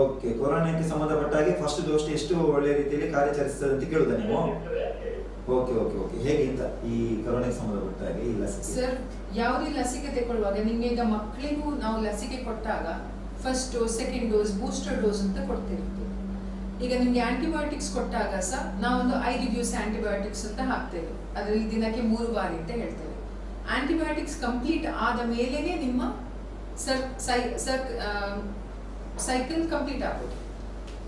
ಓಕೆ, ಕೊರೋನಾಕ್ಕೆ ಸಂಬಂಧಪಟ್ಟ ಹಾಗೆ ಫಸ್ಟ್ ಡೋಸ್ ಎಷ್ಟು ಒಳ್ಳೆ ರೀತಿಯಲ್ಲಿ ಕಾರ್ಯಾಚರಿಸ್ತದೆ ಅಂತ ಕೇಳುದ ನೀವು? Okay okay okay. ಹೇಗೆ ಅಂತ ಈ ಕೊರೋನಾಕ್ಕೆ ಸಂಬಂಧಪಟ್ಟ ಹಾಗೆ ಈ ಲಸಿಕೆ? ಸರ್, ಯಾವುದೇ ಲಸಿಕೆ ತಗೊಳ್ಳುವಾಗ ನಿಮ್ಗೆ ಈಗ ಮಕ್ಕಳಿಗೂ ನಾವು ಲಸಿಕೆ ಕೊಟ್ಟಾಗ first dose, second dose, booster dose ಅಂತ ಕೊಡ್ತಿರ್ತೀವಿ. ಈಗ ನಿಮ್ಗೆ ಆಂಟಿಬಯೋಟಿಕ್ಸ್ ಕೊಟ್ಟಾಗ ಸಹ ನಾವೊಂದು 5 ದಿವಸ ಆಂಟಿಬಯೋಟಿಕ್ಸ್ ಅಂತ ಹಾಕ್ತೇವೆ. ಅದರಲ್ಲಿ ದಿನಕ್ಕೆ 3 ಬಾರಿ ಅಂತ ಹೇಳ್ತೇವೆ. ಆಂಟಿಬಯೋಟಿಕ್ಸ್ ಕಂಪ್ಲೀಟ್ ಆದ ಮೇಲೇನೆ ನಿಮ್ಮ ಸೈಕಲ್ ಕಂಪ್ಲೀಟ್ ಆಗೋದು,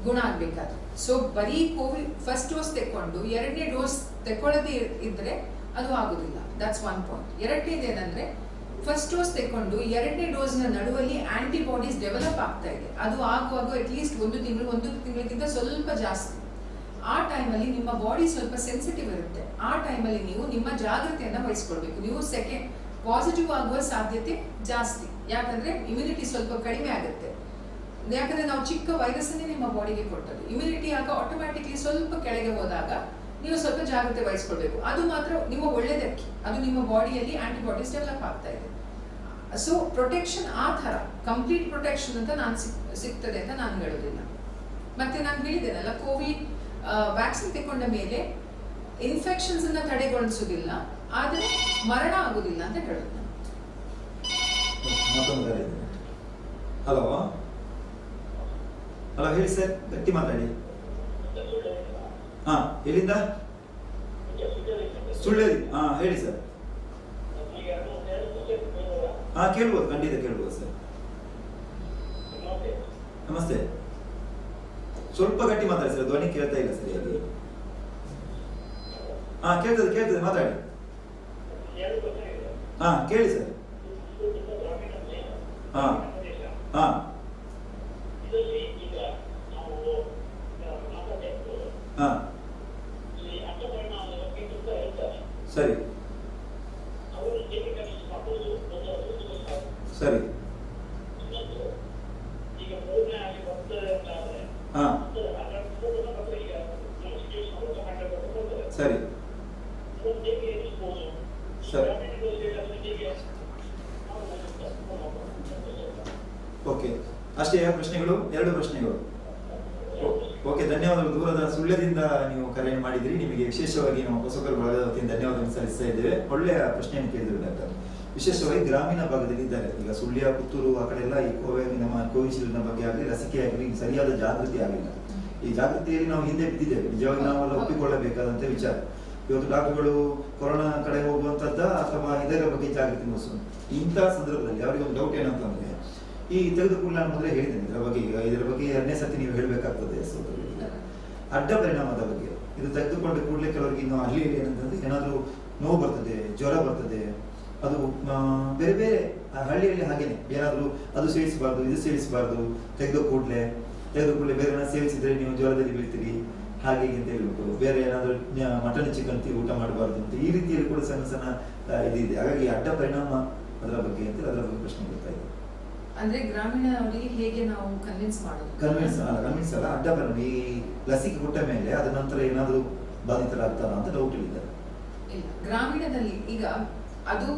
ಗುಣ ಆಗ್ಬೇಕಾದ್ರೆ. ಸೊ ಬರೀ ಕೋವಿಡ್ ಫಸ್ಟ್ ಡೋಸ್ ತೆಕ್ಕೊಂಡು 2ನೇ ಡೋಸ್ ತೆಕ್ಕೊಳ್ಳದೆ ಇದ್ರೆ ಅದು ಆಗುದಿಲ್ಲ. That's one point. ಎರಡನೇದೇನಂದ್ರೆ ಫಸ್ಟ್ ಡೋಸ್ ತೆಕ್ಕೊಂಡು 2ನೇ ಡೋಸ್ನ ನಡುವಲ್ಲಿ ಆಂಟಿಬಾಡೀಸ್ ಡೆವಲಪ್ ಆಗ್ತಾ ಇದೆ. ಅದು ಆಗುವಾಗ ಅಟ್ಲೀಸ್ಟ್ 1 ತಿಂಗಳಿಗಿಂತ ಸ್ವಲ್ಪ ಜಾಸ್ತಿ. ಆ ಟೈಮಲ್ಲಿ ನಿಮ್ಮ ಬಾಡಿ ಸ್ವಲ್ಪ ಸೆನ್ಸಿಟಿವ್ ಇರುತ್ತೆ. ಆ ಟೈಮಲ್ಲಿ ನೀವು ನಿಮ್ಮ ಜಾಗ್ರತೆಯನ್ನ ವಹಿಸ್ಕೊಳ್ಬೇಕು. ನೀವು ಪಾಸಿಟಿವ್ ಆಗುವ ಸಾಧ್ಯತೆ ಜಾಸ್ತಿ, ಯಾಕಂದ್ರೆ ಇಮ್ಯುನಿಟಿ ಸ್ವಲ್ಪ ಕಡಿಮೆ ಆಗುತ್ತೆ. ಯಾಕಂದ್ರೆ ನಾವು ಚಿಕ್ಕ ವೈರಸ್ ಅನ್ನೇ ನಿಮ್ಮ ಬಾಡಿಗೆ ಕೊಟ್ಟದ್ದು. ಇಮ್ಯುನಿಟಿ ಆಗ ಆಟೋಮ್ಯಾಟಿಕ್ಲಿ ಸ್ವಲ್ಪ ಕೆಳಗೆ ಹೋದಾಗ ನೀವು ಸ್ವಲ್ಪ ಜಾಗ್ರತೆ ವಹಿಸ್ಕೊಳ್ಬೇಕು. ಅದು ಮಾತ್ರ ನಿಮ್ಮ ಒಳ್ಳೆಯದಕ್ಕೆ, ಅದು ನಿಮ್ಮ ಬಾಡಿಯಲ್ಲಿ ಆಂಟಿಬಾಡೀಸ್ ಡೆವಲಪ್ ಆಗ್ತಾ ಇದೆ. ಸೊ ಪ್ರೊಟೆಕ್ಷನ್ ಆ ಥರ ಕಂಪ್ಲೀಟ್ ಪ್ರೊಟೆಕ್ಷನ್ ಅಂತ ನಾನು ಸಿಗ್ತದೆ ಅಂತ ನಾನು ಹೇಳೋದಿಲ್ಲ. ಮತ್ತೆ ನಾನು ಹೇಳಿದ್ದೇನಲ್ಲ, ಕೋವಿಡ್ ವ್ಯಾಕ್ಸಿನ್ ತಗೊಂಡ ಮೇಲೆ ಇನ್ಫೆಕ್ಷನ್ಸ್ ಅನ್ನ ತಡೆಗೊಳಿಸೋದಿಲ್ಲ, ಆದರೆ ಮರಣ ಆಗುದಿಲ್ಲ ಅಂತ ಹೇಳೋದು ನಾನು. ಹಲೋ ಹಲೋ, ಹೇಳಿ ಸರ್, ಗಟ್ಟಿ ಮಾತಾಡಿ. ಹಾ, ಎಲ್ಲಿಂದ? ಸುಳ್ಳೇರಿ. ಹಾ, ಹೇಳಿ ಸರ್. ಹಾ, ಕೇಳ್ಬೋದು, ಖಂಡಿತ ಕೇಳ್ಬೋದು ಸರ್. ನಮಸ್ತೆ. ಸ್ವಲ್ಪ ಗಟ್ಟಿ ಮಾತಾಡಿ ಸರ್, ಧ್ವನಿ ಕೇಳ್ತಾ ಇಲ್ಲ ಸರಿಯಾಗಿ. ಹಾ, ಕೇಳ್ತದೆ, ಮಾತಾಡಿ. ಹಾ, ಕೇಳಿ ಸರ್. ಹಾ ಹಾ ಹಾ ಸರಿ ಸರಿ ಹಾ ಸರಿ ಸರಿ ಓಕೆ ಅಷ್ಟೇ ಪ್ರಶ್ನೆಗಳು, 2 ಪ್ರಶ್ನೆಗಳು. ಓಕೆ, ಧನ್ಯವಾದಗಳು. ದೂರದ ಸುಳ್ಯದಿಂದ ನೀವು ಕರೆ ಮಾಡಿದ್ರಿ, ನಿಮಗೆ ವಿಶೇಷವಾಗಿ ನಾವು ಹೊಸಕರ ಬಳಗದ ವತಿಯಿಂದ ಧನ್ಯವಾದವನ್ನು ಸಲ್ಲಿಸ್ತಾ ಇದ್ದೇವೆ. ಒಳ್ಳೆಯ ಪ್ರಶ್ನೆಯನ್ನು ಕೇಳಿದ್ರು ಡಾಕ್ಟರ್. ವಿಶೇಷವಾಗಿ ಗ್ರಾಮೀಣ ಭಾಗದಲ್ಲಿ ಇದ್ದಾರೆ, ಈಗ ಸುಳ್ಯ, ಪುತ್ತೂರು ಆ ಕಡೆ ಎಲ್ಲ ಈ ನಮ್ಮ ಕೋವಿಶೀಲ್ಡ್ನ ಬಗ್ಗೆ ಆಗಲಿ, ಲಸಿಕೆ ಆಗಲಿ ಸರಿಯಾದ ಜಾಗೃತಿ ಆಗಿಲ್ಲ. ಈ ಜಾಗೃತಿಯಲ್ಲಿ ನಾವು ಹಿಂದೆ ಬಿದ್ದಿದ್ದೇವೆ, ನಿಜವಾಗಿ ನಾವೆಲ್ಲ ಒಪ್ಪಿಕೊಳ್ಳಬೇಕಾದಂತ ವಿಚಾರ. ಇವತ್ತು ಡಾಕ್ಟರ್ಗಳು ಕೊರೋನಾ ಕಡೆ ಹೋಗುವಂತದ್ದ ಅಥವಾ ಇದರ ಬಗ್ಗೆ ಜಾಗೃತಿ ಮೂಡಿಸೋದು. ಇಂಥ ಸಂದರ್ಭದಲ್ಲಿ ಅವರಿಗೆ ಒಂದು ಡೌಟ್ ಏನಂತಂದ್ರೆ, ಈ ತೆಗೆದುಕೊಳ್ಳ ನಾನು ಮೊದಲೇ ಹೇಳಿದ್ದೇನೆ ಇದರ ಬಗ್ಗೆ 2ನೇ ಸತಿ ನೀವು ಹೇಳಬೇಕಾಗ್ತದೆ. ಅಡ್ಡ ಪರಿಣಾಮದ ಬಗ್ಗೆ ಇದು ತೆಗೆದುಕೊಂಡ ಕೂಡಲೇ ಕೆಲವರಿಗೆ ಇನ್ನು ಹಳ್ಳಿಯಲ್ಲಿ ಏನಂತಂದ್ರೆ ಏನಾದರೂ ನೋವು ಬರ್ತದೆ, ಜ್ವರ ಬರ್ತದೆ, ಅದು ಬೇರೆ ಬೇರೆ ಹಳ್ಳಿಯಲ್ಲಿ ಹಾಗೇನೆ ಏನಾದರೂ ಅದು ಸೇವಿಸಬಾರ್ದು, ಇದು ಸೇವಿಸಬಾರ್ದು, ತೆಗೆದು ಕೂಡಲೇ ಬೇರೆ ಏನಾದ್ರು ಸೇವಿಸಿದ್ರೆ ನೀವು ಜ್ವರದಲ್ಲಿ ಬೀಳ್ತೀರಿ ಹಾಗೆ ಅಂತ ಹೇಳ್ಬೇಕು. ಬೇರೆ ಏನಾದರೂ ಮಟನ್ ಚಿಕನ್ ಊಟ ಮಾಡಬಾರ್ದು ಅಂತ ಈ ರೀತಿಯಲ್ಲಿ ಕೂಡ ಸಣ್ಣ ಸಣ್ಣ ಇದಿದೆ. ಹಾಗಾಗಿ ಅಡ್ಡ ಪರಿಣಾಮ ಅದರ ಬಗ್ಗೆ ಅಂತ ಅದರ ಬಗ್ಗೆ ಪ್ರಶ್ನೆ ಬರ್ತಾ ಇದೆ. ಅಂದ್ರೆ ಗ್ರಾಮೀಣರಿಗೆ ಹೇಗೆ ನಾವು ಕನ್ವಿನ್ಸ್ ಅಲ್ಲ, ಅಡ್ಡ ಪರಿಣಾಮ. ಈ ಲಸಿಕೆ ಕೊಟ್ಟ ಮೇಲೆ ಅದ ನಂತರ ಏನಾದರೂ ಬಾಧಿತರಾಗ್ತಾರ ಅಂತ ಡೌಟ್ ಇದ್ದಾರೆ. ಇಲ್ಲ, ಗ್ರಾಮೀಣದಲ್ಲಿ ಈಗ ಅದು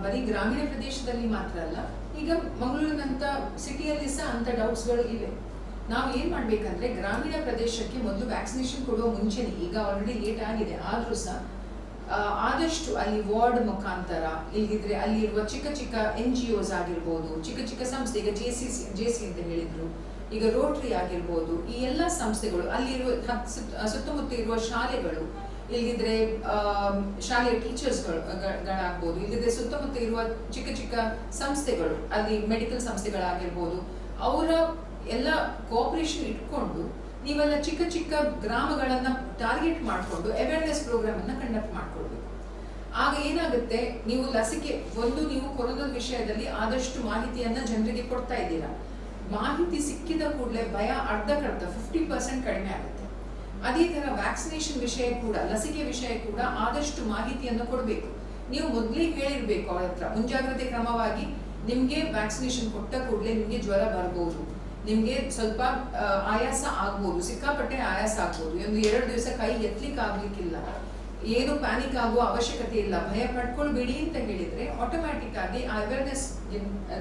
ಬರೀ ಗ್ರಾಮೀಣ ಪ್ರದೇಶದಲ್ಲಿ ಮಾತ್ರ ಅಲ್ಲ, ಈಗ ಮಂಗಳೂರಿನಂತ ಸಿಟಿಯಲ್ಲಿ ಸಹ ಅಂತ ಡೌಟ್ಸ್ಗಳು ಇವೆ. ನಾವು ಏನ್ ಮಾಡ್ಬೇಕಂದ್ರೆ ಗ್ರಾಮೀಣ ಪ್ರದೇಶಕ್ಕೆ ಮೊದಲು ವ್ಯಾಕ್ಸಿನೇಷನ್ ಕೊಡುವ ಮುಂಚೆನೆ, ಈಗ ಆಲ್ರೆಡಿ ಲೇಟ್ ಆಗಿದೆ ಆದ್ರೂ ಸಹ ಆದಷ್ಟು ಅಲ್ಲಿ ವಾರ್ಡ್ ಮುಖಾಂತರ, ಇಲ್ಲಿದ್ರೆ ಅಲ್ಲಿ ಇರುವ ಚಿಕ್ಕ ಚಿಕ್ಕ NGOs ಆಗಿರ್ಬೋದು, ಚಿಕ್ಕ ಚಿಕ್ಕ ಸಂಸ್ಥೆ, ಈಗ JC ಅಂತ ಹೇಳಿದ್ರು, ಈಗ ರೋಟರಿ ಆಗಿರ್ಬೋದು, ಈ ಎಲ್ಲ ಸಂಸ್ಥೆಗಳು ಅಲ್ಲಿರುವ ಸುತ್ತಮುತ್ತ ಇರುವ ಶಾಲೆಗಳು, ಇಲ್ಲಿದ್ರೆ ಶಾಲೆಯ ಟೀಚರ್ಸ್ಗಳಾಗ್ಬೋದು, ಇಲ್ಲಿದ್ರೆ ಸುತ್ತಮುತ್ತ ಇರುವ ಚಿಕ್ಕ ಚಿಕ್ಕ ಸಂಸ್ಥೆಗಳು, ಅಲ್ಲಿ ಮೆಡಿಕಲ್ ಸಂಸ್ಥೆಗಳಾಗಿರ್ಬೋದು, ಅವರ ಎಲ್ಲ ಕೋಆಪರೇಷನ್ ಇಟ್ಕೊಂಡು ನೀವೆಲ್ಲ ಚಿಕ್ಕ ಚಿಕ್ಕ ಗ್ರಾಮಗಳನ್ನ ಟಾರ್ಗೆಟ್ ಮಾಡಿಕೊಂಡು ಅವೇರ್ನೆಸ್ ಪ್ರೋಗ್ರಾಮ್ ಅನ್ನ ಕಂಡಕ್ಟ್ ಮಾಡ್ಕೊಳ್ಬೇಕು. ಆಗ ಏನಾಗುತ್ತೆ, ನೀವು ಲಸಿಕೆ ನೀವು ಕೊರೋನಾದ ವಿಷಯದಲ್ಲಿ ಆದಷ್ಟು ಮಾಹಿತಿಯನ್ನ ಜನರಿಗೆ ಕೊಡ್ತಾ ಇದ್ದೀರಾ. ಮಾಹಿತಿ ಸಿಕ್ಕಿದ ಕೂಡಲೇ ಭಯ ಅರ್ಧಕ್ಕರ್ಧ 50% ಕಡಿಮೆ ಆಗುತ್ತೆ. ಅದೇ ತರ ವ್ಯಾಕ್ಸಿನೇಷನ್ ವಿಷಯ ಕೂಡ, ಲಸಿಕೆ ವಿಷಯ ಕೂಡ ಆದಷ್ಟು ಮಾಹಿತಿಯನ್ನು ಕೊಡಬೇಕು. ನೀವು ಮೊದಲೇ ಹೇಳಿರ್ಬೇಕು ಅವ್ರ ಹತ್ರ, ಮುಂಜಾಗ್ರತೆ ಕ್ರಮವಾಗಿ ನಿಮ್ಗೆ ವ್ಯಾಕ್ಸಿನೇಷನ್ ಕೊಟ್ಟ ಕೂಡಲೇ ನಿಮ್ಗೆ ಜ್ವರ ಬರ್ಬೋದು, ನಿಮ್ಗೆ ಸ್ವಲ್ಪ ಆಯಾಸ ಆಗ್ಬೋದು, ಸಿಕ್ಕಾಪಟ್ಟೆ ಆಯಾಸ ಆಗ್ಬೋದು, 1-2 ದಿವಸ ಕೈ ಎತ್ತಲಿಕ್ಕೆ ಆಗ್ಲಿಕ್ಕಿಲ್ಲ, ಏನು ಪ್ಯಾನಿಕ್ ಆಗುವ ಅವಶ್ಯಕತೆ ಇಲ್ಲ, ಭಯ ಪಡ್ಕೊಳ್ಬೇಡಿ ಅಂತ ಹೇಳಿದ್ರೆ ಆಟೋಮ್ಯಾಟಿಕ್ ಆಗಿ ಆ ಅವೇರ್ನೆಸ್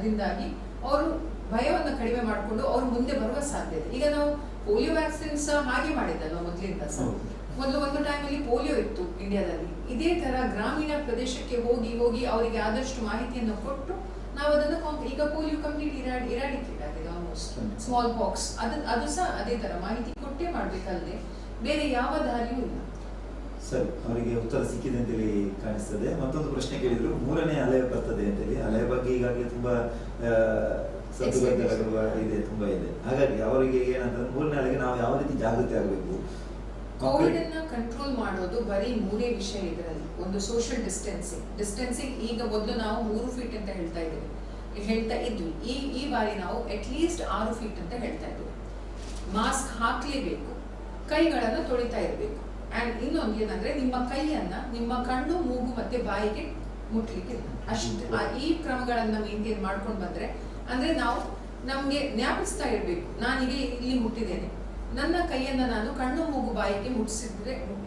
ದಿಂದಾಗಿ ಅವರು ಭಯವನ್ನು ಕಡಿಮೆ ಮಾಡಿಕೊಂಡು ಅವ್ರು ಮುಂದೆ ಬರುವ ಸಾಧ್ಯತೆ. ಈಗ ನಾವು ಪೋಲಿಯೋ ವ್ಯಾಕ್ಸಿನ್ ಸಹ ಹಾಗೆ ಮಾಡಿದ್ದಲ್ವ ಮೊದಲಿಂದ ಸಹ. ಮೊದಲು ಒಂದು ಟೈಮಲ್ಲಿ ಪೋಲಿಯೋ ಇತ್ತು ಇಂಡಿಯಾದಲ್ಲಿ. ಇದೇ ತರ ಗ್ರಾಮೀಣ ಪ್ರದೇಶಕ್ಕೆ ಹೋಗಿ ಅವರಿಗೆ ಆದಷ್ಟು ಮಾಹಿತಿಯನ್ನು ಕೊಟ್ಟು ನಾವು ಅದನ್ನು ಈಗ ಪೋಲಿಯೋ ಕಂಪ್ಲೀಟ್ ಇರಾಡಿಕೇಟ್ ಆಗಿದೆ ಆಲ್ಮೋಸ್ಟ್. ಸ್ಮಾಲ್ ಪಾಕ್ಸ್ ಅದು ಸಹ ಅದೇ ತರ ಮಾಹಿತಿ ಕೊಟ್ಟೇ ಮಾಡ್ಬೇಕಲ್ಲದೆ ಬೇರೆ ಯಾವ ದಾರಿಯೂ ಇಲ್ಲ. ಸರಿ, ಅವರಿಗೆ ಉತ್ತರ ಸಿಕ್ಕಿದೆ ಅಂತೇಳಿ ಕಾಣಿಸ್ತದೆ. ಮತ್ತೊಂದು ಪ್ರಶ್ನೆ ಕೇಳಿದ್ರು, 3ನೇ ಅಲೆ ಬರ್ತದೆ ಅಂತೇಳಿ. ಅಲೆ ಬಗ್ಗೆ ಈಗಾಗಲೇ ತುಂಬಾ ಇದೆ, ತುಂಬಾ ಇದೆ. ಹಾಗಾಗಿ ಅವರಿಗೆ ಏನಂತಂದ್ರೆ 3ನೇ ಅಲೆಗೆ ನಾವು ಯಾವ ರೀತಿ ಜಾಗೃತಿ ಆಗಬೇಕು? ಕೋವಿಡ್ ಅನ್ನ ಕಂಟ್ರೋಲ್ ಮಾಡೋದು ಬರೀ 3 ವಿಷಯ ಇದರಲ್ಲಿ. ಒಂದು ಸೋಷಿಯಲ್ ಡಿಸ್ಟೆನ್ಸಿಂಗ್. ಈಗ ಮೊದಲು ನಾವು 3 ಫೀಟ್ ಅಂತ ಹೇಳ್ತಾ ಇದ್ವಿ. ಈ ಬಾರಿ ನಾವು ಅಟ್ಲೀಸ್ಟ್ 6 ಫೀಟ್ ಅಂತ ಹೇಳ್ತಾ ಇದ್ವಿ. ಮಾಸ್ಕ್ ಹಾಕ್ಲೇಬೇಕು, ಕೈಗಳನ್ನು ತೊಳಿತಾ ಇರಬೇಕು. ಅಂಡ್ ಇನ್ನೊಂದು ಏನಂದ್ರೆ, ನಿಮ್ಮ ಕೈಯನ್ನ ನಿಮ್ಮ ಕಣ್ಣು, ಮೂಗು ಮತ್ತೆ ಬಾಯಿಗೆ ಮುಟ್ಲಿಕ್ಕೆ ಅಷ್ಟು ಈ ಕ್ರಮಗಳನ್ನ ಮೇಂಟೈನ್ ಮಾಡ್ಕೊಂಡು ಬಂದ್ರೆ, ಅಂದ್ರೆ ನಾವು ನಮ್ಗೆ ಜ್ಞಾಪಿಸ್ತಾ ಇರ್ಬೇಕು, ನಾನೀಗ ಇಲ್ಲಿ ಮುಟ್ಟಿದ್ದೇನೆ, ನನ್ನ ಕೈಯನ್ನ ನಾನು ಕಣ್ಣು, ಮೂಗು, ಬಾಯಿಗೆ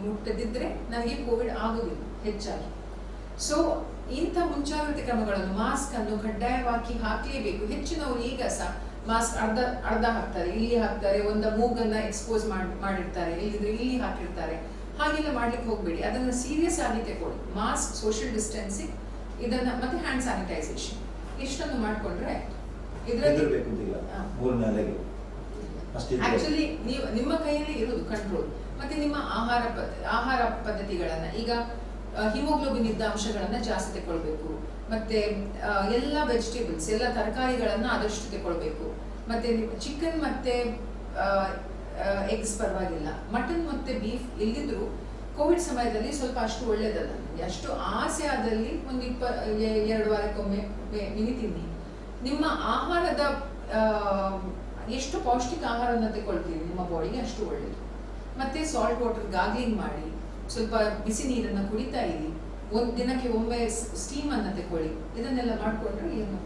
ಮುಟ್ಟದಿದ್ರೆ ನನಗೆ ಕೋವಿಡ್ ಆಗೋದಿಲ್ಲ ಹೆಚ್ಚಾಗಿ. ಸೊ ಇಂಥ ಮುಂಜಾಗ್ರತೆ ಕ್ರಮಗಳನ್ನು, ಮಾಸ್ಕ್ ಅನ್ನು ಕಡ್ಡಾಯವಾಗಿ ಹಾಕಲೇಬೇಕು. ಹೆಚ್ಚಿನವರು ಈಗ ಸಹ ಮಾಸ್ಕ್ ಅರ್ಧ ಹಾಕ್ತಾರೆ, ಇಲ್ಲಿ ಹಾಕ್ತಾರೆ, ಒಂದು ಮೂಗನ್ನ ಎಕ್ಸ್ಪೋಸ್ ಮಾಡಿರ್ತಾರೆ, ಇಲ್ಲಿದ್ರೆ ಇಲ್ಲಿ ಹಾಕಿರ್ತಾರೆ. ಹಾಗೆಲ್ಲ ಮಾಡ್ಲಿಕ್ಕೆ ಹೋಗ್ಬೇಡಿ, ಅದನ್ನ ಸೀರಿಯಸ್ ಆಗಿ ತಗೊಳ್ಳಿ. ಮಾಸ್ಕ್, ಸೋಷಿಯಲ್ ಡಿಸ್ಟೆನ್ಸಿಂಗ್, ಇದನ್ನ ಮತ್ತೆ ಹ್ಯಾಂಡ್ ಸ್ಯಾನಿಟೈಸೇಷನ್, ಇಷ್ಟನ್ನು ಮಾಡ್ಕೊಂಡ್ರೆ ಆಕ್ಚುಲಿ ನಿಮ್ಮ ಕೈಯಲ್ಲಿ ಇರುವುದು ಕಂಟ್ರೋಲ್. ಮತ್ತೆ ನಿಮ್ಮ ಆಹಾರ ಪದ್ಧತಿಗಳನ್ನ, ಈಗ ಹಿಮೋಗ್ಲೋಬಿನ್ ಇದ್ದ ಅಂಶಗಳನ್ನ ಜಾಸ್ತಿ ತಗೊಳ್ಬೇಕು. ಮತ್ತೆ ಎಲ್ಲ ವೆಜಿಟೇಬಲ್ಸ್, ಎಲ್ಲ ತರಕಾರಿಗಳನ್ನ ಆದಷ್ಟು ತಗೊಳ್ಬೇಕು. ಮತ್ತೆ ಚಿಕನ್ ಮತ್ತೆ ಎಗ್ಸ್ ಪರವಾಗಿಲ್ಲ, ಮಟನ್ ಮತ್ತೆ ಬೀಫ್ ಇಲ್ಲಿದ್ರು ಕೋವಿಡ್ ಸಮಯದಲ್ಲಿ ಸ್ವಲ್ಪ ಅಷ್ಟು ಒಳ್ಳೇದಲ್ಲ. ನನಗೆ ಅಷ್ಟು ಆಸೆ ಆದಲ್ಲಿ ಒಂದು 2 ವಾರಕ್ಕೊಮ್ಮೆ ಮಿನಿ ತಿನ್ನಿ. ನಿಮ್ಮ ಆಹಾರದ ಎಷ್ಟು ಪೌಷ್ಟಿಕ ಆಹಾರನ ತಗೊಳ್ತೀರಿ ನಿಮ್ಮ ಬಾಡಿಗೆ ಅಷ್ಟು ಒಳ್ಳೇದು. ಮತ್ತೆ ಸಾಲ್ಟ್ ವಾಟರ್ ಗಾರ್ಗ್ಲಿಂಗ್ ಮಾಡಿ, ಸ್ವಲ್ಪ ಬಿಸಿ ನೀರನ್ನು ಕುಡಿತಾ ಇರಿ. ಒಂದು ದಿನಕ್ಕೆ ಒಮ್ಮೆ ಸ್ಟೀಮ್ ಅನ್ನ ತಗೊಳ್ಳಿ. ಇದನ್ನೆಲ್ಲ ಮಾಡ್ಕೊಂಡ್ರೆ ಏನು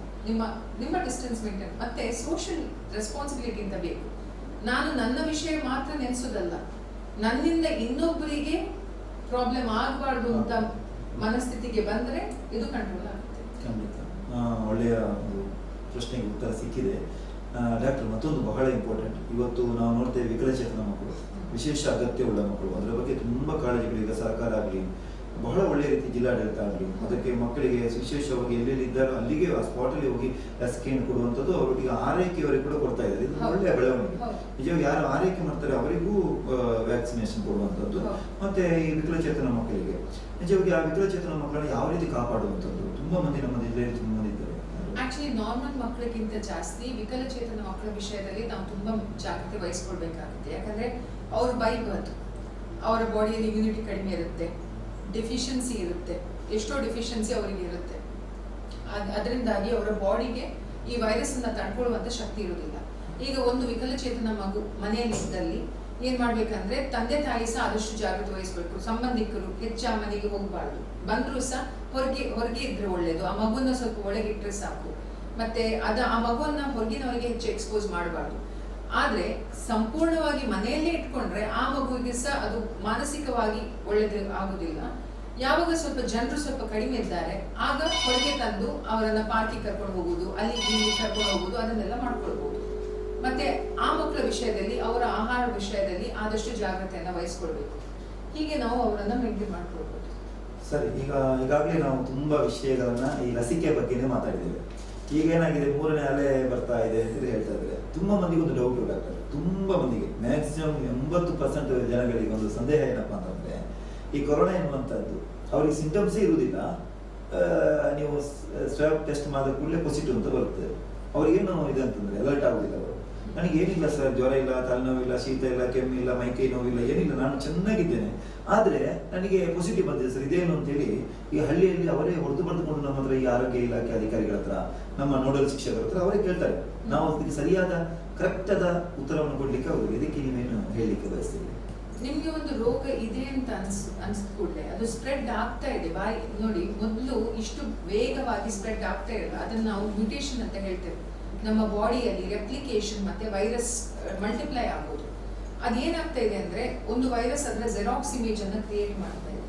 ನಿಮ್ಮ ಡಿಸ್ಟೆನ್ಸ್ ಮೇಂಟೈನ್ ಮತ್ತೆ ಸೋಷಿಯಲ್ ರೆಸ್ಪಾನ್ಸಿಬಿಲಿಟಿ ಅಂತ ಬೇಕು. ನಾನು ನನ್ನ ವಿಷಯ ಮಾತ್ರ ನೆನೆಸೋದಲ್ಲ, ನನ್ನಿಂದ ಇನ್ನೊಬ್ಬರಿಗೆ ಪ್ರಾಬ್ಲಮ್ ಆಗಬಾರ್ದು ಅಂತ ಮನಸ್ಥಿತಿಗೆ ಬಂದ್ರೆ ಇದು ಕಂಟ್ರೋಲ್ ಆಗುತ್ತೆ. ಖಂಡಿತ ಒಳ್ಳೆಯ ಒಂದು ಪ್ರಶ್ನೆಗೆ ಉತ್ತರ ಸಿಕ್ಕಿದೆ. ಡಾಕ್ಟರ್, ಮತ್ತೊಂದು ಬಹಳ ಇಂಪಾರ್ಟೆಂಟ್, ಇವತ್ತು ನಾವು ನೋಡ್ತೇವೆ ವಿಕಲಚೇತನ ಮಕ್ಕಳು, ವಿಶೇಷ ಅಗತ್ಯವುಳ್ಳ ಮಕ್ಕಳು, ಅದರ ಬಗ್ಗೆ ತುಂಬ ಕಾಳಜಿಗಳು ಈಗ ಸರ್ಕಾರ ಆಗಲಿ, ಬಹಳ ಒಳ್ಳೆಯ ರೀತಿ ಜಿಲ್ಲಾಡಳಿತ ಆಗಲಿ ಅದಕ್ಕೆ ಮಕ್ಕಳಿಗೆ ವಿಶೇಷವಾಗಿ ಎಲ್ಲೆಲ್ಲಿ ಇದ್ದಾರೋ ಅಲ್ಲಿಗೆ ಆ ಸ್ಪಾಟಲ್ಲಿ ಹೋಗಿ ಲಸಿಕೆಯನ್ನು ಕೊಡುವಂಥದ್ದು, ಅವರಿಗೆ ಆರೈಕೆಯವರಿಗೆ ಕೂಡ ಕೊಡ್ತಾ ಇದ್ದಾರೆ. ಇದು ಒಳ್ಳೆಯ ಬೆಳವಣಿಗೆ. ನಿಜವಾಗಿ ಯಾರು ಆರೈಕೆ ಮಾಡ್ತಾರೆ ಅವರಿಗೂ ವ್ಯಾಕ್ಸಿನೇಷನ್ ಕೊಡುವಂಥದ್ದು. ಮತ್ತೆ ಈ ವಿಕಲಚೇತನ ಮಕ್ಕಳಿಗೆ ನಿಜವಾಗಿ ಆ ವಿಕಲಚೇತನ ಮಕ್ಕಳನ್ನು ಯಾವ ರೀತಿ ಕಾಪಾಡುವಂಥದ್ದು, ತುಂಬಾ ಮಂದಿ ನಮ್ಮ ಜಿಲ್ಲೆಯಲ್ಲಿ ತುಂಬ ಮಂದಿ ಇದ್ದಾರೆ. ಆಕ್ಚುಲಿ ನಾರ್ಮಲ್ ಮಕ್ಕಳಿಗಿಂತ ಜಾಸ್ತಿ ವಿಕಲಚೇತನ ಮಕ್ಕಳ ವಿಷಯದಲ್ಲಿ ನಾವು ತುಂಬಾ ಜಾಗ್ರತೆ ವಹಿಸ್ಕೊಳ್ಬೇಕಾಗುತ್ತೆ. ಯಾಕಂದ್ರೆ ಅವ್ರ ಬೈ ಬರ್ತ್ ಅವರ ಬಾಡಿಯಲ್ಲಿ ಇಮ್ಯುನಿಟಿ ಕಡಿಮೆ ಇರುತ್ತೆ, ಡೆಫಿಷಿಯನ್ಸಿ ಇರುತ್ತೆ, ಎಷ್ಟೋ ಡೆಫಿಷಿಯನ್ಸಿ ಅವರಿಗೆ ಇರುತ್ತೆ. ಅದರಿಂದಾಗಿ ಅವರ ಬಾಡಿಗೆ ಈ ವೈರಸ್ ಅನ್ನ ತಡ್ಕೊಳ್ಳುವಂತ ಶಕ್ತಿ ಇರುವುದಿಲ್ಲ. ಈಗ ಒಂದು ವಿಕಲಚೇತನ ಮಗು ಮನೆಯಲ್ಲಿ ಇದ್ದಲ್ಲಿ ಏನ್ ಮಾಡ್ಬೇಕಂದ್ರೆ ತಂದೆ ತಾಯಿ ಸಹ ಆದಷ್ಟು ಜಾಗ್ರತೆ ವಹಿಸ್ಬೇಕು. ಸಂಬಂಧಿಕರು ಹೆಚ್ಚು ಆ ಮನೆಗೆ ಹೋಗ್ಬಾರ್ದು, ಬಂದ್ರು ಸಹ ಹೊರಗೆ ಇದ್ರೆ ಒಳ್ಳೇದು. ಆ ಮಗುವನ್ನ ಸ್ವಲ್ಪ ಒಳಗೆ ಇಟ್ಟರೆ ಸಾಕು. ಮತ್ತೆ ಆ ಮಗುವನ್ನ ಹೊರಗಿನವರಿಗೆ ಹೆಚ್ಚು ಎಕ್ಸ್ಪೋಸ್ ಮಾಡಬಾರ್ದು. ಆದ್ರೆ ಸಂಪೂರ್ಣವಾಗಿ ಮನೆಯಲ್ಲೇ ಇಟ್ಕೊಂಡ್ರೆ ಆ ಮಗುವಿಗೆ ಸಹ ಅದು ಮಾನಸಿಕವಾಗಿ ಒಳ್ಳೇದು ಆಗುದಿಲ್ಲ. ಯಾವಾಗ ಸ್ವಲ್ಪ ಜನರು ಸ್ವಲ್ಪ ಕಡಿಮೆ ಇದ್ದಾರೆ ಆಗ ಹೊರಗೆ ತಂದು ಅವರನ್ನ ಪಾರ್ಕಿಗೆ ಕರ್ಕೊಂಡು ಹೋಗುದು, ಅಲ್ಲಿ ಇಲ್ಲಿ ಕರ್ಕೊಂಡು ಹೋಗುದು, ಅದನ್ನೆಲ್ಲ ಮಾಡ್ಕೊಳ್ಬಹುದು. ಮತ್ತೆ ಆ ಮಕ್ಕಳ ವಿಷಯದಲ್ಲಿ ಅವರ ಆಹಾರ ವಿಷಯದಲ್ಲಿ ಆದಷ್ಟು ಜಾಗ್ರತೆಯನ್ನ ವಹಿಸ್ಕೊಳ್ಬೇಕು. ಹೀಗೆ ನಾವು ಅವರನ್ನ ಮೇಂಟೈನ್ ಮಾಡ್ಕೊಳ್ಬಹುದು. ಸರಿ, ಈಗಾಗಲೇ ನಾವು ತುಂಬಾ ವಿಷಯಗಳನ್ನ ಈ ಲಸಿಕೆ ಬಗ್ಗೆನೇ ಮಾತಾಡಿದ್ದೇವೆ. ಈಗೇನಾಗಿದೆ, 3ನೇ ಅಲೆ ಬರ್ತಾ ಇದೆ ಅಂತ ಹೇಳ್ತಾ ಇದ್ದಾರೆ. ತುಂಬಾ ಮಂದಿಗೆ ಒಂದು ಡೌಟ್ ಡಾಕ್ಟರ್, ತುಂಬಾ ಮಂದಿಗೆ ಮ್ಯಾಕ್ಸಿಮಮ್ 80% ಜನಗಳಿಗೆ ಒಂದು ಸಂದೇಹ ಏನಪ್ಪಾ ಅಂತಂದ್ರೆ, ಈ ಕೊರೋನಾ ಎನ್ನುವಂಥದ್ದು ಅವ್ರಿಗೆ ಸಿಂಟಮ್ಸೇ ಇರುವುದಿಲ್ಲ, ನೀವು ಸ್ವಾಬ್ ಟೆಸ್ಟ್ ಮಾಡಿದ ಕೂಡಲೇ ಪಾಸಿಟಿವ್ ಅಂತ ಬರುತ್ತೆ. ಅವ್ರಿಗೇನು ಇದೆ ಅಂತಂದ್ರೆ ಅಲರ್ಟ್ ಆಗುದಿಲ್ಲ. ಅವರು ನನಗೆ ಏನಿಲ್ಲ ಸರ್, ಜ್ವರ ಇಲ್ಲ, ತಲೆನೋವಿಲ್ಲ, ಶೀತ ಇಲ್ಲ, ಕೆಮ್ಮಿಲ್ಲ, ಮೈಕೈ ನೋವಿಲ್ಲ, ಏನಿಲ್ಲ, ನಾನು ಚೆನ್ನಾಗಿದ್ದೇನೆ, ಆದ್ರೆ ನನಗೆ ಪಾಸಿಟಿವ್ ಬಂದಿದೆ ಸರ್, ಇದೇನು ಅಂತೇಳಿ ಈ ಹಳ್ಳಿಯಲ್ಲಿ ಅವರೇ ಹೊಡೆದುಕೊಂಡು ನಮ್ಮ ಹತ್ರ ಈ ಆರೋಗ್ಯ ಇಲಾಖೆ ಅಧಿಕಾರಿಗಳ ಹತ್ರ, ನಮ್ಮ ನೋಡಲ್ ಶಿಕ್ಷಕರ ಹತ್ರ ಅವರೇ ಕೇಳ್ತಾರೆ. ನಾವು ಅದಕ್ಕೆ ಸರಿಯಾದ ಕರೆಕ್ಟ್ ಆದ ಉತ್ತರವನ್ನು ಕೊಡ್ಲಿಕ್ಕೆ ಅವರು, ಇದಕ್ಕೆ ನೀವೇನು ಹೇಳಲಿಕ್ಕೆ ಬಯಸ್ತೀರಿ? ನಿಮ್ಗೆ ಒಂದು ರೋಗ ಇದೆ ಅಂತ ಅನ್ಸಿದ ಕೂಡಲೇ ಅದು ಸ್ಪ್ರೆಡ್ ಆಗ್ತಾ ಇದೆ. ನೋಡಿ, ಮೊದಲು ಇಷ್ಟು ವೇಗವಾಗಿ ಸ್ಪ್ರೆಡ್ ಆಗ್ತಾ ಇರಲ್ಲ. ಅದನ್ನ ನಾವು ಮ್ಯೂಟೇಷನ್ ಅಂತ ಹೇಳ್ತೇವೆ. ನಮ್ಮ ಬಾಡಿಯಲ್ಲಿ ರೆಪ್ಲಿಕೇಶನ್ ಮತ್ತೆ ವೈರಸ್ ಮಲ್ಟಿಪ್ಲೈ ಆಗೋದು. ಅದೇನಾಗ್ತಾ ಇದೆ ಅಂದ್ರೆ, ಒಂದು ವೈರಸ್ ಅದರ ಜೆರಾಕ್ಸ್ ಇಮೇಜ್ ಅನ್ನ ಕ್ರಿಯೇಟ್ ಮಾಡ್ತಾ ಇದೆ.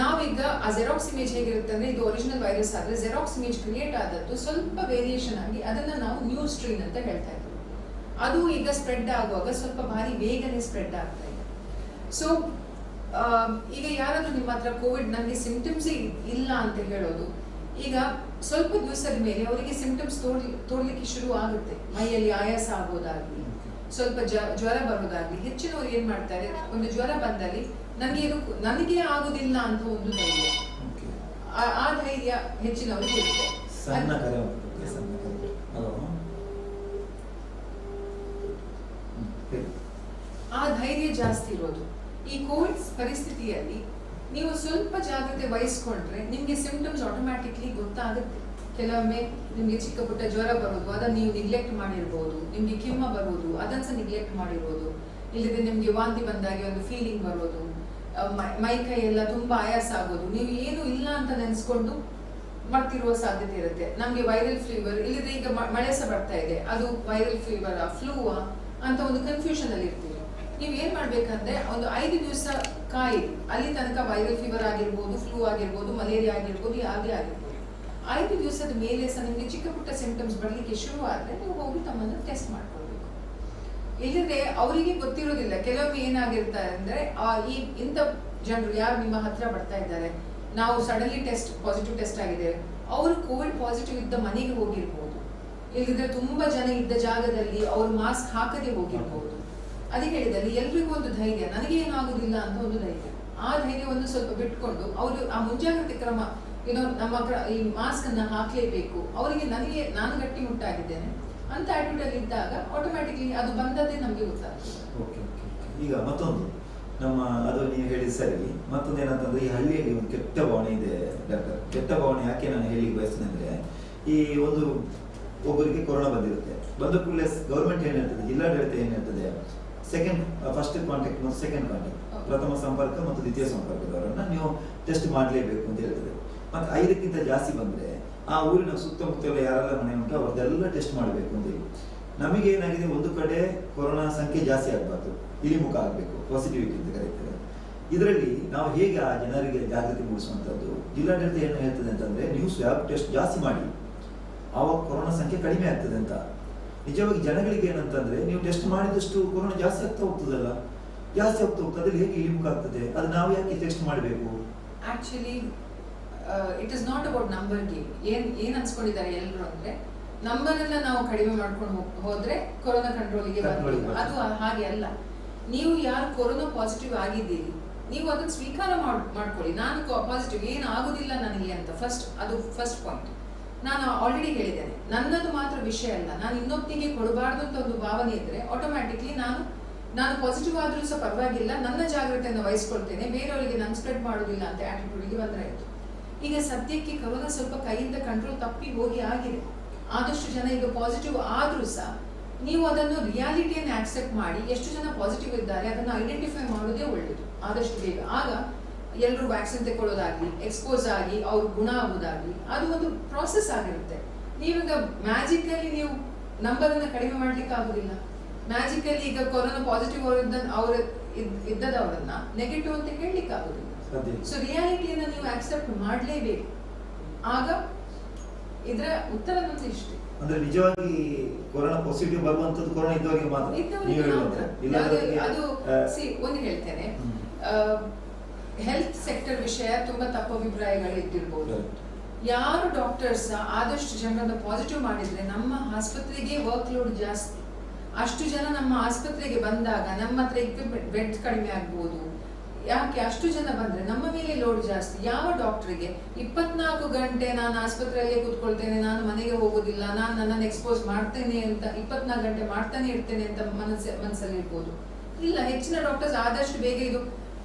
ನಾವೀಗ ಆ ಜೆರಾಕ್ಸ್ ಇಮೇಜ್ ಹೇಗಿರುತ್ತೆ ಅಂದ್ರೆ, ಇದು ಒರಿಜಿನಲ್ ವೈರಸ್ ಆದ್ರೆ ಜೆರಾಕ್ಸ್ ಇಮೇಜ್ ಕ್ರಿಯೇಟ್ ಆದದ್ದು ಸ್ವಲ್ಪ ವೇರಿಯೇಷನ್ ಆಗಿ ಅದನ್ನ ನಾವು ನ್ಯೂ ಸ್ಟ್ರೀನ್ ಅಂತ ಹೇಳ್ತಾ ಇದ್ದೀವಿ. ಅದು ಈಗ ಸ್ಪ್ರೆಡ್ ಆಗುವಾಗ ಸ್ವಲ್ಪ ಭಾರಿ ಬೇಗನೆ ಸ್ಪ್ರೆಡ್ ಆಗ್ತಾ ಇದೆ. ಸೊ ಈಗ ಯಾರಾದ್ರೂ ನಿಮ್ಮ ಹತ್ರ ಕೋವಿಡ್ ನನಗೆ ಸಿಂಪ್ಟಮ್ಸ್ ಇಲ್ಲ ಅಂತ ಹೇಳೋದು, ಈಗ ಸ್ವಲ್ಪ ದಿವಸದ ಮೇಲೆ ಅವರಿಗೆ ಸಿಂಪ್ಟಮ್ಸ್ ತೋರ್ಲಿಕ್ಕೆ ಶುರು ಆಗುತ್ತೆ. ಮೈಯಲ್ಲಿ ಆಯಾಸ ಆಗೋದಾಗ್ಲಿ, ಸ್ವಲ್ಪ ಜ್ವರ ಬರೋದಾಗ್ಲಿ. ಹೆಚ್ಚಿನವರು ಏನ್ ಮಾಡ್ತಾರೆ, ಒಂದು ಜ್ವರ ಬಂದಲ್ಲಿ ನನಗೆ ಆಗುದಿಲ್ಲ ಅಂತ ಒಂದು ಧೈರ್ಯ, ಆ ಧೈರ್ಯ ಹೆಚ್ಚಿನವರಿಗೆ ಇರುತ್ತೆ. ಆ ಧೈರ್ಯ ಜಾಸ್ತಿ ಇರೋದು. ಈ ಕೋವಿಡ್ ಪರಿಸ್ಥಿತಿಯಲ್ಲಿ ನೀವು ಸ್ವಲ್ಪ ಜಾಗ್ರತೆ ವಹಿಸ್ಕೊಂಡ್ರೆ ನಿಮ್ಗೆ ಸಿಂಪ್ಟಮ್ಸ್ ಆಟೋಮ್ಯಾಟಿಕ್ಲಿ ಗೊತ್ತಾಗುತ್ತೆ. ಕೆಲವೊಮ್ಮೆ ನಿಮ್ಗೆ ಚಿಕ್ಕ ಪುಟ್ಟ ಜ್ವರ ಬರೋದು, ಅದನ್ನ ನೀವು ನಿಗ್ಲೆಕ್ಟ್ ಮಾಡಿರ್ಬೋದು. ನಿಮ್ಗೆ ಕೆಮ್ಮ ಬರೋದು, ಅದನ್ನ ಸಹ ನಿಗ್ಲೆಕ್ಟ್ ಮಾಡಿರ್ಬೋದು. ಇಲ್ಲದೆ ನಿಮ್ಗೆ ವಾಂತಿ ಬಂದಾಗೆ ಒಂದು ಫೀಲಿಂಗ್ ಬರೋದು, ಮೈ ಕೈ ಎಲ್ಲ ತುಂಬಾ ಆಯಾಸ ಆಗೋದು, ನೀವು ಏನು ಇಲ್ಲ ಅಂತ ನೆನೆಸ್ಕೊಂಡು ಮಾಡ್ತಿರುವ ಸಾಧ್ಯತೆ ಇರುತ್ತೆ. ನಮ್ಗೆ ವೈರಲ್ ಫೀವರ್, ಇಲ್ಲದ್ರೆ ಈಗ ಮಳೆ ಸಹ ಬರ್ತಾ ಇದೆ, ಅದು ವೈರಲ್ ಫೀವರ್ ಫ್ಲೂ ಅಂತ ಒಂದು ಕನ್ಫ್ಯೂಷನ್ ಅಲ್ಲಿ ಇರ್ತೀವಿ. ನೀವು ಏನ್ ಮಾಡ್ಬೇಕಂದ್ರೆ, ಒಂದು 5 ದಿವಸ ಕಾಯಿ, ಅಲ್ಲಿ ತನಕ ವೈರಲ್ ಫೀವರ್ ಆಗಿರ್ಬೋದು, ಫ್ಲೂ ಆಗಿರ್ಬೋದು, ಮಲೇರಿಯಾ ಆಗಿರ್ಬೋದು, ಯಾವುದೇ ಆಗಿರ್ಬೋದು, 5 ದಿವಸದ ಮೇಲೆ ಸಹ ನಿಮ್ಗೆ ಚಿಕ್ಕ ಪುಟ್ಟ ಸಿಂಪ್ಟಮ್ಸ್ ಬರ್ಲಿಕ್ಕೆ ಶುರು ಆದ್ರೆ ನೀವು ಹೋಗಿ ತಮ್ಮನ್ನು ಟೆಸ್ಟ್ ಮಾಡ್ಕೊಳ್ಬೇಕು. ಇಲ್ಲದ್ರೆ ಅವರಿಗೆ ಗೊತ್ತಿರೋದಿಲ್ಲ. ಕೆಲವೊಮ್ಮೆ ಏನಾಗಿರ್ತಾರೆ ಅಂದ್ರೆ, ಇಂಥ ಜನರು ಯಾರು ನಿಮ್ಮ ಹತ್ರ ಬರ್ತಾ ಇದ್ದಾರೆ, ನಾವು ಸಡನ್ಲಿ ಪಾಸಿಟಿವ್ ಟೆಸ್ಟ್ ಆಗಿದೆ, ಅವರು ಕೋವಿಡ್ ಪಾಸಿಟಿವ್ ಇದ್ದ ಮನೆಗೆ ಹೋಗಿರ್ಬೋದು, ಇಲ್ಲದಿದ್ರೆ ತುಂಬಾ ಜನ ಇದ್ದ ಜಾಗದಲ್ಲಿ ಅವರು ಮಾಸ್ಕ್ ಹಾಕದೆ ಹೋಗಿರ್ಬೋದು. ಅದಕ್ಕೆ ಹೇಳಿದಲ್ಲಿ ಎಲ್ರಿಗೂ ಒಂದು ಧೈರ್ಯ, ನನಗೆ ಏನಾಗುದಿಲ್ಲ ಅಂತ ಒಂದು ಧೈರ್ಯ. ಆ ಧೈರ್ಯವನ್ನು ಸ್ವಲ್ಪ ಬಿಟ್ಕೊಂಡು ಅವರು ಆ ಮುಂಜಾಗ್ರತೆ ಕ್ರಮ, ನಮ್ಮ ಈ ಮಾಸ್ಕ್ ಅನ್ನ ಹಾಕ್ಲೇಬೇಕು, ಅವರಿಗೆ ನಾನು ಗಟ್ಟಿಮುಟ್ಟಾಗಿದ್ದೇನೆ ಅಂತ ಆಟಿಟ್ಯೂಡ್ ಅಲ್ಲಿ ಇದ್ದಾಗ ಆಟೋಮ್ಯಾಟಿಕ್ಲಿ ಅದು ಬಂದದ್ದೇ ನಮ್ಗೆ ಗೊತ್ತಾಗ್ತದೆ. ಈಗ ಮತ್ತೊಂದು ಅದು ನೀವು ಹೇಳಿದ ಸರಿ. ಮತ್ತೊಂದು ಏನಂತಂದ್ರೆ, ಈ ಹಳ್ಳಿಯಲ್ಲಿ ಒಂದು ಕೆಟ್ಟ ಭಾವನೆ ಇದೆ ಡಾಕ್ಟರ್. ಕೆಟ್ಟ ಭಾವನೆ ಯಾಕೆ ನಾನು ಹೇಳಿ ಬಯಸ್ತೇನೆ ಅಂದ್ರೆ, ಈ ಒಬ್ಬರಿಗೆ ಕೊರೋನಾ ಬಂದಿರುತ್ತೆ, ಬಂದ ಕೂಡಲೇ ಗೌರ್ಮೆಂಟ್ ಏನ್ ಹೇಳ್ತದೆ, ಜಿಲ್ಲಾಡಳಿತ ಏನ್ ಹೇಳ್ತದೆ, ಸೆಕೆಂಡ್ ಫಸ್ಟ್ ಕಾಂಟ್ಯಾಕ್ಟ್ ಮತ್ತು ಸೆಕೆಂಡ್ ಕಾಂಟ್ಯಾಕ್ಟ್, ಪ್ರಥಮ ಸಂಪರ್ಕ ಮತ್ತು ದ್ವಿತೀಯ ಸಂಪರ್ಕದವರನ್ನ ನೀವು ಟೆಸ್ಟ್ ಮಾಡಲೇಬೇಕು ಅಂತ ಹೇಳ್ತದೆ. ಮತ್ತೆ 5ಕ್ಕಿಂತ ಜಾಸ್ತಿ ಬಂದ್ರೆ ಆ ಊರಿನ ಸುತ್ತಮುತ್ತಲ ಯಾರೆಲ್ಲ ಮನೆ ಉಂಟು ಅವ್ರದ್ದೆಲ್ಲ ಟೆಸ್ಟ್ ಮಾಡಬೇಕು ಅಂತ ಹೇಳಿ. ನಮಗೆ ಏನಾಗಿದೆ, ಒಂದು ಕಡೆ ಕೊರೋನಾ ಸಂಖ್ಯೆ ಜಾಸ್ತಿ ಆಗಬಾರ್ದು, ಇಳಿಮುಖ ಆಗಬೇಕು, ಪಾಸಿಟಿವಿಟಿ ಅಂತ ಕರೀತಾರೆ. ಇದರಲ್ಲಿ ನಾವು ಹೇಗೆ ಆ ಜನರಿಗೆ ಜಾಗೃತಿ ಮೂಡಿಸುವಂಥದ್ದು, ಜಿಲ್ಲಾಡಳಿತ ಏನು ಹೇಳ್ತದೆ ಅಂತಂದ್ರೆ ನೀವು ಸ್ವ್ಯಾಬ್ ಟೆಸ್ಟ್ ಜಾಸ್ತಿ ಮಾಡಿ, ಆವಾಗ ಕೊರೋನಾ ಸಂಖ್ಯೆ ಕಡಿಮೆ ಆಗ್ತದೆ ಅಂತ. ನಿಜವಾಗಿ ಜನಗಳಿಗೆ ಏನಂತಂದ್ರೆ ನೀವು ಟೆಸ್ಟ್ ಮಾಡಿದಷ್ಟು ಕೊರೋನಾ ಜಾಸ್ತಿ ಆಗ್ತಾ ಹೋಗ್ತದಲ್ಲ, ಜಾಸ್ತಿ ಆಗ್ತಾ ಹೋಗ್ತದೆ, ಹೇಗೆ ಇಳಿಮುಖ ಆಗ್ತದೆ, ಅದು ನಾವು ಯಾಕೆ ಟೆಸ್ಟ್ ಮಾಡಬೇಕು? Actually it is not about number game. ಏನ್ ಅನ್ಸ್ಕೊಂಡಿದ್ದಾರೆ ಎಲ್ಲರೂ ಅಂದ್ರೆ ನಂಬರ್ ಎಲ್ಲ ನಾವು ಕಡಿಮೆ ಮಾಡ್ಕೊಂಡು ಹೋದ್ರೆ ಕೊರೋನಾ ಕಂಟ್ರೋಲ್ಗೆ ಬರ್ತದೆ. ಅದು ಹಾಗೆ ಅಲ್ಲ. ನೀವು ಯಾರು ಕೊರೋನಾ ಪಾಸಿಟಿವ್ ಆಗಿದ್ದೀರಿ, ನೀವು ಅದನ್ನ ಸ್ವೀಕಾರ ಮಾಡ್ಕೊಳ್ಳಿ. ನಾನು ಪಾಸಿಟಿವ್, ಏನು ಆಗುದಿಲ್ಲ ನನಗೆ ಅಂತ ಅದು ಫಸ್ಟ್ ಪಾಯಿಂಟ್. ನಾನು ಆಲ್ರೆಡಿ ಹೇಳಿದ್ದೇನೆ, ನನ್ನದು ಮಾತ್ರ ವಿಷಯ ಅಲ್ಲ, ನಾನು ಇನ್ನೊಬ್ಬಿಗೆ ಕೊಡಬಾರ್ದು ಅಂತ ಒಂದು ಭಾವನೆ ಇದ್ರೆ ಆಟೋಮ್ಯಾಟಿಕ್ಲಿ ನಾನು ಪಾಸಿಟಿವ್ ಆದ್ರೂ ಸಹ ಪರವಾಗಿಲ್ಲ, ನನ್ನ ಜಾಗ್ರತೆಯನ್ನು ವಹಿಸ್ಕೊಳ್ತೇನೆ, ಬೇರೆಯವರಿಗೆ ನಾನು ಸ್ಪ್ರೆಡ್ ಮಾಡೋದಿಲ್ಲ ಅಂತ ಆಟಿಟ್ಯೂಡ್ಗೆ ಬಂದ್ರೆ ಆಯ್ತು. ಈಗ ಸದ್ಯಕ್ಕೆ ಕೊರೋನಾ ಸ್ವಲ್ಪ ಕೈಯಿಂದ ಕಂಟ್ರೋಲ್ ತಪ್ಪಿ ಹೋಗಿ ಆಗಿದೆ. ಆದಷ್ಟು ಜನ ಈಗ ಪಾಸಿಟಿವ್ ಆದ್ರೂ ಸಹ ನೀವು ಅದನ್ನು ರಿಯಾಲಿಟಿಯನ್ನು ಆಕ್ಸೆಪ್ಟ್ ಮಾಡಿ, ಎಷ್ಟು ಜನ ಪಾಸಿಟಿವ್ ಇದ್ದಾರೆ ಅದನ್ನು ಐಡೆಂಟಿಫೈ ಮಾಡೋದೇ ಒಳ್ಳೆಯದು ಆದಷ್ಟು ಬೇಗ. ಆಗ ಎಲ್ಲರೂ ವ್ಯಾಕ್ಸಿನ್ ತಗೊಳ್ಳೋದಾಗ್ಲಿ, ಎಕ್ಸ್ಪೋಸ್ ಆಗಿ ಅವ್ರು ಗುಣ ಆಗೋದಾಗ್ಲಿ, ಅದು ಒಂದು ಪ್ರಾಸೆಸ್ ಆಗಿರುತ್ತೆ. ನೀವೀಗ ಮ್ಯಾಜಿಕಲ್ಲಿ ನೀವು ನಂಬರ್ ಅನ್ನು ಕಡಿಮೆ ಮಾಡ್ಲಿಕ್ಕೆ ಆಗುದಿಲ್ಲ. ಮ್ಯಾಜಿಕಲ್ಲಿ ಈಗ ಕೊರೋನಾ ಪಾಸಿಟಿವ್ ಇದ್ದದವರನ್ನ ನೆಗೆಟಿವ್ ಅಂತ ಹೇಳಲಿಕ್ಕೆ ಆಗುದಿಲ್ಲ. ಸೊ ರಿಯಾಲಿಟಿಯನ್ನು ನೀವು ಆಕ್ಸೆಪ್ಟ್ ಮಾಡಲೇಬೇಕು. ಆಗ ಇದರ ಉತ್ತರ ನಮ್ದು ಇಷ್ಟೇ. ಅಂದ್ರೆ ನಿಜವಾಗಿ ಕೊರೋನಾ ಪಾಸಿಟಿವ್ ಬರುವಂತದ್ದು ಕೊರೋನಾ ಇದ್ದವರಿಗೆ ಮಾತ್ರ. ಅದು ಒಂದು ಹೇಳ್ತೇನೆ, ಹೆಲ್ತ್ ಸೆಕ್ಟರ್ ವಿಷಯ ತುಂಬಾ ತಪ್ಪಭಿಪ್ರಾಯಗಳು ಇದ್ದಿರ್ಬೋದು. ಯಾರು ಡಾಕ್ಟರ್ಸ್ ಆದಷ್ಟು ಜನರನ್ನ ಪಾಸಿಟಿವ್ ಮಾಡಿದ್ರೆ ನಮ್ಮ ಆಸ್ಪತ್ರೆಗೆ ವರ್ಕ್ ಲೋಡ್ ಜಾಸ್ತಿ. ಅಷ್ಟು ಜನ ನಮ್ಮ ಆಸ್ಪತ್ರೆಗೆ ಬಂದಾಗ ನಮ್ಮ ಹತ್ರ ಇಕ್ವಿಪ್ಮೆಂಟ್ ಬೆಡ್ ಕಡಿಮೆ ಆಗ್ಬೋದು. ಯಾಕೆ ಅಷ್ಟು ಜನ ಬಂದ್ರೆ ನಮ್ಮ ಮೇಲೆ ಲೋಡ್ ಜಾಸ್ತಿ. ಯಾವ ಡಾಕ್ಟರ್ಗೆ 24 ಗಂಟೆ ನಾನು ಆಸ್ಪತ್ರೆಯಲ್ಲೇ ಕೂತ್ಕೊಳ್ತೇನೆ, ನಾನು ಮನೆಗೆ ಹೋಗೋದಿಲ್ಲ, ನಾನು ನನ್ನನ್ನು ಎಕ್ಸ್ಪೋಸ್ ಮಾಡ್ತೇನೆ ಅಂತ 24 ಗಂಟೆ ಮಾಡ್ತಾನೆ ಇರ್ತೇನೆ ಅಂತ ಮನಸ್ಸಲ್ಲಿ ಇರ್ಬೋದು. ಇಲ್ಲ, ಹೆಚ್ಚಿನ ಡಾಕ್ಟರ್ಸ್ ಆದಷ್ಟು ಬೇಗ ಇದು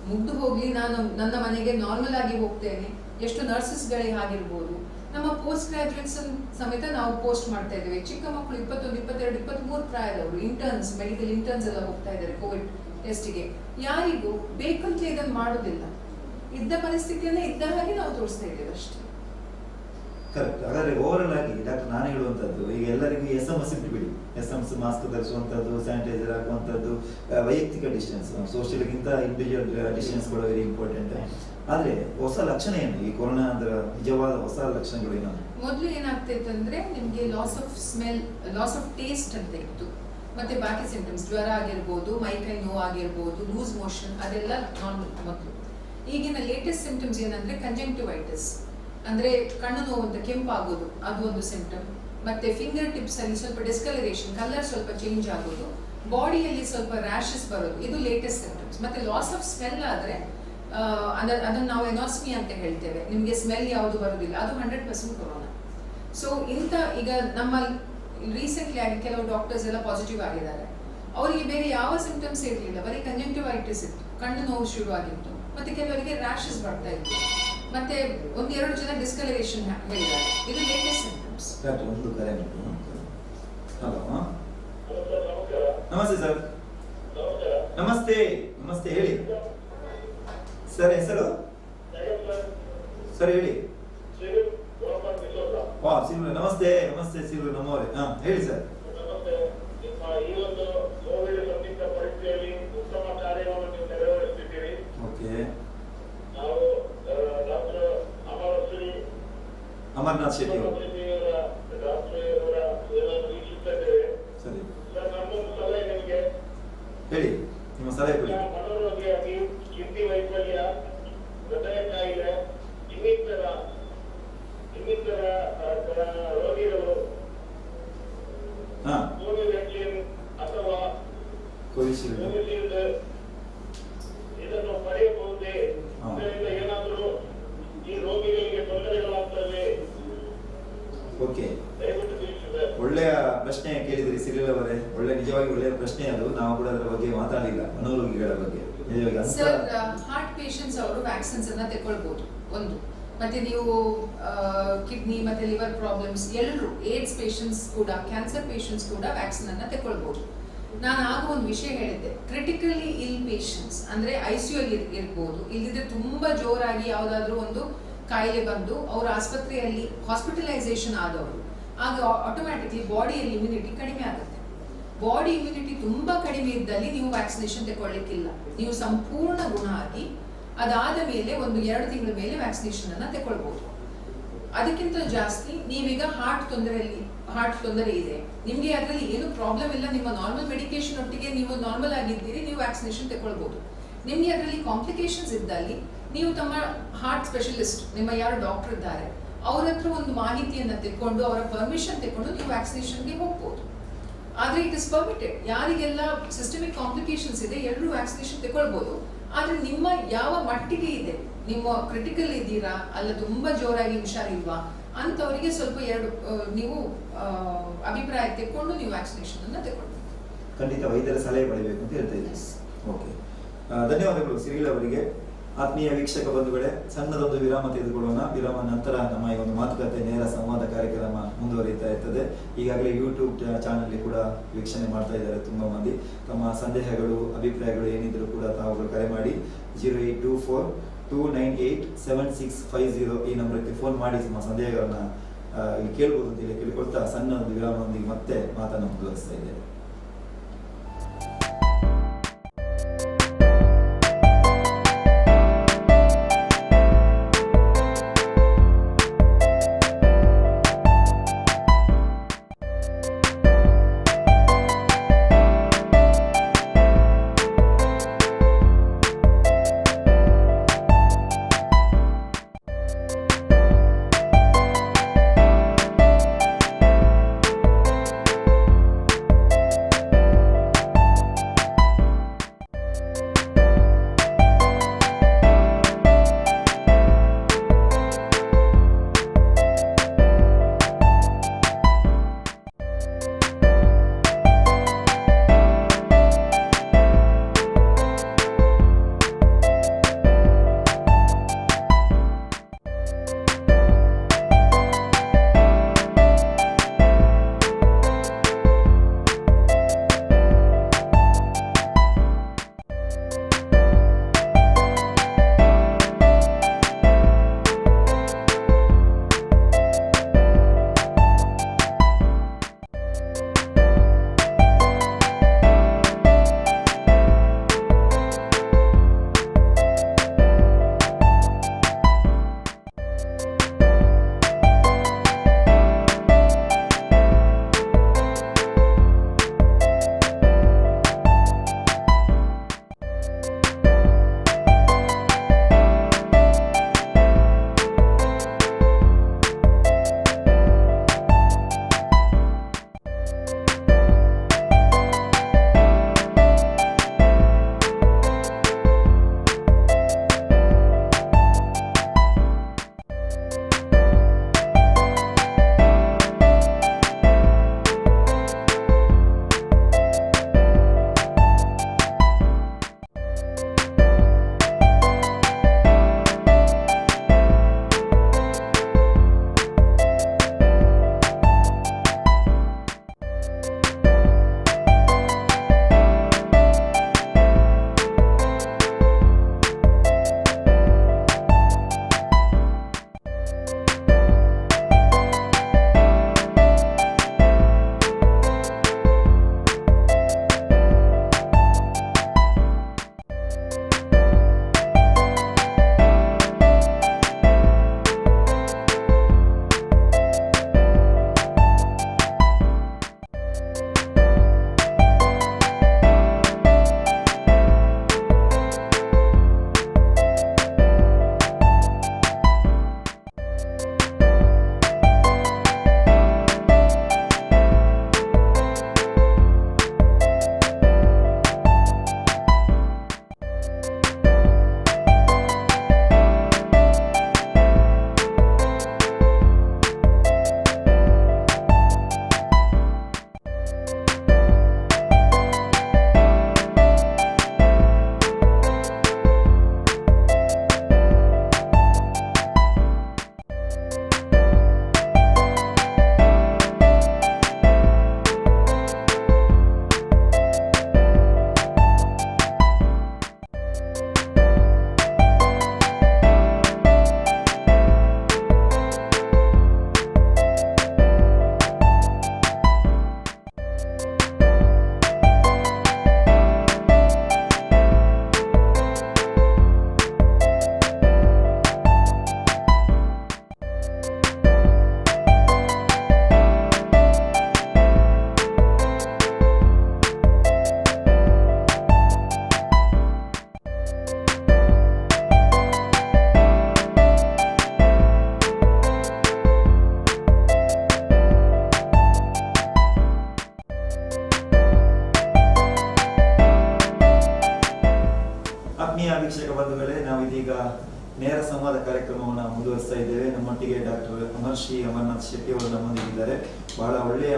ಮುಗ್ದು ಹೋಗ್ಲಿ, ನಾನು ನನ್ನ ಮನೆಗೆ ನಾರ್ಮಲ್ ಆಗಿ ಹೋಗ್ತೇನೆ. ಎಷ್ಟು ನರ್ಸಸ್ಗಳೇ ಆಗಿರ್ಬೋದು. ನಮ್ಮ ಪೋಸ್ಟ್ ಗ್ರಾಜುಯೇಟ್ಸ್ ಸಮೇತ ನಾವು ಪೋಸ್ಟ್ ಮಾಡ್ತಾ ಇದ್ದೇವೆ. ಚಿಕ್ಕ ಮಕ್ಕಳು 21, 22, 23 ಪ್ರಾಯದವರು ಇಂಟರ್ನ್ಸ್, ಮೆಡಿಕಲ್ ಇಂಟರ್ನ್ಸ್ ಎಲ್ಲ ಹೋಗ್ತಾ ಇದ್ದಾರೆ ಕೋವಿಡ್ ಟೆಸ್ಟಿಗೆ. ಯಾರಿಗೂ ಬೇಕಂತಲೇ ಇದನ್ನು ಮಾಡೋದಿಲ್ಲ. ಇದ್ದ ಪರಿಸ್ಥಿತಿಯನ್ನೇ ಇದ್ದ ಹಾಗೆ ನಾವು ತೋರಿಸ್ತಾ ಇದ್ದೇವೆ ಅಷ್ಟೇ. ಕರೆಕ್ಟ್. ಹಾಗಾದ್ರೆ ಓವರ್ ಆಗಿ ಡಾಕ್ಟರ್ ನಾನು ಹೇಳುವಂತದ್ದು, ಈಗ ಎಲ್ಲರಿಗೂ SMS ಬಿಡಿ, SMS ಮಾಸ್ಕ್ ಧರಿಸುವಂತದ್ದು, ಸ್ಯಾನಿಟೈಸರ್ ಹಾಕುವಂತದ್ದು, ವೈಯಕ್ತಿಕ ಡಿಸ್ಟೆನ್ಸ್, ಸೋಷಿಯಲ್ಗಿಂತ ಇಂಡಿವಿಜುವಲ್ ಡಿಸ್ಟೆನ್ಸ್ ಕೂಡ ವೆರಿ ಇಂಪಾರ್ಟೆಂಟ್. ಆದ್ರೆ ಹೊಸ ಲಕ್ಷಣ ಏನು ಈ ಕೊರೋನಾ ಅಂದ್ರೆ ನಿಜವಾದ ಹೊಸ ಲಕ್ಷಣಗಳು ಏನು? ಮೊದಲು ಏನಾಗ್ತಿತ್ತು ಅಂದ್ರೆ ನಿಮ್ಗೆ loss of smell, loss of taste ಅಂತ ಇತ್ತು. ಮತ್ತೆ ಬಾಕಿ ಸಿಂಪ್ಟಮ್ಸ್, ಜ್ವರ ಆಗಿರ್ಬೋದು, ಮೈಕೈ ನೋವು ಆಗಿರ್ಬೋದು, ಲೂಸ್ ಮೋಷನ್, ಅದೆಲ್ಲ ನಾರ್ಮಲ್ ಮೊದಲು. ಈಗಿನ ಲೇಟೆಸ್ಟ್ ಸಿಂಪ್ಟಮ್ಸ್ ಏನಂದ್ರೆ ಕಂಜಂಕ್ಟಿವೈಟಿಸ್, ಅಂದ್ರೆ ಕಣ್ಣು ನೋವು ಅಂತ ಕೆಂಪಾಗೋದು, ಅದು ಒಂದು ಸಿಂಪ್ಟಮ್. ಮತ್ತೆ ಫಿಂಗರ್ ಟಿಪ್ಸ್ ಅಲ್ಲಿ ಸ್ವಲ್ಪ ಡಿಸ್ಕಲರೇಷನ್, ಕಲರ್ ಸ್ವಲ್ಪ ಚೇಂಜ್ ಆಗೋದು, ಬಾಡಿಯಲ್ಲಿ ಸ್ವಲ್ಪ ರ್ಯಾಶಸ್ ಬರೋದು, ಇದು ಲೇಟೆಸ್ಟ್ ಸಿಂಪ್ಟಮ್ಸ್. ಮತ್ತೆ ಲಾಸ್ ಆಫ್ ಸ್ಮೆಲ್ ಆದ್ರೆ ಅದನ್ನು ನಾವು ಎನಾಸ್ಮಿ ಅಂತ ಹೇಳ್ತೇವೆ. ನಿಮ್ಗೆ ಸ್ಮೆಲ್ ಯಾವುದು ಬರುದಿಲ್ಲ, ಅದು 100% ಕೊರೋನಾ. ಸೊ ಈಗ ನಮ್ಮ ರೀಸೆಂಟ್ಲಿ ಆಗಿ ಕೆಲವು ಡಾಕ್ಟರ್ಸ್ ಎಲ್ಲ ಪಾಸಿಟಿವ್ ಆಗಿದ್ದಾರೆ. ಅವರಿಗೆ ಬೇರೆ ಯಾವ ಸಿಂಪ್ಟಮ್ಸ್ ಇರಲಿಲ್ಲ, ಬರೀ ಕಂಜಂಕ್ಟಿವೈಟಿಸ್ ಇತ್ತು, ಕಣ್ಣು ನೋವು ಶುರು ಆಗಿತ್ತು, ಮತ್ತೆ ಕೆಲವರಿಗೆ ರ್ಯಾಶಸ್ ಬರ್ತಾ ಇತ್ತು, ಮತ್ತೆ 1-2 ಜನ ಡಿಸ್ಕಲರೇಷನ್ ಹೇಳಿದ್ದಾರೆ. ಇದು ಲೇಟೆಸ್ಟ್ ಸಿಂಪ್ಟಮ್ಸ್. ಒಂದು ಕರೆ. ಹಲೋ, ನಮಸ್ತೆ ಸರ್. ನಮಸ್ತೆ. ನಮಸ್ತೆ, ಹೇಳಿ ಸರ್. ಹೆಸರು ಸರ್ ಹೇಳಿ. ಸಿಲ್ವ, ನಮಸ್ತೆ. ನಮಸ್ತೆ ಸಿಲ್ವ ನಮ್ಮವರೇ. ಹೇಳಿ ಸರ್. ಓಕೆ. ಅಮರ್ನಾಥ್ ಶೆಟ್ಟಿ ಅವರು. ಸರಿ, ಹೇಳಿ ನಿಮ್ಮ ಸಲಹೆ ಕೊಡಿ. ವೈಫಲ್ಯ, ಹೃದಯ ಕಾಯಿಲೆ, ಇನ್ನಿತರ ರೋಗಿಗಳು ಕೋವಿಡ್ ಅಥವಾ ಕೋವಿಶೀಲ್ಡ್ ಇದನ್ನು ಪಡೆಯಬಹುದೇ? ಇದರಿಂದ ಏನಾದರೂ ಈ ರೋಗಿಗಳಿಗೆ ತೊಂದರೆಗಳಾಗ್ತವೆ? ಓಕೆ, ದಯವಿಟ್ಟು ತಿಳಿಸಿದೆ. ಒಳ್ಳೆಯ ಪ್ರಶ್ನೆ ಕೇಳಿದ್ರಿ ಸಿರಿಲ್ ಅವರೇ. ನಿಜವಾಗಿ ಒಳ್ಳೆಯ ಪ್ರಶ್ನೆ ಅದು. ನಾವು ಕೂಡ ಅದರ ಬಗ್ಗೆ ಮಾತಾಡಲಿಲ್ಲ, ಮನೋರೋಗಿಗಳ ಬಗ್ಗೆ. ಸರ್, ಹಾರ್ಟ್ ಪೇಷಂಟ್ಸ್ ಅವರು ವ್ಯಾಕ್ಸಿನ್ಸ್ ಅನ್ನ ತಗೊಳ್ಬಹುದು ಒಂದು. ಮತ್ತೆ ನೀವು ಕಿಡ್ನಿ ಮತ್ತೆ ಲಿವರ್ ಪ್ರಾಬ್ಲಮ್ಸ್, ಎಲ್ಲರೂ, ಏಡ್ಸ್ ಪೇಷಂಟ್ಸ್ ಕೂಡ, ಕ್ಯಾನ್ಸರ್ ಪೇಷಂಟ್ಸ್ ಕೂಡ ವ್ಯಾಕ್ಸಿನ್ ಅನ್ನ ತಗೊಳ್ಬಹುದು. ನಾನು ಆಗ ಒಂದು ವಿಷಯ ಹೇಳಿದ್ದೆ, ಕ್ರಿಟಿಕಲಿ ಇಲ್ ಪೇಷಂಟ್ಸ್ ಅಂದ್ರೆ ICU ಅಲ್ಲಿ ಇರ್ಬೋದು, ಇಲ್ಲಿದ್ರೆ ತುಂಬಾ ಜೋರಾಗಿ ಯಾವುದಾದ್ರೂ ಒಂದು ಕಾಯಿಲೆ ಬಂದು ಅವ್ರ ಆಸ್ಪತ್ರೆಯಲ್ಲಿ ಹಾಸ್ಪಿಟಲೈಸೇಷನ್ ಆದವರು, ಆಗ ಆಟೋಮ್ಯಾಟಿಕ್ಲಿ ಬಾಡಿಯಲ್ಲಿ ಇಮ್ಯುನಿಟಿ ಕಡಿಮೆ ಆಗುತ್ತೆ. ಬಾಡಿ ಇಮ್ಯುನಿಟಿ ತುಂಬಾ ಕಡಿಮೆ ಇದ್ದಲ್ಲಿ ನೀವು ವ್ಯಾಕ್ಸಿನೇಷನ್ ತಗೊಳ್ಳಿಕ್ಕಿಲ್ಲ. ನೀವು ಸಂಪೂರ್ಣ ಗುಣ ಆಗಿ ಅದಾದ ಮೇಲೆ ಒಂದು 2 ತಿಂಗಳ ಮೇಲೆ ವ್ಯಾಕ್ಸಿನೇಷನ್ ಅನ್ನ ತಗೊಳ್ಬಹುದು. ಅದಕ್ಕಿಂತ ಜಾಸ್ತಿ ನೀವೀಗ ಹಾರ್ಟ್ ತೊಂದರೆ ಇದೆ, ನಿಮ್ಗೆ ಅದರಲ್ಲಿ ಏನು ಪ್ರಾಬ್ಲಮ್ ಇಲ್ಲ, ನಿಮ್ಮ ನಾರ್ಮಲ್ ಮೆಡಿಕೇಶನ್ ಒಟ್ಟಿಗೆ ನೀವು ನಾರ್ಮಲ್ ಆಗಿದ್ದೀರಿ, ನೀವು ವ್ಯಾಕ್ಸಿನೇಷನ್ ತಗೊಳ್ಬಹುದು. ನಿಮ್ಗೆ ಅದರಲ್ಲಿ ಕಾಂಪ್ಲಿಕೇಶನ್ಸ್ ಇದ್ದಲ್ಲಿ ನೀವು ತಮ್ಮ ಹಾರ್ಟ್ ಸ್ಪೆಷಲಿಸ್ಟ್, ನಿಮ್ಮ ಯಾರು ಡಾಕ್ಟರ್ ಇದ್ದಾರೆ ಅವ್ರ ಹತ್ರ ಒಂದು ಮಾಹಿತಿಯನ್ನ ತೆಕ್ಕೊಂಡು ಅವರ ಪರ್ಮಿಷನ್ ತೆಕ್ಕೊಂಡು ನೀವು ವ್ಯಾಕ್ಸಿನೇಷನ್ಗೆ ಹೋಗ್ಬೋದು. ಆದ್ರೆ ಇಟ್ ಇಸ್ ಪರ್ಮಿಟೆಡ್. ಯಾರಿಗೆಲ್ಲ ಸಿಸ್ಟಮಿಕ್ ಕಾಂಪ್ಲಿಕೇಶನ್ಸ್ ಇದೆ ಎಲ್ಲರೂ ವ್ಯಾಕ್ಸಿನೇಷನ್ ತಗೊಳ್ಬಹುದು. ಆದ್ರೆ ನಿಮ್ಮ ಯಾವ ಮಟ್ಟಿಗೆ ಇದೆ, ನಿಮ್ಮ ಕ್ರಿಟಿಕಲ್ ಇದ್ದೀರಾ ಅಲ್ಲ ತುಂಬಾ ಜೋರಾಗಿ ಹುಷಾರಿಲ್ವಾ ಅಂತವರಿಗೆ ಸ್ವಲ್ಪ ನೀವು ಅಭಿಪ್ರಾಯ ತೆಕ್ಕೊಂಡು ನೀವು ವ್ಯಾಕ್ಸಿನೇಷನ್ ಅನ್ನ ತಗೊಳ್ಬೇಕು. ಖಂಡಿತ ವೈದ್ಯರ ಸಲಹೆ ಪಡೆಯಬೇಕು ಅಂತ ಹೇಳ್ತಾ ಇದ್ದೀವಿ. ಓಕೆ, ಧನ್ಯವಾದಗಳು ಸಿರಿಲ್ ಅವರಿಗೆ. ಆತ್ಮೀಯ ವೀಕ್ಷಕ ಬಂಧುಗಳೇ, ಸಣ್ಣದೊಂದು ವಿರಾಮ ತೆಗೆದುಕೊಳ್ಳೋಣ. ವಿರಾಮ ನಂತರ ನಮ್ಮ ಈ ಒಂದು ಮಾತುಕತೆ ನೇರ ಸಂವಾದ ಕಾರ್ಯಕ್ರಮ ಮುಂದುವರಿತಾ ಇರ್ತದೆ. ಈಗಾಗಲೇ ಯೂಟ್ಯೂಬ್ ಚಾನಲ್ ಕೂಡ ವೀಕ್ಷಣೆ ಮಾಡ್ತಾ ಇದ್ದಾರೆ ತುಂಬಾ ಮಂದಿ. ತಮ್ಮ ಸಂದೇಹಗಳು, ಅಭಿಪ್ರಾಯಗಳು ಏನಿದ್ರು ಕೂಡ ತಾವುಗಳು ಕರೆ ಮಾಡಿ 0824298760 ಈ ನಂಬರ್ಗೆ ಫೋನ್ ಮಾಡಿ ನಮ್ಮ ಸಂದೇಹಗಳನ್ನ ಕೇಳ್ಬೋದು ಅಂತ ಹೇಳಿ ಕೇಳಿಕೊಳ್ತಾ ಸಣ್ಣ ಒಂದು ವಿರಾಮದೊಂದಿಗೆ ಮತ್ತೆ ಮಾತನ್ನು ಮುಂದುವರಿಸ್ತಾ ಇದ್ದೇವೆ. ವೀಕ್ಷಕ ಬಂಧುಗಳೇ, ನಾವು ಇದೀಗ ನೇರ ಸಂವಾದ ಕಾರ್ಯಕ್ರಮವನ್ನು ಮುಂದುವರಿಸ್ತಾ ಇದ್ದೇವೆ. ನಮ್ಮೊಟ್ಟಿಗೆ ಡಾಕ್ಟರ್ ಮಹರ್ಷಿ ಅಮರನಾಥ್ ಶೆಟ್ಟಿ ಅವರು ನಮ್ಮೊಂದಿಗಿದ್ದಾರೆ. ಬಹಳ ಒಳ್ಳೆಯ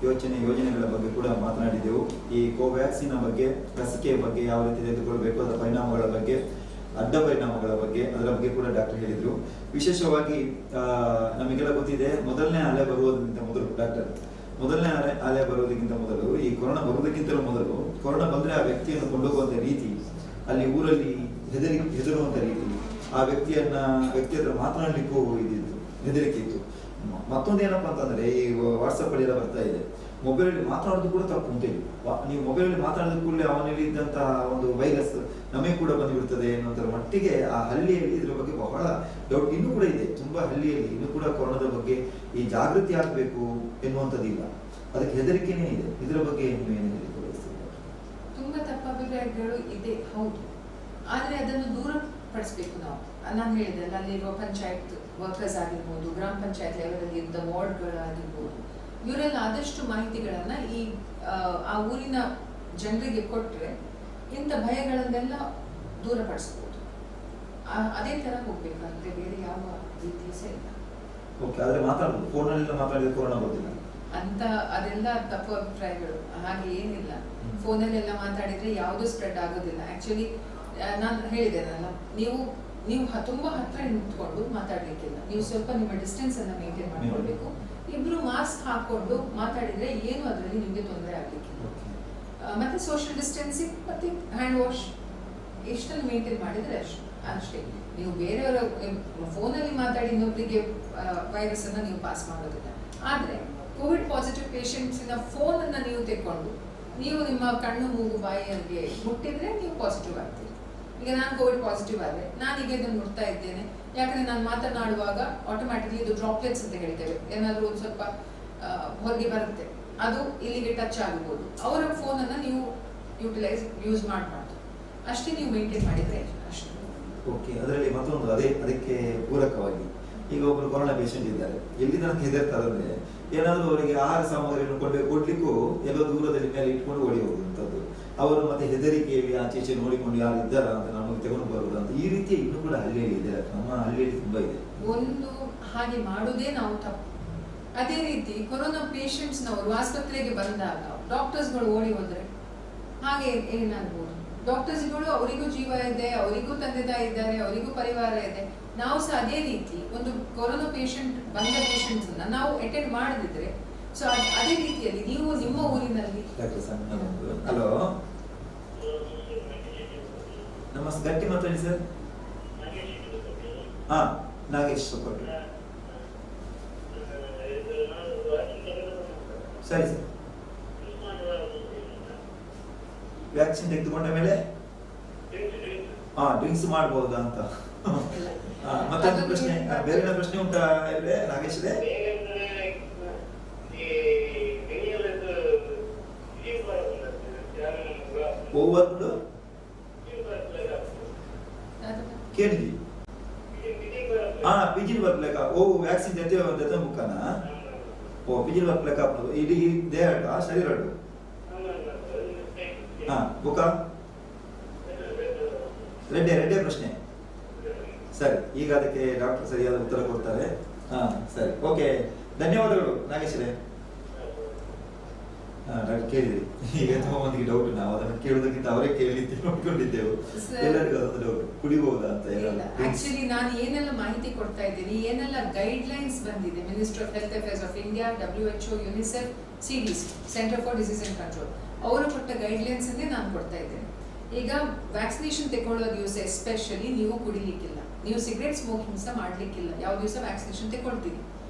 ಯೋಜನೆಗಳ ಬಗ್ಗೆ ಕೂಡ ಮಾತನಾಡಿದೆವು. ಈ ಕೋವ್ಯಾಕ್ಸಿನ್ ಬಗ್ಗೆ, ಲಸಿಕೆಯ ಬಗ್ಗೆ ಯಾವ ರೀತಿ ತೆಗೆದುಕೊಳ್ಬೇಕು, ಅದರ ಪರಿಣಾಮಗಳ ಬಗ್ಗೆ, ಅಡ್ಡ ಪರಿಣಾಮಗಳ ಬಗ್ಗೆ, ಅದರ ಬಗ್ಗೆ ಕೂಡ ಡಾಕ್ಟರ್ ಹೇಳಿದರು. ವಿಶೇಷವಾಗಿ ನಮಗೆಲ್ಲ ಗೊತ್ತಿದೆ, ಮೊದಲನೇ ಅಲೆ ಬರುವುದಕ್ಕಿಂತ ಮೊದಲು ಮೊದಲನೇ ಅಲೆ ಬರುವುದಕ್ಕಿಂತ ಮೊದಲು, ಈ ಕೊರೋನಾ ಬರುವುದಕ್ಕಿಂತಲೂ ಮೊದಲು, ಕೊರೋನಾ ಬಂದರೆ ಆ ವ್ಯಕ್ತಿಯನ್ನು ಕೊಂಡೋಗುವಂಥ ರೀತಿ, ಅಲ್ಲಿ ಊರಲ್ಲಿ ಹೆದರುವಂಥ ರೀತಿ, ಆ ವ್ಯಕ್ತಿ ಹತ್ರ ಮಾತನಾಡಲಿಕ್ಕೂ ಇದಿತ್ತು, ಹೆದರಿಕೆ ಇತ್ತು. ಮತ್ತೊಂದು ಏನಪ್ಪಾ ಅಂತಂದ್ರೆ, ಈ ವಾಟ್ಸಪ್ ಅಲ್ಲಿ ಎಲ್ಲ ಬರ್ತಾ ಇದೆ, ಮೊಬೈಲಲ್ಲಿ ಮಾತನಾಡೋದು ಕೂಡ ತಪ್ಪು ಅಂತ ಹೇಳಿ. ನೀವು ಮೊಬೈಲಲ್ಲಿ ಮಾತನಾಡಿದ ಕೂಡಲೇ ಅವನಲ್ಲಿ ಇದ್ದಂತಹ ಒಂದು ವೈರಸ್ ನಮಗೆ ಕೂಡ ಬಂದುಬಿಡ್ತದೆ ಅನ್ನೋದ್ರ ಮಟ್ಟಿಗೆ ಆ ಹಳ್ಳಿಯಲ್ಲಿ ಇದ್ರ ಬಗ್ಗೆ ಬಹಳ ಡೌಟ್ ಇನ್ನೂ ಕೂಡ ಇದೆ. ತುಂಬಾ ಹಳ್ಳಿಯಲ್ಲಿ ಇನ್ನೂ ಕೂಡ ಕೊರೋನಾದ ಬಗ್ಗೆ ಈ ಜಾಗೃತಿ ಆಗಬೇಕು ಎನ್ನುವಂಥದ್ದಿಲ್ಲ, ಅದಕ್ಕೆ ಹೆದರಿಕೆನೇ ಇದೆ. ಇದರ ಬಗ್ಗೆ ನೀವೇನು ಹೇಳಿಕೊಳ್ಳಿ? ತುಂಬಾ ತಪ್ಪಾಭಿಪ್ರಾಯಗಳು ಇದೆ, ಹೌದು. ಆದ್ರೆ ಅದನ್ನು ದೂರಪಡಿಸ್ಬೇಕು ನಾವು. ನಾನು ಹೇಳಿದೆ, ಅಲ್ಲಿರುವ ಪಂಚಾಯತ್ ವರ್ಕರ್ಸ್ ಆಗಿರ್ಬೋದು, ಗ್ರಾಮ ಪಂಚಾಯತ್ ಲೆವೆಲ್ ಅಲ್ಲಿ ಇದ್ದ ವಾರ್ಡ್ಗಳಾಗಿರ್ಬೋದು, ಇವರೆಲ್ಲ ಆದಷ್ಟು ಮಾಹಿತಿಗಳನ್ನ ಆ ಊರಿನ ಜನರಿಗೆ ಕೊಟ್ಟರೆ ಇಂಥ ಭಯಗಳನ್ನೆಲ್ಲ ದೂರಪಡಿಸ್ಬೋದು. ಅದೇ ತರ ಹೋಗ್ಬೇಕಂದ್ರೆ ಬೇರೆ ಯಾವ ರೀತಿ ಸಹ ಇಲ್ಲ. ಓಕೆ, ಆದ್ರೆ ಮಾತಾಡೋದು ಫೋನಲ್ಲಿ ಮಾತಾಡಿದ್ರೆ ಕೊರೋನಾ ಬರ್ತಿಲ್ಲ ಅಂತ ಅದೆಲ್ಲ ತಪ್ಪು ಅಭಿಪ್ರಾಯಗಳು. ಹಾಗೆ ಏನಿಲ್ಲ, ಫೋನಲ್ಲೆಲ್ಲ ಮಾತಾಡಿದ್ರೆ ಯಾವುದು ಸ್ಪ್ರೆಡ್ ಆಗೋದಿಲ್ಲ. ಆಕ್ಚುಲಿ ನಾನು ಹೇಳಿದ್ದೇನಲ್ಲ, ನೀವು ತುಂಬಾ ಹತ್ರ ನಿಂತ್ಕೊಂಡು ಮಾತಾಡ್ಲಿಕ್ಕಿಲ್ಲ, ನೀವು ಸ್ವಲ್ಪ ನಿಮ್ಮ ಡಿಸ್ಟೆನ್ಸ್ ಅನ್ನ ಮೇಂಟೈನ್ ಮಾಡ್ಕೊಳ್ಬೇಕು. ಇಬ್ರು ಮಾಸ್ಕ್ ಹಾಕೊಂಡು ಮಾತಾಡಿದ್ರೆ ಏನು ಅದರಲ್ಲಿ ನಿಮ್ಗೆ ತೊಂದರೆ ಆಗ್ಲಿಕ್ಕಿಲ್ಲ. ಮತ್ತೆ ಸೋಷಿಯಲ್ ಡಿಸ್ಟೆನ್ಸಿಂಗ್ ಮತ್ತೆ ಹ್ಯಾಂಡ್ ವಾಶ್ ಇಷ್ಟನ್ನು ಮೇಂಟೈನ್ ಮಾಡಿದ್ರೆ ಅಷ್ಟೇ. ನೀವು ಬೇರೆಯವರ ಫೋನಲ್ಲಿ ಮಾತಾಡಿ ಇನ್ನೊಬ್ಬರಿಗೆ ವೈರಸ್ ಅನ್ನ ನೀವು ಪಾಸ್ ಮಾಡೋದಿಲ್ಲ. ಆದ್ರೆ ಕೋವಿಡ್ ಪಾಸಿಟಿವ್ ಪೇಷಂಟ್ಸಿನ ಫೋನ್ ಅನ್ನ ನೀವು ತೆಕ್ಕೊಂಡು ನೀವು ನಿಮ್ಮ ಕಣ್ಣು, ಮೂಗು, ಬಾಯಿಗೆ ಮುಟ್ಟಿದ್ರೆ ನೀವು ಪಾಸಿಟಿವ್ ಆಗ್ತೀರಿ. ಈಗ ನಾನು ಕೋವಿಡ್ ಪಾಸಿಟಿವ್ ಆದ್ರೆ ನಾನೀಗ ಇದನ್ನು ಮುಟ್ತಾ ಇದ್ದೇನೆ, ಯಾಕಂದ್ರೆ ನಾನು ಮಾತನಾಡುವಾಗ ಆಟೋಮ್ಯಾಟಿಕ್ಲಿ ಇದು ಡ್ರಾಪ್ಲೆಟ್ಸ್ ಅಂತ ಹೇಳ್ತೇವೆ, ಏನಾದ್ರೂ ಒಂದು ಸ್ವಲ್ಪ ಹೊರಗೆ ಬರುತ್ತೆ, ಅದು ಇಲ್ಲಿಗೆ ಟಚ್ ಆಗಬಹುದು. ಅವರ ಫೋನ್ ಅನ್ನ ನೀವು ಯೂಸ್ ಮಾಡಬಾರ್ದು, ಅಷ್ಟೇ ನೀವು ಮೇಂಟೈನ್ ಮಾಡಿದ್ರೆ ಅಷ್ಟೇ. ಓಕೆ, ಅದರಲ್ಲಿ ಮತ್ತೊಂದು ಅದಕ್ಕೆ ಪೂರಕವಾಗಿ, ಈಗ ಒಬ್ಬರು ಕೊರೋನಾ ಪೇಷಂಟ್ ಇದ್ದಾರೆ, ಎಲ್ಲಿ ನನಗೆ ಹೆದರ್ತಾರೆ ಅಂದ್ರೆ, ಏನಾದ್ರು ಅವರಿಗೆ ಆಹಾರ ಸಾಮಗ್ರಿಯನ್ನು ಕೊಡ್ಲಿಕ್ಕೂ ಎಲ್ಲೋ ದೂರದಲ್ಲಿ ಮೇಲೆ ಇಟ್ಕೊಂಡು ಓಡಿ ಹೋಗುವಂಥದ್ದು, ಅವರು ಮತ್ತೆ ಹೆದರಿಕೆಯಲ್ಲಿ ಆಚೆ ಈಚೆ ನೋಡಿಕೊಂಡು ಯಾರು ಇದ್ದಾರ ಅಂತ ನಮಗೆ ತಗೊಂಡು ಬರುವುದು ಅಂತ, ಈ ರೀತಿ ಇನ್ನೂ ಕೂಡ ಹಳ್ಳಿಯಲ್ಲಿ ಇದೆ, ನಮ್ಮ ಹಳ್ಳಿಯಲ್ಲಿ ತುಂಬಾ ಇದೆ. ಒಂದು ಹಾಗೆ ಮಾಡುವುದೇ ನಾವು ತಪ್ಪು. ಅದೇ ರೀತಿ ಕೊರೋನಾ ಪೇಷಂಟ್ಸ್ ನವರು ಆಸ್ಪತ್ರೆಗೆ ಬಂದಾಗ ಡಾಕ್ಟರ್ಸ್ಗಳು ಓಡಿ ಹೋದ್ರೆ ಹಾಗೆ ಏನಾಗ್ಬೋದು? ಡಾಕ್ಟರ್ಸ್ಗಳು ಅವರಿಗೂ ಜೀವ ಇದೆ, ಅವರಿಗೂ ತಂದೆ ತಾಯಿ ಇದ್ದಾರೆ, ಅವರಿಗೂ ಪರಿವಾರ ಇದೆ. ನಾವು ಸಹ ಅದೇ ರೀತಿ ಒಂದು ಕೊರೋನಾ ಬಂದ ಪೇಷಂಟ್ಸ್ ನಾವು ಅಟೆಂಡ್ ಮಾಡದಿದ್ರೆ, ಸೊ ಅದೇ ರೀತಿಯಲ್ಲಿ ನೀವು ನಿಮ್ಮ ಊರಿನಲ್ಲಿ. ಹಲೋ, ನಮಸ್ತೆ, ಗಟ್ಟಿ ಮಾತಾಡಿ ಸರ್. ಹಾ, ನಾಗೇಶ್ ಕೊಟ್ಟು. ಸರಿ ಸರ್, ವ್ಯಾಕ್ಸಿನ್ ತೆಗೆದುಕೊಂಡ ಮೇಲೆ ಡ್ರಿಂಕ್ಸ್ ಮಾಡಬಹುದಾ ಅಂತ. ಮತ್ತೆ ಪ್ರಶ್ನೆ, ಬೇರೆ ಪ್ರಶ್ನೆ ಉಂಟಾ ನಾಗೇಶ್? ಇದೆ. ಓವರ್ಲೋಡ್ ಕೇಳಿದ್ವಿ. ಪಿಜಿಲ್ ಬರ್ಲೇಕ ಓ ವ್ಯಾಕ್ಸಿನ್ ಜೊತೆ ಮುಖನ ಓ ಪಿಜಿಲ್ ಬರ್ಲೇಕ ಇಡೀ ದೇಹ ಶರೀರ ಬುಕ್ಕ ರೆಡ್ಡೆ ಪ್ರಶ್ನೆ. ಸರಿ, ಈಗ ಅದಕ್ಕೆ ಡಾಕ್ಟರ್ ಸರಿಯಾದ ಉತ್ತರ ಕೊಡ್ತಾರೆ. ಸರಿ, ಓಕೆ, ಧನ್ಯವಾದಗಳು ನಾಗೇಶ್ವರೇ. ಡಾಕ್ಟರ್ ಕೇಳಿದ್ರಿ, ಈಗ ತುಂಬಾ ಮಂದಿಗೆ ಡೌಟ್, ನಾವು ಅದನ್ನು ಕೇಳೋದಕ್ಕಿಂತ ಅವರೇ ಕೇಳಿದ್ದೇವೆ, ನೋಡ್ಕೊಂಡಿದ್ದೆವು. ಎಲ್ಲರಿಗೂ ಅದೊಂದು ಡೌಟ್, ಕುಡಿಬಹುದಾ ಅಂತ. ಆಕ್ಚುಲಿ ನಾನು ಏನೆಲ್ಲ ಮಾಹಿತಿ ಕೊಡ್ತಾ ಇದ್ದೀನಿ, ಏನೆಲ್ಲ ಗೈಡ್ ಲೈನ್ಸ್ ಬಂದಿದೆ ministry of health affairs of India, WHO, UNICEF, CDC, centre for disease and control, ಅವರು ಕೊಟ್ಟ ಗೈಡ್ ಲೈನ್ಸ್ ಅನ್ನೇ ನಾನು ಕೊಡ್ತಾ ಇದ್ದೇನೆ. ಈಗ ವ್ಯಾಕ್ಸಿನೇಷನ್ ತಗೊಳ್ಳೋ ದಿವಸ ಎಸ್ಪೆಷಲಿ ನೀವು ಕುಡಿಲಿಕ್ಕಿಲ್ಲ, ನೀವು ಸಿಗರೇಟ್ ಸ್ಮೋಕಿಂಗ್ ಸಹ ಮಾಡ್ಲಿಕ್ಕಿಲ್ಲ ಯಾವ ದಿವಸ ವ್ಯಾಕ್ಸಿನೇಷನ್ ತಗೊಳ್ತೀವಿ.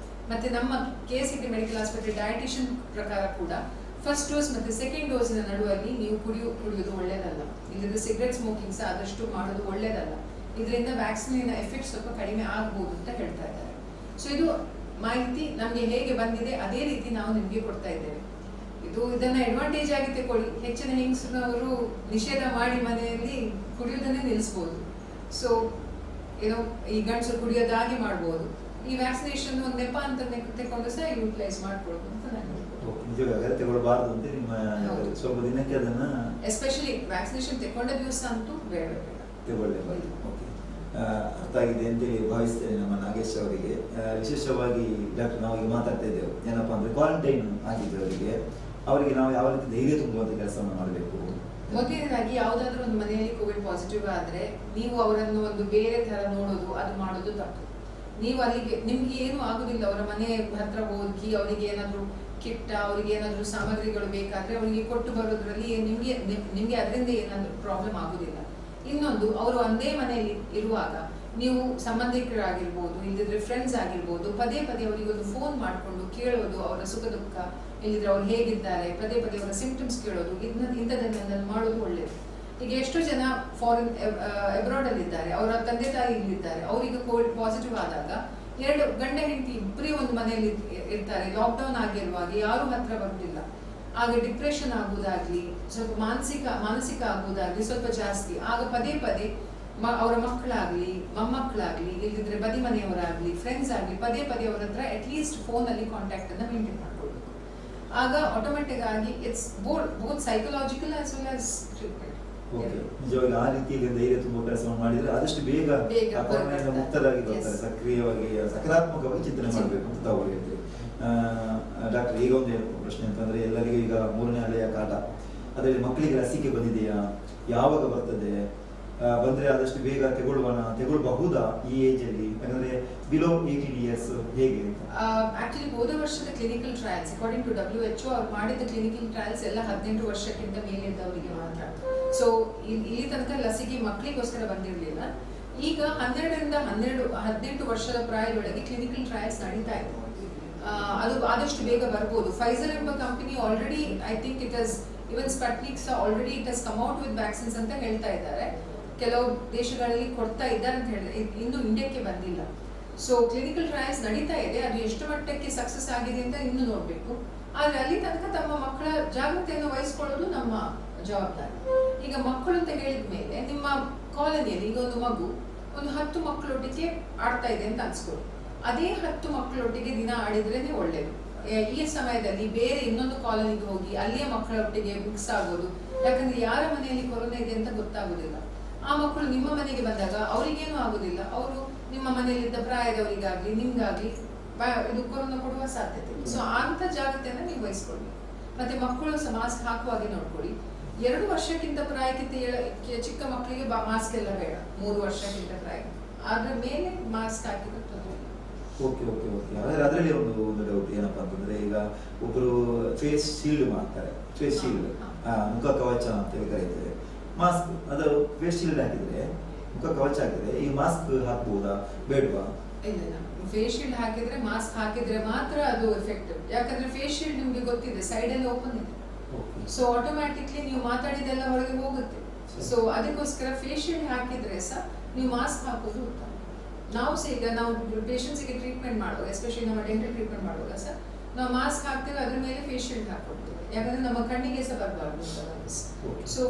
ಮತ್ತೆ ನಮ್ಮ KCT ಮೆಡಿಕಲ್ ಆಸ್ಪತ್ರೆ ಡಯಟಿಷಿಯನ್ ಪ್ರಕಾರ ಕೂಡ ಫಸ್ಟ್ ಡೋಸ್ ಮತ್ತೆ ಸೆಕೆಂಡ್ ಡೋಸಿನ ನಡುವಲ್ಲಿ ನೀವು ಕುಡಿಯೋದು ಒಳ್ಳೇದಲ್ಲ. ಇಲ್ಲದ್ರೆ ಸಿಗರೇಟ್ ಸ್ಮೋಕಿಂಗ್ ಸಹ ಆದಷ್ಟು ಮಾಡೋದು ಒಳ್ಳೇದಲ್ಲ. ಇದರಿಂದ ವ್ಯಾಕ್ಸಿನಿನ ಎಫೆಕ್ಟ್ ಸ್ವಲ್ಪ ಕಡಿಮೆ ಆಗ್ಬೋದು ಅಂತ ಹೇಳ್ತಾ ಇದ್ದಾರೆ. ಸೊ ಇದು ಮಾಹಿತಿ ನಮಗೆ ಹೇಗೆ ಬಂದಿದೆ ಅದೇ ರೀತಿ ನಾವು ನಿಮಗೆ ಕೊಡ್ತಾ ಇದ್ದೇವೆ. ಇದನ್ನ ಅಡ್ವಾಂಟೇಜ್ ಆಗಿ ತಗೊಳ್ಳಿ. ಹೆಚ್ಚಿನ ಹೆಂಗಸರವರು ನಿಷೇಧ ಮಾಡಿ ಮನೆಯಲ್ಲಿ ಕುಡಿಯೋದನ್ನೇ ನಿಲ್ಲಿಸಬಹುದು. ಸೊ ಈ ಗಂಡಸರು ಕುಡಿಯೋದಾಗಿ ಮಾಡ್ಬೋದು. ಈ ವ್ಯಾಕ್ಸಿನೇಷನ್ ಒಂದು ನೆಪ ಅಂತ ತಗೊಂಡು ಸಹ ಯೂಟಿಲೈಸ್ ಮಾಡ್ಕೊಳ್ಬೋದು ಅಂತ ನಾನು ತಗೊಳ್ಬಾರ್ದು ಅಂತ ನಿಮ್ಮ ಸ್ವಲ್ಪ ದಿನಕ್ಕೆ ಅದನ್ನ, ಎಸ್ಪೆಷಲಿ ವ್ಯಾಕ್ಸಿನೇಷನ್ ತಗೊಂಡ ದಿವಸ ಅಂತೂ ಬೇಡ. ತಗೊಳ್ಳೇಬಾರ್ದು. ಓಕೆ, ಅರ್ಥ ಆಗಿದೆ ಅಂತೇಳಿ ಭಾವಿಸ್ತೇನೆ ನಮ್ಮ ನಾಗೇಶ್ ಅವರಿಗೆ. ವಿಶೇಷವಾಗಿ ಡಾಕ್ಟರ್ ನಾವು ಈಗ ಮಾತಾಡ್ತಾ ಇದ್ದೇವೆ ಏನಪ್ಪಾ ಅಂದ್ರೆ ಕ್ವಾರಂಟೈನ್ ಆಗಿದ್ದವರಿಗೆ ಅವರಿಗೆ ನಾವು ಯಾವ ರೀತಿ ಧೈರ್ಯ ತುಂಬುವಂತ ಕೆಲಸವನ್ನು ಮಾಡಬೇಕು. ಮೊದಲನೇದಾಗಿ ಯಾವುದಾದ್ರೂ ಒಂದು ಮನೆಯಲ್ಲಿ ಕೋವಿಡ್ ಪಾಸಿಟಿವ್ ಆದ್ರೆ ನೀವು ಅವರನ್ನು ಒಂದು ಬೇರೆ ತರ ನೋಡೋದು ಅದು ಮಾಡೋದು ತಪ್ಪು. ನೀವು ಅಲ್ಲಿಗೆ ನಿಮ್ಗೆ ಏನು ಆಗುದಿಲ್ಲ, ಅವರ ಮನೆ ಹತ್ರ ಹೋಗಿ ಅವರಿಗೆ ಏನಾದ್ರು ಕಿಟ್ಟ, ಅವ್ರಿಗೆ ಏನಾದ್ರು ಸಾಮಗ್ರಿಗಳು ಬೇಕಾದ್ರೆ ಅವರಿಗೆ ಕೊಟ್ಟು ಬರೋದ್ರಲ್ಲಿ ನಿಮ್ಗೆ ಅದರಿಂದ ಏನಾದ್ರು ಪ್ರಾಬ್ಲಮ್ ಆಗುದಿಲ್ಲ. ಇನ್ನೊಂದು, ಅವರು ಒಂದೇ ಮನೆಯಲ್ಲಿ ಇರುವಾಗ ನೀವು ಸಂಬಂಧಿಕರಾಗಿರ್ಬೋದು, ಇಲ್ಲದಿದ್ರೆ ಫ್ರೆಂಡ್ಸ್ ಆಗಿರ್ಬೋದು, ಪದೇ ಪದೇ ಅವರಿಗೆ ಒಂದು ಫೋನ್ ಮಾಡಿಕೊಂಡು ಕೇಳೋದು, ಅವರ ಸುಖ ದುಃಖ, ಇಲ್ಲಿದ್ರೆ ಅವ್ರು ಹೇಗಿದ್ದಾರೆ, ಪದೇ ಪದೇ ಅವರ ಸಿಂಪ್ಟಮ್ಸ್ ಕೇಳೋದು, ಇಂಥದನ್ನೆಲ್ಲ ಮಾಡೋದು ಒಳ್ಳೇದು. ಈಗ ಎಷ್ಟೋ ಜನ ಫಾರಿನ್ ಅಬ್ರಾಡ್ ಅಲ್ಲಿ ಇದ್ದಾರೆ, ಅವರ ತಂದೆ ತಾಯಿ ಇಲ್ಲಿದ್ದಾರೆ, ಅವರಿಗೆ ಕೋವಿಡ್ ಪಾಸಿಟಿವ್ ಆದಾಗ ಎರಡು ಗಂಡ ಹೆಂಡತಿ ಇಬ್ಬರೇ ಒಂದು ಮನೆಯಲ್ಲಿ ಇರ್ತಾರೆ, ಲಾಕ್ಡೌನ್ ಆಗಿರುವಾಗ ಯಾರು ಹತ್ರ ಬರುವುದಿಲ್ಲ. ಆಗ ಡಿಪ್ರೆಷನ್ ಆಗುವುದಾಗ್ಲಿ, ಸ್ವಲ್ಪ ಮಾನಸಿಕ ಆಗುವುದಾಗ್ಲಿ ಸ್ವಲ್ಪ ಜಾಸ್ತಿ. ಆಗ ಪದೇ ಪದೇ ಅವರ ಮಕ್ಕಳಾಗ್ಲಿ, ಮೊಮ್ಮಕ್ಕಳಾಗ್ಲಿ, ಇಲ್ಲದಿದ್ರೆ ಬದಿ ಮನೆಯವರಾಗ್ಲಿ, ಫ್ರೆಂಡ್ಸ್ ಆಗ್ಲಿ, ಪದೇ ಪದೇ ಅವರ ಹತ್ರ ಅಟ್ಲೀಸ್ಟ್ ಫೋನ್ ಅಲ್ಲಿ ಕಾಂಟ್ಯಾಕ್ಟ್ ಅನ್ನ ಮೇಂಟೈನ್ ಮಾಡ್ಕೊಳ್ಬೇಕು. ಆಗ ಆಟೋಮೆಟಿಕ್ ಆಗಿ it's both psychological as well as treatment. ನಿಜವಾಗಿ ಆ ರೀತಿಯಲ್ಲಿ ಧೈರ್ಯ ತುಂಬುವ ಕೆಲಸವನ್ನು ಮಾಡಿದ್ರೆ ಆದಷ್ಟು ಬೇಗ ಕೊರೋನಾದಿಂದ ಮುಕ್ತರಾಗಿ ಬರ್ತಾರೆ. ಸಕ್ರಿಯವಾಗಿ ಸಕಾರಾತ್ಮಕವಾಗಿ ಚಿಂತನೆ ಮಾಡಬೇಕು ಅಂತ ತಾವು ಹೇಳಿದ್ರಿ. ಡಾಕ್ಟರ್, ಈಗ ಒಂದು ಪ್ರಶ್ನೆ ಅಂತಂದ್ರೆ ಎಲ್ಲರಿಗೂ ಈಗ 3ನೇ ಅಲೆಯ ಕಾಲ, ಅದರಲ್ಲಿ ಮಕ್ಕಳಿಗೆ ಲಸಿಕೆ ಬಂದಿದೆಯಾ, ಯಾವಾಗ ಬರ್ತದೆ, ಬಂದ್ರೆ ಆದಷ್ಟು ಬೇಗ ತಗೊಳ್ಬಹುದಾ ಈ ಏಜ್ ಅಲ್ಲಿ, ಯಾಕಂದ್ರೆ ಬಿಲೋ 18 years ಹೇಗೆ? ಆಕ್ಚುಲಿ ಹೋದ ವರ್ಷದ clinical trials according to WHO ಅವ್ರು ಮಾಡಿದ ಕ್ಲಿನಿಕಲ್ ಟ್ರಯಲ್ಸ್ ಎಲ್ಲ 18 ವರ್ಷಕ್ಕಿಂತ ಮೇಲಿದ್ದವರಿಗೆ ಮಾತ್ರ. ಸೊ ಇಲ್ಲಿ ತನಕ ಲಸಿಕೆ ಮಕ್ಕಳಿಗೋಸ್ಕರ ಬಂದಿರಲಿಲ್ಲ. ಈಗ 12ರಿಂದ 18 ವರ್ಷದ ಪ್ರಾಯದೊಳಗೆ ಕ್ಲಿನಿಕಲ್ ಟ್ರಯಲ್ಸ್ ನಡೀತಾ ಇದೆ. ಅದು ಆದಷ್ಟು ಬೇಗ ಬರ್ಬೋದು. ಫೈಸರ್ ಎಂಬ company already I think it has even Sputniks already it has come out with vaccines ಅಂತ ಹೇಳ್ತಾ ಇದ್ದಾರೆ. ಕೆಲವು ದೇಶಗಳಲ್ಲಿ ಕೊಡ್ತಾ ಇದ್ದಾರೆ ಅಂತ ಹೇಳಿದ್ರೆ ಇನ್ನು ಇಂಡಿಯಾಕ್ಕೆ ಬಂದಿಲ್ಲ. ಸೊ ಕ್ಲಿನಿಕಲ್ ಟ್ರಯಲ್ಸ್ ನಡೀತಾ ಇದೆ. ಅದು ಎಷ್ಟು ಮಟ್ಟಕ್ಕೆ ಸಕ್ಸಸ್ ಆಗಿದೆ ಅಂತ ಇನ್ನು ನೋಡ್ಬೇಕು. ಆದ್ರೆ ಅಲ್ಲಿ ತನಕ ತಮ್ಮ ಮಕ್ಕಳ ಜಾಗೃತಿಯನ್ನು ವಹಿಸ್ಕೊಳ್ಳೋದು ನಮ್ಮ ಜವಾಬ್ದಾರಿ. ಈಗ ಮಕ್ಕಳು ಅಂತ ಹೇಳಿದ ಮೇಲೆ ನಿಮ್ಮ ಕಾಲೋನಿಯಲ್ಲಿ ಈಗ ಒಂದು ಮಗು ಒಂದು 10 ಮಕ್ಕಳೊಟ್ಟಿಗೆ ಆಡ್ತಾ ಇದೆ ಅಂತ ಅನ್ಸ್ಕೊಳ್ಳಿ. ಅದೇ 10 ಮಕ್ಕಳೊಟ್ಟಿಗೆ ದಿನ ಆಡಿದ್ರೇನೆ ಒಳ್ಳೇದು. ಈ ಸಮಯದಲ್ಲಿ ಬೇರೆ ಇನ್ನೊಂದು ಕಾಲೋನಿಗೆ ಹೋಗಿ ಅಲ್ಲಿಯ ಮಕ್ಕಳೊಟ್ಟಿಗೆ ಮಿಕ್ಸ್ ಆಗೋದು, ಯಾಕಂದ್ರೆ ಯಾರ ಮನೆಯಲ್ಲಿ ಕೊರೋನಾ ಇದೆ ಅಂತ ಗೊತ್ತಾಗುದಿಲ್ಲ. ಆ ಮಕ್ಕಳು ನಿಮ್ಮ ಮನೆಗೆ ಬಂದಾಗ ಅವರಿಗೇನು ಆಗುದಿಲ್ಲ, ಅವರು ನಿಮ್ಮ ಮನೆಯಲ್ಲಿದ್ದ ಪ್ರಾಯದವರಿಗಾಗ್ಲಿ ನಿಮ್ಗಾಗ್ಲಿ ಇದು ಕೊರೋನಾ ಕೊಡುವ ಸಾಧ್ಯತೆ. ಸೊ ಅಂತ ಜಾಗ್ರತೆಯನ್ನ ನೀವು ವಹಿಸ್ಕೊಳ್ಳಿ. ಮತ್ತೆ ಮಕ್ಕಳು ಮಾಸ್ಕ್ ಹಾಕುವಾಗೆ ನೋಡ್ಕೊಳ್ಳಿ. 2 ವರ್ಷಕ್ಕಿಂತ ಪ್ರಾಯಕ್ಕಿಂತ ಚಿಕ್ಕ ಮಕ್ಕಳಿಗೆ ಮಾಸ್ಕ್ ಎಲ್ಲ ಬೇಡ. 3 ವರ್ಷಕ್ಕಿಂತ ಪ್ರಾಯ ಅದ್ರ ಮೇಲೆ ಮಾಸ್ಕ್ ಹಾಕಿದ್ರೆ ತೊಂದರೆ. Okay okay okay. ಅದರಲ್ಲಿ ಒಂದು ಡೌಟ್ ಏನಪ್ಪಾ ಅಂತಂದ್ರೆ, ಈಗ ಒಬ್ರು ಫೇಸ್ ಶೀಲ್ಡ್ ಮಾಡ್ತಾರೆ, ಫೇಸ್ ಶೀಲ್ಡ್ ಮುಖ ಕವಚ ಅಂತ ಕರೀತೇವೆ. ಮಾಸ್ಕ್ ಅದು ಫೇಸ್ ಶೀಲ್ಡ್ ಹಾಕಿದ್ರೆ, ಮುಖ ಕವಚ ಹಾಕಿದ್ರೆ ಈ ಮಾಸ್ಕ್ ಹಾಕ್ಬಹುದಾ ಬೇಡವಾ? ಇಲ್ಲ, ಫೇಸ್ ಶೀಲ್ಡ್ ಹಾಕಿದ್ರೆ ಮಾಸ್ಕ್ ಹಾಕಿದ್ರೆ ಮಾತ್ರ ಅದು ಎಫೆಕ್ಟಿವ್. ಯಾಕಂದ್ರೆ ಫೇಸ್ ಶೀಲ್ಡ್ ನಿಮ್ಗೆ ಗೊತ್ತಿದೆ ಸೈಡ್ ಅಲ್ಲಿ ಓಪನ್ ಇದೆ. ಸೊ ಆಟೋಮ್ಯಾಟಿಕ್ಲಿ ನೀವು ಮಾತಾಡಿದೆಲ್ಲ ಹೊರಗೆ ಹೋಗುತ್ತೆ. ಸೊ ಅದಕ್ಕೋಸ್ಕರ ಫೇಸ್ ಶೀಲ್ಡ್ ಹಾಕಿದ್ರೆ ಸಹ ನೀವು ಮಾಸ್ಕ್ ಹಾಕೋದು ಉತ್ತಮ. ನಾವು ಸಹ ಈಗ ನಾವು ಪೇಷಂಟ್ಸ್ಗೆ ಟ್ರೀಟ್ಮೆಂಟ್ ಮಾಡುವಾಗ, ಎಸ್ಪೆಷಲಿ ನಮ್ಮ ಡೆಂಟಲ್ ಟ್ರೀಟ್ಮೆಂಟ್ ಮಾಡುವಾಗ ಸಹ ನಾವು ಮಾಸ್ಕ್ ಹಾಕ್ತೇವೆ, ಅದ್ರ ಮೇಲೆ ಫೇಸ್ ಶೀಲ್ಡ್ ಹಾಕೊಡ್ತೇವೆ. ಯಾಕಂದ್ರೆ ನಮ್ಮ ಕಣ್ಣಿಗೆ ಸಹ ಬರಬಾರ್ದು. ಸೊ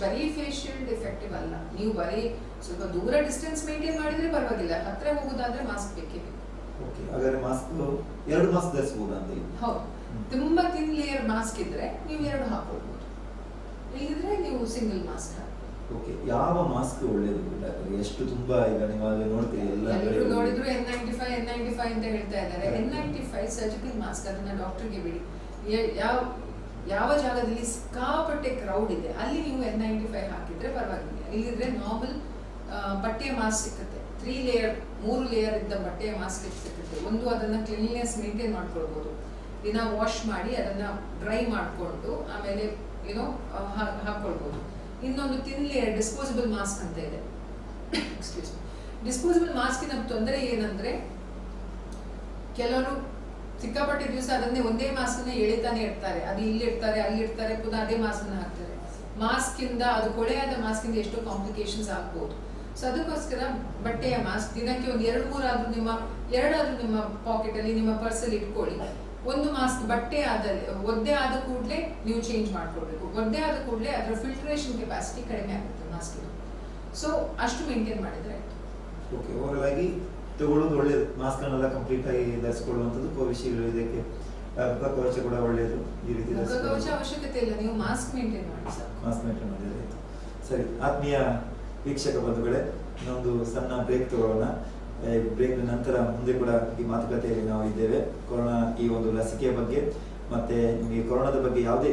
ಬರೀ ಫೇಸ್ ಶೀಲ್ಡ್ ಎಫೆಕ್ಟಿವ್ ಅಲ್ಲ. ನೀವು ಬರೀ ಸ್ವಲ್ಪ ದೂರ ಡಿಸ್ಟೆನ್ಸ್ ಮೇಂಟೈನ್ ಮಾಡಿದ್ರೆ ಪರವಾಗಿಲ್ಲ, ಹತ್ರ ಹೋಗುದಾದ್ರೆ ಮಾಸ್ಕ್ ಬೇಕೇ ಬೇಕು. ಓಕೆ, ಹಾಗಾದ್ರೆ ಮಾಸ್ಕ್ 2 ಮಾಸ್ಕ್ ಧರಿಸಬಹುದಾ ಅಂತ? ಹೌದು, ತುಂಬಾ ಥಿನ್ ಲೇಯರ್ ಮಾಸ್ಕ್ ಇದ್ರೆ ನೀವು 2 ಹಾಕೊಳ್ಬಹುದು, ಇಲ್ಲಿದ್ರೆ ನೀವು ಸಿಂಗಲ್ ಮಾಸ್ಕ್ ಹಾಕಿ. ಓಕೆ, ಯಾವ ಮಾಸ್ಕ್ ಒಳ್ಳೇದು? ಎಷ್ಟು ತುಂಬಾ ಈಗ ನೀವು ನೋಡ್ತೀರಿ ಎಲ್ಲರೂ ನೋಡಿದ್ರು N95 ಅಂತ ಹೇಳ್ತಾ ಇದ್ದಾರೆ. N95 ಸರ್ಜಿಕಲ್ ಮಾಸ್ಕ್, ಅದನ್ನ ಡಾಕ್ಟರ್ಗೆ ಬಿಡಿ. ಯಾವ ಜಾಗದಲ್ಲಿ ಸಿಕ್ಕಾಪಟ್ಟೆ ಕ್ರೌಡ್ ಇದೆ ಅಲ್ಲಿ ನೀವು N95 ಹಾಕಿದ್ರೆ ಪರವಾಗಿಲ್ಲ. ಇಲ್ಲಿದ್ರೆ ನಾರ್ಮಲ್ ಬಟ್ಟೆಯ ಮಾಸ್ಕ್ ಸಿಕ್ಕುತ್ತೆ. 3 ಲೇಯರ್ ಇದ್ದ ಬಟ್ಟೆಯ ಮಾಸ್ಕ್ ಸಿಕ್ಕುತ್ತೆ. ಒಂದು ಅದನ್ನ ಕ್ಲೀನ್ನೆಸ್ ಮೇಂಟೈನ್ ಮಾಡ್ಕೊಳ್ಬಹುದು. ದಿನ ವಾಶ್ ಮಾಡಿ ಅದನ್ನ ಡ್ರೈ ಮಾಡ್ಕೊಂಡು ಆಮೇಲೆ ಹಾಕೊಳ್ಬಹುದು. ಇನ್ನೊಂದು ಥಿನ್ ಲೇಯರ್ ಡಿಸ್ಪೋಸಬಲ್ ಮಾಸ್ಕ್ ಅಂತ ಇದೆ. Excuse me. ಡಿಸ್ಪೋಸಬಲ್ ಮಾಸ್ಕಿನ ತೊಂದರೆ ಏನಂದ್ರೆ, ಕೆಲವರು ಸಿಕ್ಕಾಪಟ್ಟೆ ದಿವಸ ಅದನ್ನೇ ಒಂದೇ ಮಾಸ್ಕ್ ಎಳಿತಾನೆ ಇರ್ತಾರೆ. ಅದು ಇಲ್ಲಿ ಇರ್ತಾರೆ, ಅಲ್ಲಿ ಇರ್ತಾರೆ, ಪುನಃ ಅದೇ ಮಾಸ್ಕ್ ಹಾಕ್ತಾರೆ. ಮಾಸ್ಕ್ ಇಂದ ಅದು ಕೊಳೆಯಾದ ಮಾಸ್ಕ್ ಇಂದ ಎಷ್ಟೋ ಕಾಂಪ್ಲಿಕೇಶನ್ಸ್ ಆಗ್ಬಹುದು. ಸೊ ಅದಕ್ಕೋಸ್ಕರ ಬಟ್ಟೆಯ ಮಾಸ್ಕ್ ದಿನಕ್ಕೆ ಒಂದು 2-3 ಆದ್ರೂ ನಿಮ್ಮ ಪಾಕೆಟ್ ಅಲ್ಲಿ, ನಿಮ್ಮ ಪರ್ಸ್ ಅಲ್ಲಿ ಇಟ್ಕೊಳ್ಳಿ. ಒಂದು ಮಾಸ್ಕ್ ಒದ್ದೆ ಆದ ಕೂಡಲೇ ನೀವು ಚೇಂಜ್ ಮಾಡ್ಕೊಳ್ಬೇಕು. ಒದ್ದೆ ಆದ ಕೂಡಲೇ ಅದರ ಫಿಲ್ಟ್ರೇಷನ್ ಕೆಪಾಸಿಟಿ ಕಡಿಮೆ ಆಗುತ್ತೆ ಮಾಸ್ಕ್. ಸೊ ಅಷ್ಟು ಮೇಂಟೈನ್ ಮಾಡಿದ್ರೆ ಓಕೆ. ಓವರಾಲ್ ಆಗಿ ತಗೊಳ್ಳೋದು ಒಳ್ಳೇದು. ಮಾಸ್ಕ್ ಅನ್ನೆಲ್ಲ ಕಂಪ್ಲೀಟ್ ಆಗಿ ಧರಿಸಿಕೊಳ್ಳುವಂಥದ್ದು ಕೋವಿಶೀಲ್ಡ್, ಇದಕ್ಕೆ ಮುಖ ಕವಚ ಕೂಡ ಒಳ್ಳೇದು. ಈ ರೀತಿ ಮುಖ ಕವಚ ಅವಶ್ಯಕತೆ ಇಲ್ಲ, ನೀವು ಮಾಸ್ಕ್ ಮೇಂಟೈನ್ ಮಾಡಿ ಸಾಕು. ಮಾಸ್ಕ್ ಮೇಂಟೈನ್ ಮಾಡಿದ್ರೆ ಸರಿ. ಆತ್ಮೀಯ ವೀಕ್ಷಕ ಬಂಧುಗಳೇ, ಇನ್ನೊಂದು ಸಣ್ಣ ಬ್ರೇಕ್ ತಗೊಳ್ಳೋಣ. ಬ್ರೇಕ್ ನಂತರ ಮುಂದೆ ಕೂಡ ಈ ಮಾತುಕತೆಯಲ್ಲಿ ನಾವು ಇದ್ದೇವೆ. ಕೊರೋನಾ ಈ ಒಂದು ಲಸಿಕೆಯ ಬಗ್ಗೆ ಮತ್ತೆ ನಿಮಗೆ ಕೊರೋನಾದ ಬಗ್ಗೆ ಯಾವುದೇ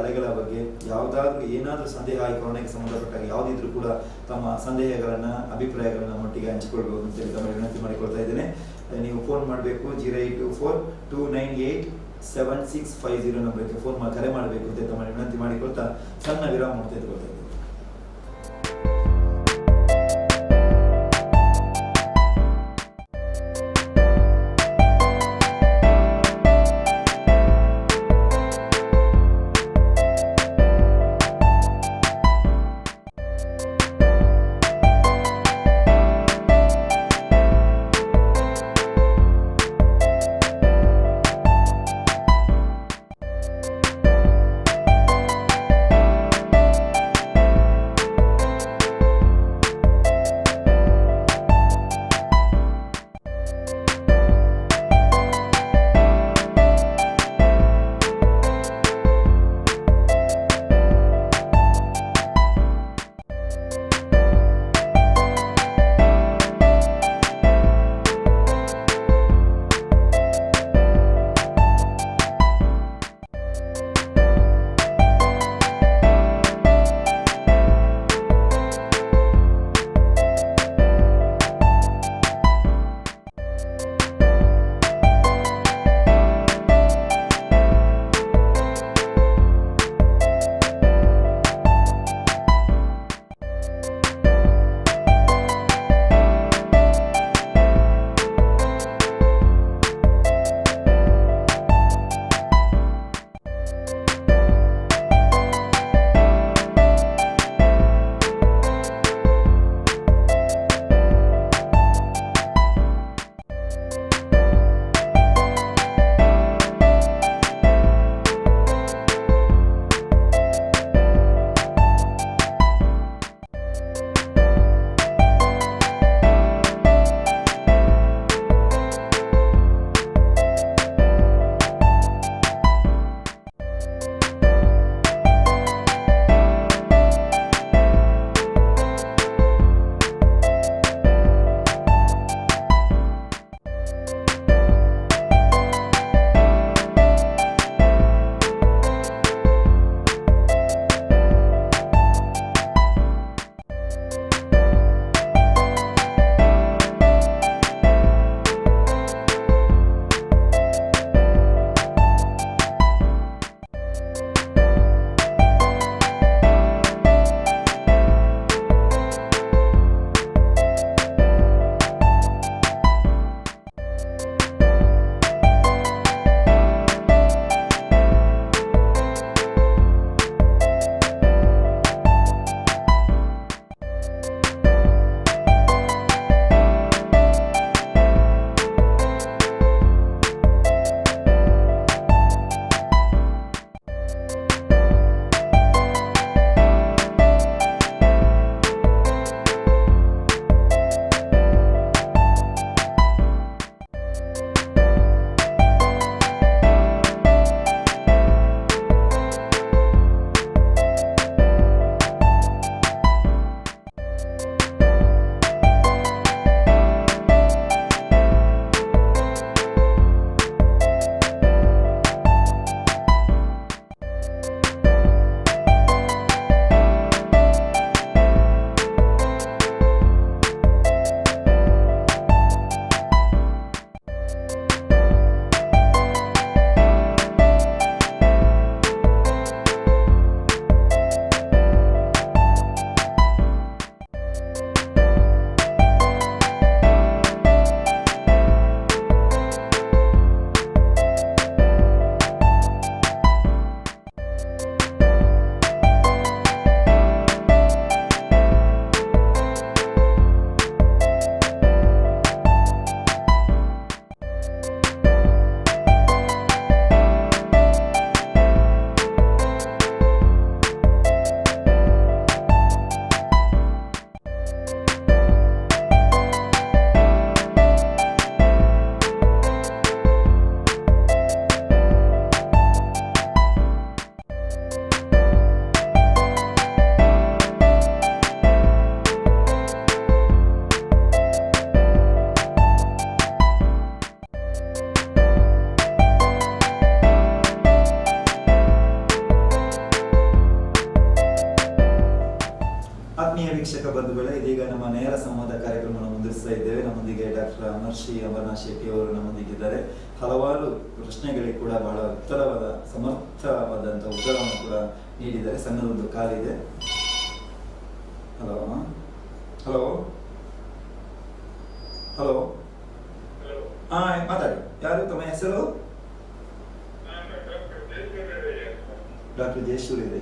ಅಲೆಗಳ ಬಗ್ಗೆ ಯಾವುದಾದ್ರೂ ಏನಾದರೂ ಸಂದೇಹ ಈ ಕೊರೋನಾಗೆ ಸಂಬಂಧಪಟ್ಟಾಗ ಯಾವುದಿದ್ರೂ ಕೂಡ ತಮ್ಮ ಸಂದೇಹಗಳನ್ನ ಅಭಿಪ್ರಾಯಗಳನ್ನ ಒಟ್ಟಿಗೆ ಹಂಚಿಕೊಳ್ಬಹುದು ಅಂತೇಳಿ ತಮ್ಮ ವಿನಂತಿ ಮಾಡಿಕೊಳ್ತಾ ಇದ್ದೇನೆ. ನೀವು ಫೋನ್ ಮಾಡಬೇಕು 0824-298-7650 ನಂಬರ್ಗೆ ಫೋನ್ ಕರೆ ಮಾಡಬೇಕು ಅಂತ ತಮ್ಮ ವಿನಂತಿ ಮಾಡಿಕೊಳ್ತಾ ಸಣ್ಣ ವಿರಾಮ ತೆಗೆದುಕೊಳ್ತಾ ಇದ್ದೇನೆ. ವೀಕ್ಷಕ ಬಂಧುಗಳೇ, ಇದೀಗ ನಮ್ಮ ನೇರ ಸಂವಾದ ಕಾರ್ಯಕ್ರಮವನ್ನು ಮುಂದುವರಿಸ್ತಾ ಇದ್ದೇವೆ. ನಮ್ಮೊಂದಿಗೆ ಡಾಕ್ಟರ್ ಅಮರ್ನಾಥ್ ಶೆಟ್ಟಿ ಅವರು ನಮ್ಮೊಂದಿಗಿದ್ದಾರೆ. ಹಲವಾರು ಪ್ರಶ್ನೆಗಳಿಗೆ ಕೂಡ ಬಹಳ ಉತ್ತರವಾದ ಸಮರ್ಥವಾದಂಥ ಉತ್ತರವನ್ನು ಕೂಡ ನೀಡಿದ್ದಾರೆ. ಸಣ್ಣದೊಂದು ಕಾಲಿದೆ. ಹಲೋ ಹಲೋ ಹಲೋ ಹಾ, ಮಾತಾಡಿ. ಯಾರು, ತಮ್ಮ ಹೆಸರು? ಡಾಕ್ಟರ್ ಜಯಸೂರ್ಯ.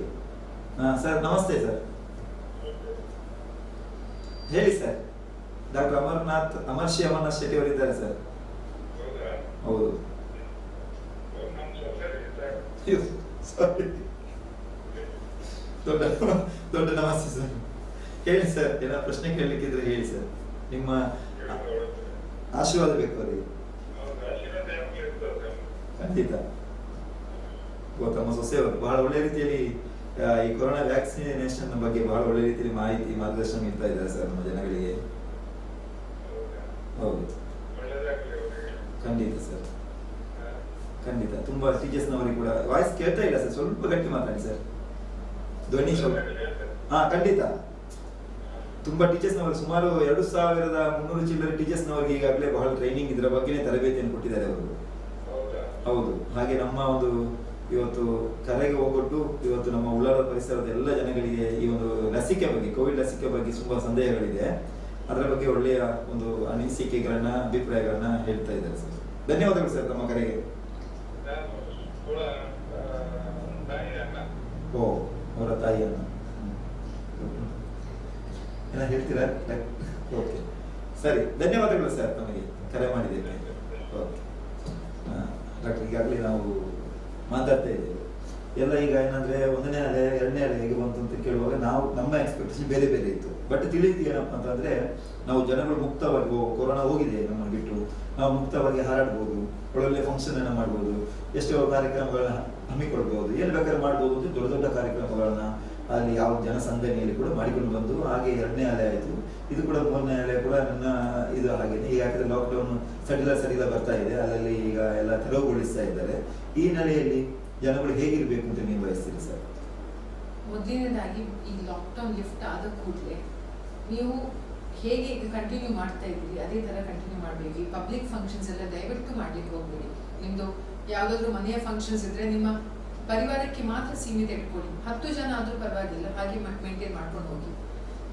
ಹಾ ಸರ್, ನಮಸ್ತೆ ಸರ್, ಹೇಳಿ ಸರ್. ಡಾಕ್ಟರ್ ಅಮರ್ನಾಥ್ ಶೆಟ್ಟಿ ಅವರಿದ್ದಾರೆ ಸರ್. ಹೌದು. ದೊಡ್ಡ ನಮಸ್ತೆ ಸರ್. ಹೇಳಿ ಸರ್, ಏನೋ ಪ್ರಶ್ನೆ ಕೇಳಲಿಕ್ಕಿದ್ರೆ ಹೇಳಿ ಸರ್. ನಿಮ್ಮ ಆಶೀರ್ವಾದ ಬೇಕು ಅವರಿಗೆ. ಖಂಡಿತ. ತಮ್ಮ ಸೊಸೆ ಬಹಳ ಒಳ್ಳೆ ರೀತಿಯಲ್ಲಿ ಈ ಕೊರೋನಾ ವ್ಯಾಕ್ಸಿನೇಷನ್ ಬಗ್ಗೆ ಬಹಳ ಒಳ್ಳೆ ರೀತಿಯಲ್ಲಿ ಮಾಹಿತಿ ಮಾರ್ಗದರ್ಶನ ನೀಡ್ತಾ ಇದ್ದಾರೆ ಸರ್ ನಮ್ಮ ಜನಗಳಿಗೆ. ಹೌದು, ಖಂಡಿತ ಸರ್, ಖಂಡಿತ. ತುಂಬಾ ಟೀಚರ್ಸ್ ನವರಿಗೆ ಕೂಡ ವಾಯ್ಸ್ ಕೇಳ್ತಾ ಇಲ್ಲ ಸರ್, ಸ್ವಲ್ಪ ಗಟ್ಟಿ ಮಾತಾಡಿ ಸರ್, ಧ್ವನಿ ಸ್ವಲ್ಪ. ಹಾ ಖಂಡಿತ. ತುಂಬಾ ಟೀಚರ್ಸ್ ನವರು ಸುಮಾರು 2300 ಚಿಲ್ಲರೆ ಟೀಚರ್ಸ್ ನವರಿಗೆ ಈಗಾಗಲೇ ಬಹಳ ಟ್ರೈನಿಂಗ್ ಇದರ ಬಗ್ಗೆ ತರಬೇತಿಯನ್ನು ಕೊಟ್ಟಿದ್ದಾರೆ ಅವರು. ಹೌದು. ಹಾಗೆ ನಮ್ಮ ಒಂದು ಇವತ್ತು ಕರೆಗೆ ಹೋಗೊಟ್ಟು ಇವತ್ತು ನಮ್ಮ ಉಳ್ಳಾಲ ಪರಿಸರದ ಎಲ್ಲ ಜನಗಳಿಗೆ ಈ ಒಂದು ಲಸಿಕೆ ಬಗ್ಗೆ, ಕೋವಿಡ್ ಲಸಿಕೆ ಬಗ್ಗೆ ತುಂಬಾ ಸಂದೇಹಗಳಿದೆ. ಅದರ ಬಗ್ಗೆ ಒಳ್ಳೆಯ ಒಂದು ಅನಿಸಿಕೆಗಳನ್ನ, ಅಭಿಪ್ರಾಯಗಳನ್ನ ಹೇಳ್ತಾ ಇದ್ದಾರೆ ಸರ್. ಧನ್ಯವಾದಗಳು ಸರ್ ತಮ್ಮ ಕರೆಗೆ. ಓ, ಅವರ ತಾಯಿಯನ್ನ ಏನ ಹೇಳ್ತೀರಾ? ಓಕೆ, ಸರಿ, ಧನ್ಯವಾದಗಳು ಸರ್ ತಮಗೆ ಕರೆ ಮಾಡಿದ್ದೇವೆ. ಓಕೆ ಡಾಕ್ಟರ್, ಈಗಾಗಲೇ ನಾವು ಮಾತಾಡ್ತಾ ಇದ್ದೇವೆ ಎಲ್ಲ. ಈಗ ಏನಂದ್ರೆ 1ನೇ ಅಲೆ 2ನೇ ಅಲೆ ಹೇಗೆ ಬಂತು ಅಂತ ಕೇಳುವಾಗ ನಾವು ನಮ್ಮ ಎಕ್ಸ್ಪೆಕ್ಟೇಷನ್ ಬೇರೆ ಬೇರೆ ಇತ್ತು. ಬಟ್ ತಿಳಿದು ಏನಪ್ಪ ಅಂತಂದ್ರೆ, ನಾವು ಜನಗಳು ಮುಕ್ತವಾಗಿ ಕೊರೋನಾ ಹೋಗಿದೆ ನಮ್ಮನ್ನು ಬಿಟ್ಟು, ನಾವು ಮುಕ್ತವಾಗಿ ಹಾರಾಡ್ಬೋದು, ಒಳ್ಳೊಳ್ಳೆ ಫಂಕ್ಷನ್ ಅನ್ನ ಮಾಡ್ಬೋದು, ಎಷ್ಟೋ ಕಾರ್ಯಕ್ರಮಗಳನ್ನ ಹಮ್ಮಿಕೊಳ್ಬಹುದು, ಏನ್ ಬೇಕಾದ್ರೆ ಮಾಡ್ಬೋದು ಅಂತ ದೊಡ್ಡ ದೊಡ್ಡ ಕಾರ್ಯಕ್ರಮಗಳನ್ನ ಅಲ್ಲಿ ಯಾವ ಜನಸಂದಣಿಯಲ್ಲಿ ಕೂಡ ಮಾಡಿಕೊಂಡು ಬಂದು, ಹಾಗೆ 2ನೇ ಅಲೆ ಆಯಿತು. ಇದು ಕೂಡ 3ನೇ ಅಲೆ ಕೂಡ ನನ್ನ ಇದು ಹಾಗೇನೆ. ಈಗ ಯಾಕಂದ್ರೆ ಲಾಕ್ಡೌನ್ ಸಡಿಲ ಬರ್ತಾ ಇದೆ, ಅಲ್ಲಲ್ಲಿ ಈಗ ಎಲ್ಲ ತೆರವುಗೊಳಿಸ್ತಾ ಇದ್ದಾರೆ. ಈ ನೆಲೆಯಲ್ಲಿ ಜನಗಳು ಹೇಗಿರ್ಬೇಕು ಅಂತ ನೀವು ಬಯಸ್ತೀರಿ ಸರ್? ಮೊದಲನೇದಾಗಿ ಈ ಲಾಕ್ಡೌನ್ ಲಿಫ್ಟ್ ಆದ ಕೂಡಲೇ ನೀವು ಹೇಗೆ ಕಂಟಿನ್ಯೂ ಮಾಡ್ತಾ ಇದ್ದೀರಿ ಅದೇ ತರ ಕಂಟಿನ್ಯೂ ಮಾಡಬೇಕು. ಈ ಪಬ್ಲಿಕ್ ಫಂಕ್ಷನ್ಸ್ ಎಲ್ಲ ದಯವಿಟ್ಟು ಮಾಡ್ಲಿಕ್ಕೆ ಹೋಗ್ಬೇಡಿ. ನಿಮ್ದು ಯಾವ್ದಾದ್ರು ಮನೆಯ ಫಂಕ್ಷನ್ಸ್ ಇದ್ರೆ ನಿಮ್ಮ ಪರಿವಾರಕ್ಕೆ ಮಾತ್ರ ಸೀಮಿತ ಇಟ್ಕೊಳ್ಳಿ. 10 ಜನ ಆದ್ರೂ ಪರವಾಗಿಲ್ಲ, ಹಾಗೆ ಮೇಂಟೈನ್ ಮಾಡ್ಕೊಂಡು ಹೋಗಿ.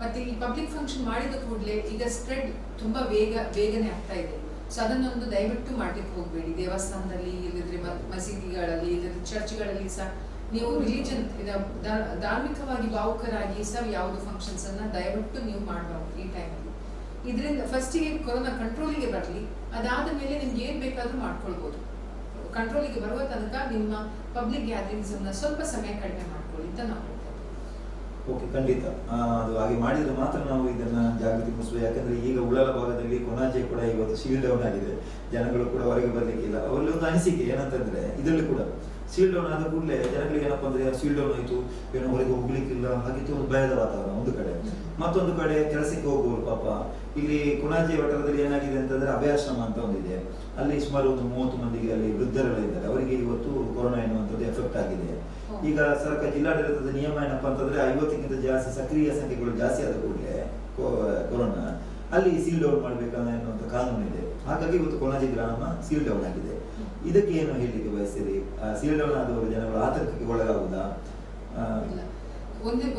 ಮತ್ತೆ ಈ ಪಬ್ಲಿಕ್ ಫಂಕ್ಷನ್ ಮಾಡಿದ ಕೂಡಲೇ ಈಗ ಸ್ಪ್ರೆಡ್ ತುಂಬಾ ಬೇಗನೆ ಆಗ್ತಾ ಇದೆ. ಸೊ ಅದನ್ನೊಂದು ದಯವಿಟ್ಟು ಮಾಡ್ಲಿಕ್ಕೆ ಹೋಗ್ಬೇಡಿ. ದೇವಸ್ಥಾನದಲ್ಲಿ, ಇಲ್ಲದಿದ್ರೆ ಮಸೀದಿಗಳಲ್ಲಿ, ಇಲ್ಲದಿದ್ರೆ ಚರ್ಚ್ಗಳಲ್ಲಿ ಸಹ ನೀವು ರಿಲಿಜನ್ ಧಾರ್ಮಿಕವಾಗಿ ಭಾವುಕರಾಗಿ ಸಹ ಯಾವುದು ಫಂಕ್ಷನ್ಸ್ ಅನ್ನ ದಯವಿಟ್ಟು ನೀವು ಮಾಡಬಾರ್ದು ಈ ಟೈಮಲ್ಲಿ. ಇದರಿಂದ ಫಸ್ಟಿಗೆ ಕೊರೋನಾ ಕಂಟ್ರೋಲಿಗೆ ಬರಲಿ, ಅದಾದ ಮೇಲೆ ನಿಮ್ಗೆ ಏನ್ ಬೇಕಾದ್ರೂ ಮಾಡ್ಕೊಳ್ಬಹುದು. ಕಂಟ್ರೋಲಿಗೆ ಬರುವ ತನಕ ನಿಮ್ಮ ಪಬ್ಲಿಕ್ ಗ್ಯಾದರಿಂಗ್ಸ್ ಅನ್ನ ಸ್ವಲ್ಪ ಸಮಯ ಕಡಿಮೆ ಮಾಡ್ಕೊಳ್ಳಿ ಅಂತ ನಾವು ಹೇಳ್ತೇವೆ. ಓಕೆ, ಖಂಡಿತ. ಅದು ಹಾಗೆ ಮಾಡಿದ್ರೆ ಮಾತ್ರ ನಾವು ಇದನ್ನ ಜಾಗೃತಿ ಮೂಡಿಸುವ. ಯಾಕಂದ್ರೆ ಈಗ ಉಳ್ಳಾಲ ಭಾಗದಲ್ಲಿ ಕೊನಾಜೆ ಕೂಡ ಇವತ್ತು ಸೀಲ್ ಡೌನ್ ಆಗಿದೆ, ಜನಗಳು ಕೂಡ ಹೊರಗೆ ಬರ್ಲಿಕ್ಕಿಲ್ಲ. ಅವರಲ್ಲಿ ಒಂದು ಅನಿಸಿಕೆ ಏನಂತಂದ್ರೆ, ಇದರಲ್ಲಿ ಕೂಡ ಸೀಲ್ ಡೌನ್ ಆದ ಕೂಡಲೇ ಜನಗಳಿಗೆ ಏನಪ್ಪಾ ಅಂದ್ರೆ ಸೀಲ್ ಡೌನ್ ಆಯ್ತು, ಏನೋ ಹೊರಗೆ ಹೋಗ್ಲಿಕ್ಕಿಲ್ಲ, ಹಾಗಿತ್ತು ಒಂದು ಭಯದ ವಾತಾವರಣ ಒಂದು ಕಡೆ. ಮತ್ತೊಂದು ಕಡೆ ಕೆಲಸಕ್ಕೆ ಹೋಗುವವರು ಪಾಪ ಇಲ್ಲಿ ಕೊನಾಜೆ ವಠಾರದಲ್ಲಿ ಏನಾಗಿದೆ ಅಂತಂದ್ರೆ ಅಭಯಾಶ್ರಮ ಅಂತ ಒಂದಿದೆ. ಅಲ್ಲಿ ಸುಮಾರು ಒಂದು 30 ಮಂದಿಗೆ ಅಲ್ಲಿ ವೃದ್ಧರುಗಳಿದ್ದಾರೆ, ಅವರಿಗೆ ಇವತ್ತು ಕೊರೋನಾ ಎನ್ನುವಂಥದ್ದು ಎಫೆಕ್ಟ್ ಆಗಿದೆ. ಈಗ ಸರ್ಕಾರ ಜಿಲ್ಲಾಡಳಿತದ ನಿಯಮ ಏನಪ್ಪಾ ಅಂತಂದ್ರೆ 50ಕ್ಕಿಂತ ಜಾಸ್ತಿ ಸಕ್ರಿಯ ಸಂಖ್ಯೆಗಳು ಜಾಸ್ತಿ ಆದ ಕೂಡಲೇ ಕೊರೋನಾ ಅಲ್ಲಿ ಸೀಲ್ ಡೌನ್ ಮಾಡ್ಬೇಕನ್ನ ಎನ್ನುವಂತ ಕಾನೂನು ಇದೆ. ಹಾಗಾಗಿ ಇವತ್ತು ಕೊನಾಜೆ ಗ್ರಾಮ ಸೀಲ್ ಡೌನ್ ಆಗಿದೆ. ಇದಕ್ಕೆ ಏನು ಹೇಳಲಿಕ್ಕೆ ಬಯಸ್ತೀರಿ? ಸೀಲ್ ಡೌನ್ ಆದವರು ಜನಗಳು ಆತಂಕಕ್ಕೆ ಒಳಗಾಗುವುದಾ?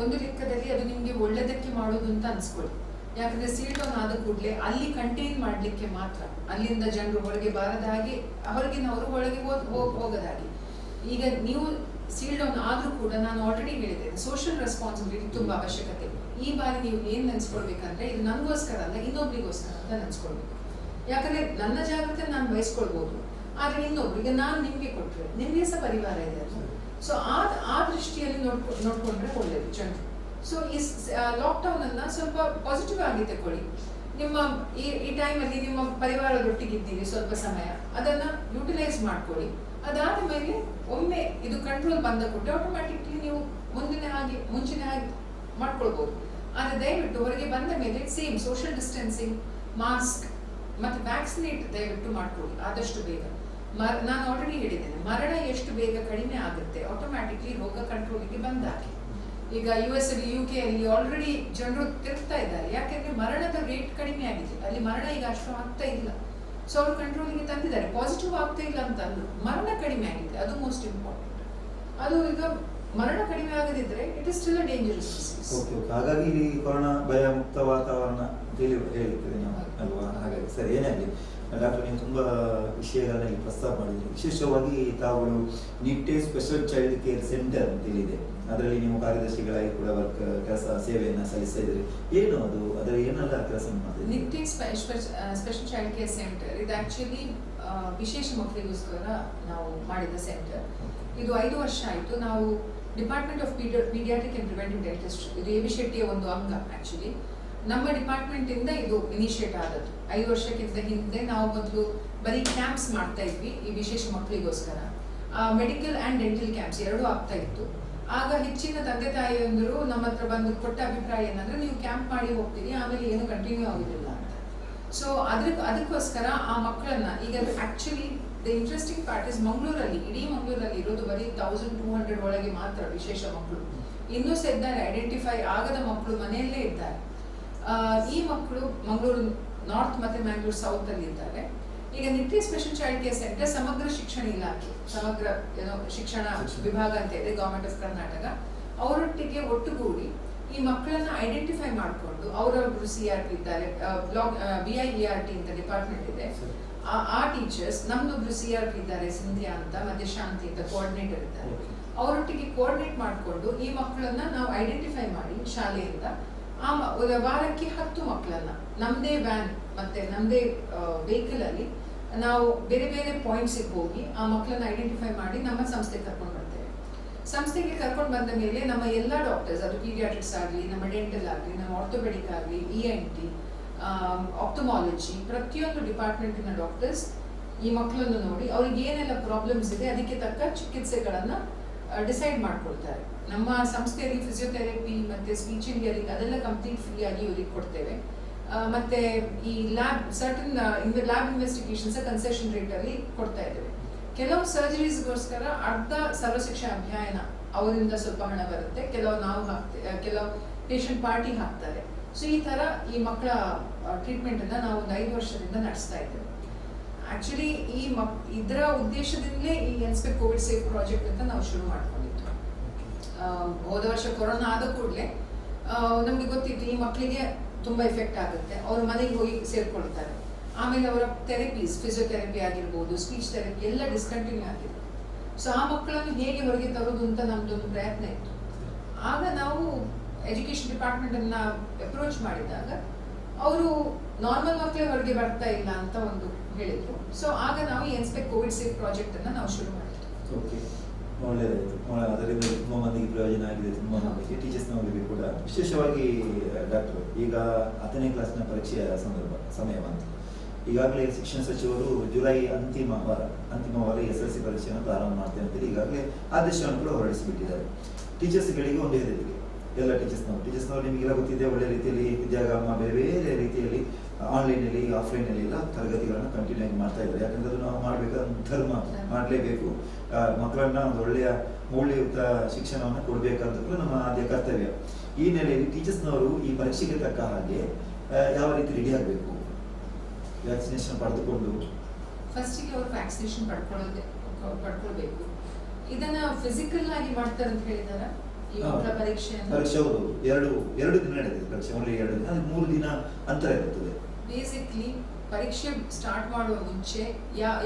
ಒಂದು ಲೆಕ್ಕದಲ್ಲಿ ಅದು ನಿಮ್ಗೆ ಒಳ್ಳೆದಕ್ಕೆ ಮಾಡೋದು ಅಂತ ಅನ್ಸ್ಕೊಳ್ಳಿ. ಯಾಕಂದ್ರೆ ಸೀಲ್ ಡೌನ್ ಆದ ಕೂಡಲೇ ಅಲ್ಲಿ ಕಂಟೈನ್ ಮಾಡ್ಲಿಕ್ಕೆ ಮಾತ್ರ, ಅಲ್ಲಿಂದ ಜನರು ಹೊರಗೆ ಬಾರದ ಹಾಗೆ, ಹೊರಗಿನವರು ಒಳಗೆ ಹೋಗದ ಹಾಗೆ. ಈಗ ನೀವು ಸೀಲ್ ಡೌನ್ ಆದ್ರೂ ಕೂಡ ನಾನು ಆಲ್ರೆಡಿ ಹೇಳಿದ್ದೇನೆ, ಸೋಷಿಯಲ್ ರೆಸ್ಪಾನ್ಸಿಬಿಲಿಟಿ ತುಂಬಾ ಅವಶ್ಯಕತೆ. ಈ ಬಾರಿ ನೀವು ಏನ್ ನೆನ್ಸ್ಕೊಳ್ಬೇಕಂದ್ರೆ, ಇದು ನನಗೋಸ್ಕರ ಅಲ್ಲ, ಇನ್ನೊಬ್ರಿಗೋಸ್ಕರ ಅಂತ ನೆನ್ಸ್ಕೊಳ್ಬೇಕು. ಯಾಕಂದ್ರೆ ನನ್ನ ಜಾಗ್ರತೆ ನಾನು ಬಯಸ್ಕೊಳ್ಬಹುದು, ಆದ್ರೆ ಇನ್ನೊಬ್ರಿಗೆ ನಾನು ನಿಮ್ಗೆ ಕೊಟ್ರೆ ನಿಮ್ಗೆ ಸಹ ಪರಿವಾರ ಇದೆ. ಸೊ ಆ ದೃಷ್ಟಿಯಲ್ಲಿ ನೋಡ್ಕೊಂಡ್ರೆ ಒಳ್ಳೇದು ಜನರು. ಸೊ ಈ ಲಾಕ್ಡೌನ್ ಅನ್ನ ಸ್ವಲ್ಪ ಪಾಸಿಟಿವ್ ಆಗಿ ತಗೊಳ್ಳಿ. ನಿಮ್ಮ ಈ ಟೈಮಲ್ಲಿ ನಿಮ್ಮ ಪರಿವಾರದೊಟ್ಟಿಗಿದ್ದೀರಿ ಸ್ವಲ್ಪ ಸಮಯ, ಅದನ್ನ ಯುಟಿಲೈಸ್ ಮಾಡ್ಕೊಳ್ಳಿ. ಅದಾದ ಮೇಲೆ ಒಮ್ಮೆ ಇದು ಕಂಟ್ರೋಲ್ ಬಂದ ಕೂಡಲೇ ಆಟೋಮ್ಯಾಟಿಕ್ಲಿ ನೀವು ಮುಂಚಿನ ಹಾಗೆ ಮಾಡ್ಕೊಳ್ಬಹುದು. ಆದ್ರೆ ದಯವಿಟ್ಟು ಹೊರಗೆ ಬಂದ ಮೇಲೆ ಸೇಮ್ ಸೋಷಿಯಲ್ ಡಿಸ್ಟೆನ್ಸಿಂಗ್, ಮಾಸ್ಕ್ ಮತ್ತೆ ವ್ಯಾಕ್ಸಿನೇಟ್ ದಯವಿಟ್ಟು ಮಾಡ್ಕೊಳ್ಳಿ ಆದಷ್ಟು ಬೇಗ. ನಾನು ಆಲ್ರೆಡಿ ಹೇಳಿದ್ದೇನೆ, ಮರಣ ಎಷ್ಟು ಬೇಗ ಕಡಿಮೆ ಆಗುತ್ತೆ ಆಟೋಮ್ಯಾಟಿಕ್ಲಿ ರೋಗ ಕಂಟ್ರೋಲಿಗೆ ಬಂದಾಗೆ. ಈಗ US ಅಲ್ಲಿ UK ಅಲ್ಲಿ ಆಲ್ರೆಡಿ ಜನರು ತಿರುಗ್ತಾ ಇದ್ದಾರೆ, ಯಾಕೆಂದ್ರೆ ಮರಣದ ರೇಟ್ ಕಡಿಮೆ ಆಗಿದೆ, ಅಲ್ಲಿ ಮರಣ ಈಗ ಅಷ್ಟು ಆಗ್ತಾ ಇಲ್ಲ. ಸೊ ಅವ್ರು ಕಂಟ್ರೋಲಿಗೆ ತಂದಿದ್ದಾರೆ, ಪಾಸಿಟಿವ್ ಆಗ್ತಾ ಇಲ್ಲ ಅಂತ ಅಂದ್ರು, ಮರಣ ಕಡಿಮೆ ಆಗಿದೆ, ಅದು ಮೋಸ್ಟ್ ಇಂಪಾರ್ಟೆಂಟ್. ಅದು ಈಗ ಮರಣ ಕಡಿಮೆ ಆಗದಿದ್ರೆ it is still a dangerous disease. Okay, ಹಾಗಾಗಿ ಇಲ್ಲಿ ಕೊರೋನಾ ಭಯಮುಕ್ತ ವಾತಾವರಣ ಹೇಳಿರ್ತೇವೆ ನಾವು ಅಲ್ವಾ? ಹಾಗಾಗಿ ಸರಿ, ಏನೇ ಆಗಲಿ ಡಾಕ್ಟರ್, ನೀವು ತುಂಬ ವಿಷಯಗಳನ್ನ ಇಲ್ಲಿ ಪ್ರಸ್ತಾಪ ಮಾಡಿದ್ರಿ. ವಿಶೇಷವಾಗಿ ತಾವುಗಳು Nitte special child care centre ಅಂತ ಹೇಳಿದೆ, ಅದರಲ್ಲಿ ನೀವು ಕಾರ್ಯದರ್ಶಿಗಳಾಗಿ ಕೂಡ ಕೆಲಸ ಸೇವೆಯನ್ನು ಸಲ್ಲಿಸ್ತಾ ಇದ್ರಿ. ಏನು ಅದು, ಅದರ ಏನೆಲ್ಲ ಕೆಲಸ ಮಾಡಿದ್ರಿ? Nitte special child care centre ಇದು ಆಕ್ಚುಲಿ ವಿಶೇಷ ಮಕ್ಕಳಿಗೋಸ್ಕರ ನಾವು ಮಾಡಿದ ಸೆಂಟರ್. ಇದು 5 ವರ್ಷ ಆಯಿತು. ನಾವು department of paediatric and preventive dentistry, ಇದು ಎ ಬಿ ಶೆಟ್ಟಿಯ ಒಂದು ಅಂಗ. ಆಕ್ಚುಲಿ ನಮ್ಮ ಡಿಪಾರ್ಟ್ಮೆಂಟ್ ಇಂದ ಇದು ಇನಿಷಿಯೇಟ್ ಆದದ್ದು. 5 ವರ್ಷಕ್ಕಿಂತ ಹಿಂದೆ ನಾವು ಮೊದಲು ಬರೀ ಕ್ಯಾಂಪ್ಸ್ ಮಾಡ್ತಾ ಇದ್ವಿ ಈ ವಿಶೇಷ ಮಕ್ಕಳಿಗೋಸ್ಕರ. ಮೆಡಿಕಲ್ ಆ್ಯಂಡ್ ಡೆಂಟಲ್ ಕ್ಯಾಂಪ್ಸ್ ಎರಡೂ ಆಗ್ತಾ ಇತ್ತು. ಆಗ ಹೆಚ್ಚಿನ ತಂದೆ ತಾಯಿಯೊಂದರು ನಮ್ಮ ಹತ್ರ ಬಂದು ಕೊಟ್ಟ ಅಭಿಪ್ರಾಯ ಏನಂದ್ರೆ, ನೀವು ಕ್ಯಾಂಪ್ ಮಾಡಿ ಹೋಗ್ತೀರಿ, ಆಮೇಲೆ ಏನು ಕಂಟಿನ್ಯೂ ಆಗುದಿಲ್ಲ ಅಂತ. ಸೊ ಅದಕ್ಕೋಸ್ಕರ ಆ ಮಕ್ಕಳನ್ನ ಈಗ actually the interesting part is ಮಂಗಳೂರಲ್ಲಿ, ಇಡೀ ಮಂಗಳೂರಲ್ಲಿ ಇರೋದು ಬರೀ 1200 ಒಳಗೆ ಮಾತ್ರ ವಿಶೇಷ ಮಕ್ಕಳು. ಇನ್ನೂ ಸಹ ಇದ್ದಾರೆ, ಐಡೆಂಟಿಫೈ ಆಗದ ಮಕ್ಕಳು ಮನೆಯಲ್ಲೇ ಇದ್ದಾರೆ. ಈ ಮಕ್ಕಳು ಮಂಗಳೂರು ನಾರ್ತ್ ಮತ್ತೆ ಮ್ಯಾಂಗ್ಳೂರ್ ಸೌತ್ ಅಲ್ಲಿ ಇದ್ದಾರೆ. ಈಗ Nitte special child care centre ಸಮಗ್ರ ಶಿಕ್ಷಣ ಇಲಾಖೆ, ಸಮಗ್ರ ಶಿಕ್ಷಣ ವಿಭಾಗ ಅಂತ ಇದೆ, ಗವರ್ಮೆಂಟ್ ಆಫ್ ಕರ್ನಾಟಕ, ಅವರೊಟ್ಟಿಗೆ ಒಟ್ಟುಗೂಡಿ ಈ ಮಕ್ಕಳನ್ನ ಐಡೆಂಟಿಫೈ ಮಾಡಿಕೊಂಡು, ಅವರೊಬ್ರು CRP ಇದ್ದಾರೆ, BIERT ಅಂತ ಡಿಪಾರ್ಟ್ಮೆಂಟ್ ಇದೆ, ಆ ಟೀಚರ್ಸ್, ನಮ್ದೊಬ್ರು CRP ಇದ್ದಾರೆ ಸಿಂಧ್ಯಾ ಅಂತ, ಮತ್ತೆ ಶಾಂತಿ ಅಂತ ಕೋಆರ್ಡಿನೇಟರ್ ಇದ್ದಾರೆ, ಅವರೊಟ್ಟಿಗೆ ಕೋಆರ್ಡಿನೇಟ್ ಮಾಡಿಕೊಂಡು ಈ ಮಕ್ಕಳನ್ನ ನಾವು ಐಡೆಂಟಿಫೈ ಮಾಡಿ ಶಾಲೆಯಿಂದ ವಾರಕ್ಕೆ 10 ಮಕ್ಕಳನ್ನ ನಮ್ದೇ ವ್ಯಾನ್ ಮತ್ತೆ ನಮ್ದೇ ವೆಹಿಕಲ್ ಅಲ್ಲಿ ನಾವು ಬೇರೆ ಬೇರೆ ಪಾಯಿಂಟ್ಸ್ ಹೋಗಿ ಆ ಮಕ್ಕಳನ್ನ ಐಡೆಂಟಿಫೈ ಮಾಡಿ ನಮ್ಮ ಸಂಸ್ಥೆಗೆ ಕರ್ಕೊಂಡು ಬರ್ತೇವೆ. ಸಂಸ್ಥೆಗೆ ಕರ್ಕೊಂಡು ಬಂದ ಮೇಲೆ ನಮ್ಮ ಎಲ್ಲಾ ಡಾಕ್ಟರ್ಸ್, ಅದು ಪೀಡಿಯಾಟ್ರಿಕ್ಸ್ ಆಗಲಿ, ನಮ್ಮ ಡೆಂಟಲ್ ಆಗಲಿ, ನಮ್ಮ ಆರ್ಥೋಪೆಡಿಕ್ ಆಗಲಿ, ENT, ಆಪ್ಟಮಾಲಜಿ, ಪ್ರತಿಯೊಂದು ಡಿಪಾರ್ಟ್ಮೆಂಟಿನ ಡಾಕ್ಟರ್ಸ್ ಈ ಮಕ್ಕಳನ್ನು ನೋಡಿ ಅವ್ರಿಗೆ ಏನೆಲ್ಲ ಪ್ರಾಬ್ಲಮ್ಸ್ ಇದೆ ಅದಕ್ಕೆ ತಕ್ಕ ಚಿಕಿತ್ಸೆಗಳನ್ನ ಡಿಸೈಡ್ ಮಾಡ್ಕೊಳ್ತಾರೆ. ನಮ್ಮ ಸಂಸ್ಥೆಯಲ್ಲಿ ಫಿಸಿಯೋಥೆರಪಿ ಮತ್ತೆ ಸ್ಪೀಚ್ ಇಂಡಿಯರಿಂಗ್ ಅದೆಲ್ಲ ಕಂಪ್ಲೀಟ್ ಫ್ರೀ ಆಗಿ ಇವರಿಗೆ ಕೊಡ್ತೇವೆ. ಮತ್ತೆ ಈ lab certain lab investigations concession rate ಅಲ್ಲಿ ಕೊಡ್ತಾ ಇದ್ದೇವೆ. ಕೆಲವು ಸರ್ಜರೀಸ್ಗೋಸ್ಕರ ಅರ್ಧ ಸರ್ವಶಿಕ್ಷಾ ಅಭಿಯಾನ ಅವರಿಂದ ಸ್ವಲ್ಪ ಹಣ ಬರುತ್ತೆ, ಕೆಲವು ನಾವು ಹಾಕ್ತೇವೆ, ಕೆಲವು ಪೇಷಂಟ್ ಪಾರ್ಟಿ ಹಾಕ್ತಾರೆ. ಸೊ ಈ ತರ ಈ ಮಕ್ಕಳ ಟ್ರೀಟ್ಮೆಂಟ್ ಅನ್ನ ನಾವು ಒಂದು 5 ವರ್ಷದಿಂದ ನಡೆಸ್ತಾ ಇದ್ದೇವೆ. ಆಕ್ಚುಲಿ ಇದರ ಉದ್ದೇಶದಿಂದಲೇ ಈ ಎನ್ಸ್ಪೆಕ್ಟ್ ಕೋವಿಡ್ ಸೇಫ್ ಪ್ರಾಜೆಕ್ಟ್ ಅಂತ ನಾವು ಶುರು ಮಾಡ್ಕೊಂಡಿದ್ದು. ಹೋದ ವರ್ಷ ಕೊರೋನಾ ಆದ ಕೂಡಲೇ ನಮ್ಗೆ ಗೊತ್ತಿತ್ತು ಈ ಮಕ್ಕಳಿಗೆ ತುಂಬಾ ಎಫೆಕ್ಟ್ ಆಗುತ್ತೆ, ಅವ್ರ ಮನೆಗೆ ಹೋಗಿ ಸೇರ್ಕೊಳ್ತಾರೆ. ಆಮೇಲೆ ಅವರ ಥೆರಪೀಸ್, ಫಿಸಿಯೋಥೆರಪಿ ಆಗಿರ್ಬೋದು, ಸ್ಪೀಚ್ ಥೆರಪಿ ಎಲ್ಲ ಡಿಸ್ಕಂಟಿನ್ಯೂ ಆಗಿದೆ. ಸೊ ಆ ಮಕ್ಕಳನ್ನು ಹೇಗೆ ಹೊರಗೆ ತರೋದು ಅಂತ ನಮ್ದೊಂದು ಪ್ರಯತ್ನ ಇತ್ತು. ಆಗ ನಾವು ಎಜುಕೇಶನ್ ಡಿಪಾರ್ಟ್ಮೆಂಟ್ ಅನ್ನ ಅಪ್ರೋಚ್ ಮಾಡಿದಾಗ ಅವರು ನಾರ್ಮಲ್ ಮಕ್ಕಳೇ ಹೊರಗೆ ಬರ್ತಾ ಇಲ್ಲ ಅಂತ ಒಂದು ಹೇಳಿದ್ರು. ಸೊ ಆಗ ನಾವು ಈ ಎನ್ಸ್ಪೆಕ್ಟ್ ಕೋವಿಡ್ ಸೇಫ್ ಪ್ರಾಜೆಕ್ಟ್ ಅನ್ನ ನಾವು ಶುರು ಮಾಡಿದ್ವಿ. ಓಕೆ, ಒಳ್ಳೆಯದಾಯಿತು. ಅದರಿಂದ ತುಂಬ ಮಂದಿಗೆ ಪ್ರಯೋಜನ ಆಗಿದೆ, ತುಂಬ ಮಂದಿಗೆ ಟೀಚರ್ಸ್ನವರಿಗೆ ಕೂಡ. ವಿಶೇಷವಾಗಿ ಡಾಕ್ಟರ್, ಈಗ 10ನೇ ಕ್ಲಾಸ್ನ ಪರೀಕ್ಷೆಯ ಸಮಯ ಬಂತು. ಈಗಾಗಲೇ ಶಿಕ್ಷಣ ಸಚಿವರು ಜುಲೈ ಅಂತಿಮ ವಾರ SSLC ಪರೀಕ್ಷೆಯನ್ನು ಪ್ರಾರಂಭ ಮಾಡ್ತೇವೆ ಅಂತೇಳಿ ಈಗಾಗಲೇ ಆದೇಶವನ್ನು ಕೂಡ ಹೊರಡಿಸಿಬಿಟ್ಟಿದ್ದಾರೆ. ಟೀಚರ್ಸ್ಗಳಿಗೆ ಒಂದು ಹೆದರಿಕೆ, ಎಲ್ಲ ಟೀಚರ್ಸ್ನವರು ನಿಮಗೆಲ್ಲ ಗೊತ್ತಿದೆ, ಒಳ್ಳೆ ರೀತಿಯಲ್ಲಿ ವಿದ್ಯಾಗಮ ಬೇರೆ ಬೇರೆ ರೀತಿಯಲ್ಲಿ ಆನ್ಲೈನಲ್ಲಿ ಆಫ್ಲೈನಲ್ಲಿ ಎಲ್ಲ ತರಗತಿಗಳನ್ನು ಕಂಟಿನ್ಯೂ ಆಗಿ ಮಾಡ್ತಾ ಇದ್ದಾರೆ. ಯಾಕಂದ್ರೆ ಅದು ನಾವು ಮಾಡಬೇಕಾದ ಧರ್ಮ, ಮಾಡಲೇಬೇಕು. ಮಕ್ಕಳನ್ನ ಒಂದು ಒಳ್ಳೆಯ ಮೌಲ್ಯಯುತ ಶಿಕ್ಷಣವನ್ನು ಕೊಡಬೇಕಂತ ಕೂಡ ನಮ್ಮ ಆದ್ಯ ಕರ್ತವ್ಯ. ಈ ನೆಲೆಯಲ್ಲಿ ಟೀಚರ್ಸ್ನವರು ಈ ಪರೀಕ್ಷೆಗೆ ತಕ್ಕ ಹಾಗೆ ಯಾವ ರೀತಿ ರೆಡಿ ಆಗಬೇಕು? ವ್ಯಾಕ್ಸಿನೇಷನ್ ಪಡೆದುಕೊಂಡು ಫಸ್ಟಿಗೆ ಅವರು ವ್ಯಾಕ್ಸಿನೇಷನ್ ಪಡ್ಕೊಳ್ಬೇಕು. ಇದನ್ನ ಫಿಸಿಕಲ್ ಆಗಿ ಮಾಡ್ತಾರೆ ಅಂತ ಹೇಳಿದಾರ ಈ ಮಕ್ಕಳ ಪರೀಕ್ಷೆ ಹೌದು, ಎರಡು ದಿನ ನಡೆದಿದೆ ಪರೀಕ್ಷೆ, ಓನ್ಲಿ 2 ದಿನ, 3 ದಿನ ಅಂತರ ಇರುತ್ತದೆ. ಬೇಸಿಕ್ಲಿ ಪರೀಕ್ಷೆ ಸ್ಟಾರ್ಟ್ ಮಾಡುವ ಮುಂಚೆ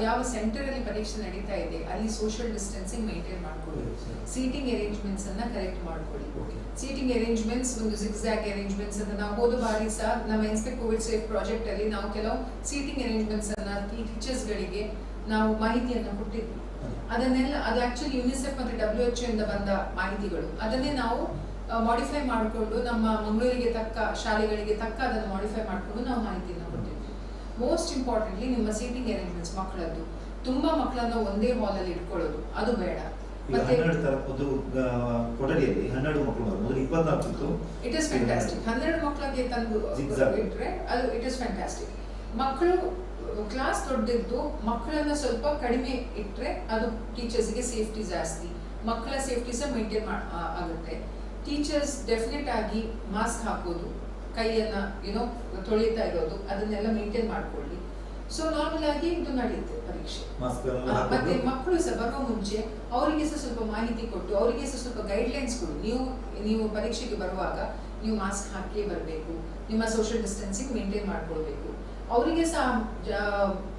ಯಾವ ಸೆಂಟರ್ ಅಲ್ಲಿ ಪರೀಕ್ಷೆ ನಡೀತಾ ಇದೆ ಅಲ್ಲಿ ಸೋಷಿಯಲ್ ಡಿಸ್ಟೆನ್ಸಿಂಗ್ ಮೇಂಟೈನ್ ಮಾಡ್ಕೊಳ್ಳಿ, ಸೀಟಿಂಗ್ ಅರೇಂಜ್ಮೆಂಟ್ಸ್ ಅನ್ನ ಕರೆಕ್ಟ್ ಮಾಡ್ಕೊಳ್ಳಿ. ಸೀಟಿಂಗ್ ಅರೇಂಜ್ಮೆಂಟ್ಸ್ ಒಂದು ಜಿಗ್ಜಾಗ್ ಅರೇಂಜ್ಮೆಂಟ್ಸ್ ಅಂತ ನಾವು ಹೋದ ಬಾರಿ ಸಹ ನಮ್ಮ ಎನ್ಸ್ಪೆಕ್ಟ್ ಕೋವಿಡ್ ಸೇಫ್ ಪ್ರಾಜೆಕ್ಟ್ ಅಲ್ಲಿ ನಾವು ಕೆಲವು ಸೀಟಿಂಗ್ ಅರೇಂಜ್ಮೆಂಟ್ಸ್ ಅನ್ನ ಟೀಚರ್ಸ್ ಗಳಿಗೆ ನಾವು ಮಾಹಿತಿಯನ್ನ ಕೊಟ್ಟಿದ್ವಿ. ಅದನ್ನೆಲ್ಲ ಅದು ಆಕ್ಚುಲಿ ಯುನಿಸೆಫ್ ಮತ್ತೆ WHO ಇಂದ ಬಂದ ಮಾಹಿತಿಗಳು, ಅದನ್ನೇ ನಾವು ಮಾಡಿಫೈ ಮಾಡಿಕೊಂಡು ನಮ್ಮ ಮಂಗಳೂರಿಗೆ ತಕ್ಕ ಶಾಲೆಗಳಿಗೆ ತಕ್ಕ ಅದನ್ನು ಮಾಡಿಫೈ ಮಾಡಿಕೊಂಡು ನಾವು ಮಾಹಿತಿಯನ್ನು ಕೊಟ್ಟಿದ್ವಿ. ಮೋಸ್ಟ್ ಇಂಪಾರ್ಟೆಂಟ್ಲಿ ನಿಮ್ಮ ಸೀಟಿಂಗ್ ಅರೇಂಜ್ಮೆಂಟ್ಸ್ ಮಕ್ಕಳದ್ದು, ತುಂಬಾ ಮಕ್ಕಳನ್ನ ಒಂದೇ ಹಾಲ್ ಅಲ್ಲಿ ಇಟ್ಕೊಳ್ಳೋದು ಅದು ಬೇಡ. ಮತ್ತೆ 12 ಮಕ್ಕಳು ಮೊದಲು 24 ಇತ್ತು. It is fantastic. 12 ಮಕ್ಕಳಿಗೆ ತಂದು ಇಟ್ರೆ ಅದು ಇಟ್ ಇಸ್ ಫ್ಯಾಂಟಾಸ್ಟಿಕ್. ಮಕ್ಕಳು ಕ್ಲಾಸ್ ದೊಡ್ಡದಿದ್ದು ಮಕ್ಕಳನ್ನ ಸ್ವಲ್ಪ ಕಡಿಮೆ ಇಟ್ರೆ ಅದು ಟೀಚರ್ಸ್ಗೆ ಸೇಫ್ಟಿ ಜಾಸ್ತಿ, ಮಕ್ಕಳ ಸೇಫ್ಟಿ ಸಹ ಮೇಂಟೈನ್ ಆಗುತ್ತೆ. ಟೀಚರ್ಸ್ ಡೆಫಿನೆಟ್ ಆಗಿ ಮಾಸ್ಕ್ ಹಾಕೋದು, ಕೈಯನ್ನ ತೊಳಿತಾ ಇರೋದು, ಅದನ್ನೆಲ್ಲ ಮೇಂಟೈನ್ ಮಾಡ್ಕೊಳ್ಳಿ. ಸೊ ನಾರ್ಮಲ್ ಆಗಿ ಇದು ನಡೆಯುತ್ತೆ ಪರೀಕ್ಷೆ. ಮತ್ತೆ ಮಕ್ಕಳು ಸಹ ಬರುವ ಮುಂಚೆ ಅವರಿಗೆ ಸಹ ಸ್ವಲ್ಪ ಮಾಹಿತಿ ಕೊಟ್ಟು, ಅವರಿಗೆ ಸಹ ಸ್ವಲ್ಪ ಗೈಡ್ಲೈನ್ಸ್ ಕೊಡು. ನೀವು ಪರೀಕ್ಷೆಗೆ ಬರುವಾಗ ನೀವು ಮಾಸ್ಕ್ ಹಾಕಿ ಬರಬೇಕು, ನಿಮ್ಮ ಸೋಷಿಯಲ್ ಡಿಸ್ಟೆನ್ಸಿಂಗ್ ಮೇಂಟೈನ್ ಮಾಡ್ಕೊಳ್ಬೇಕು, ಅವರಿಗೆ ಸಹ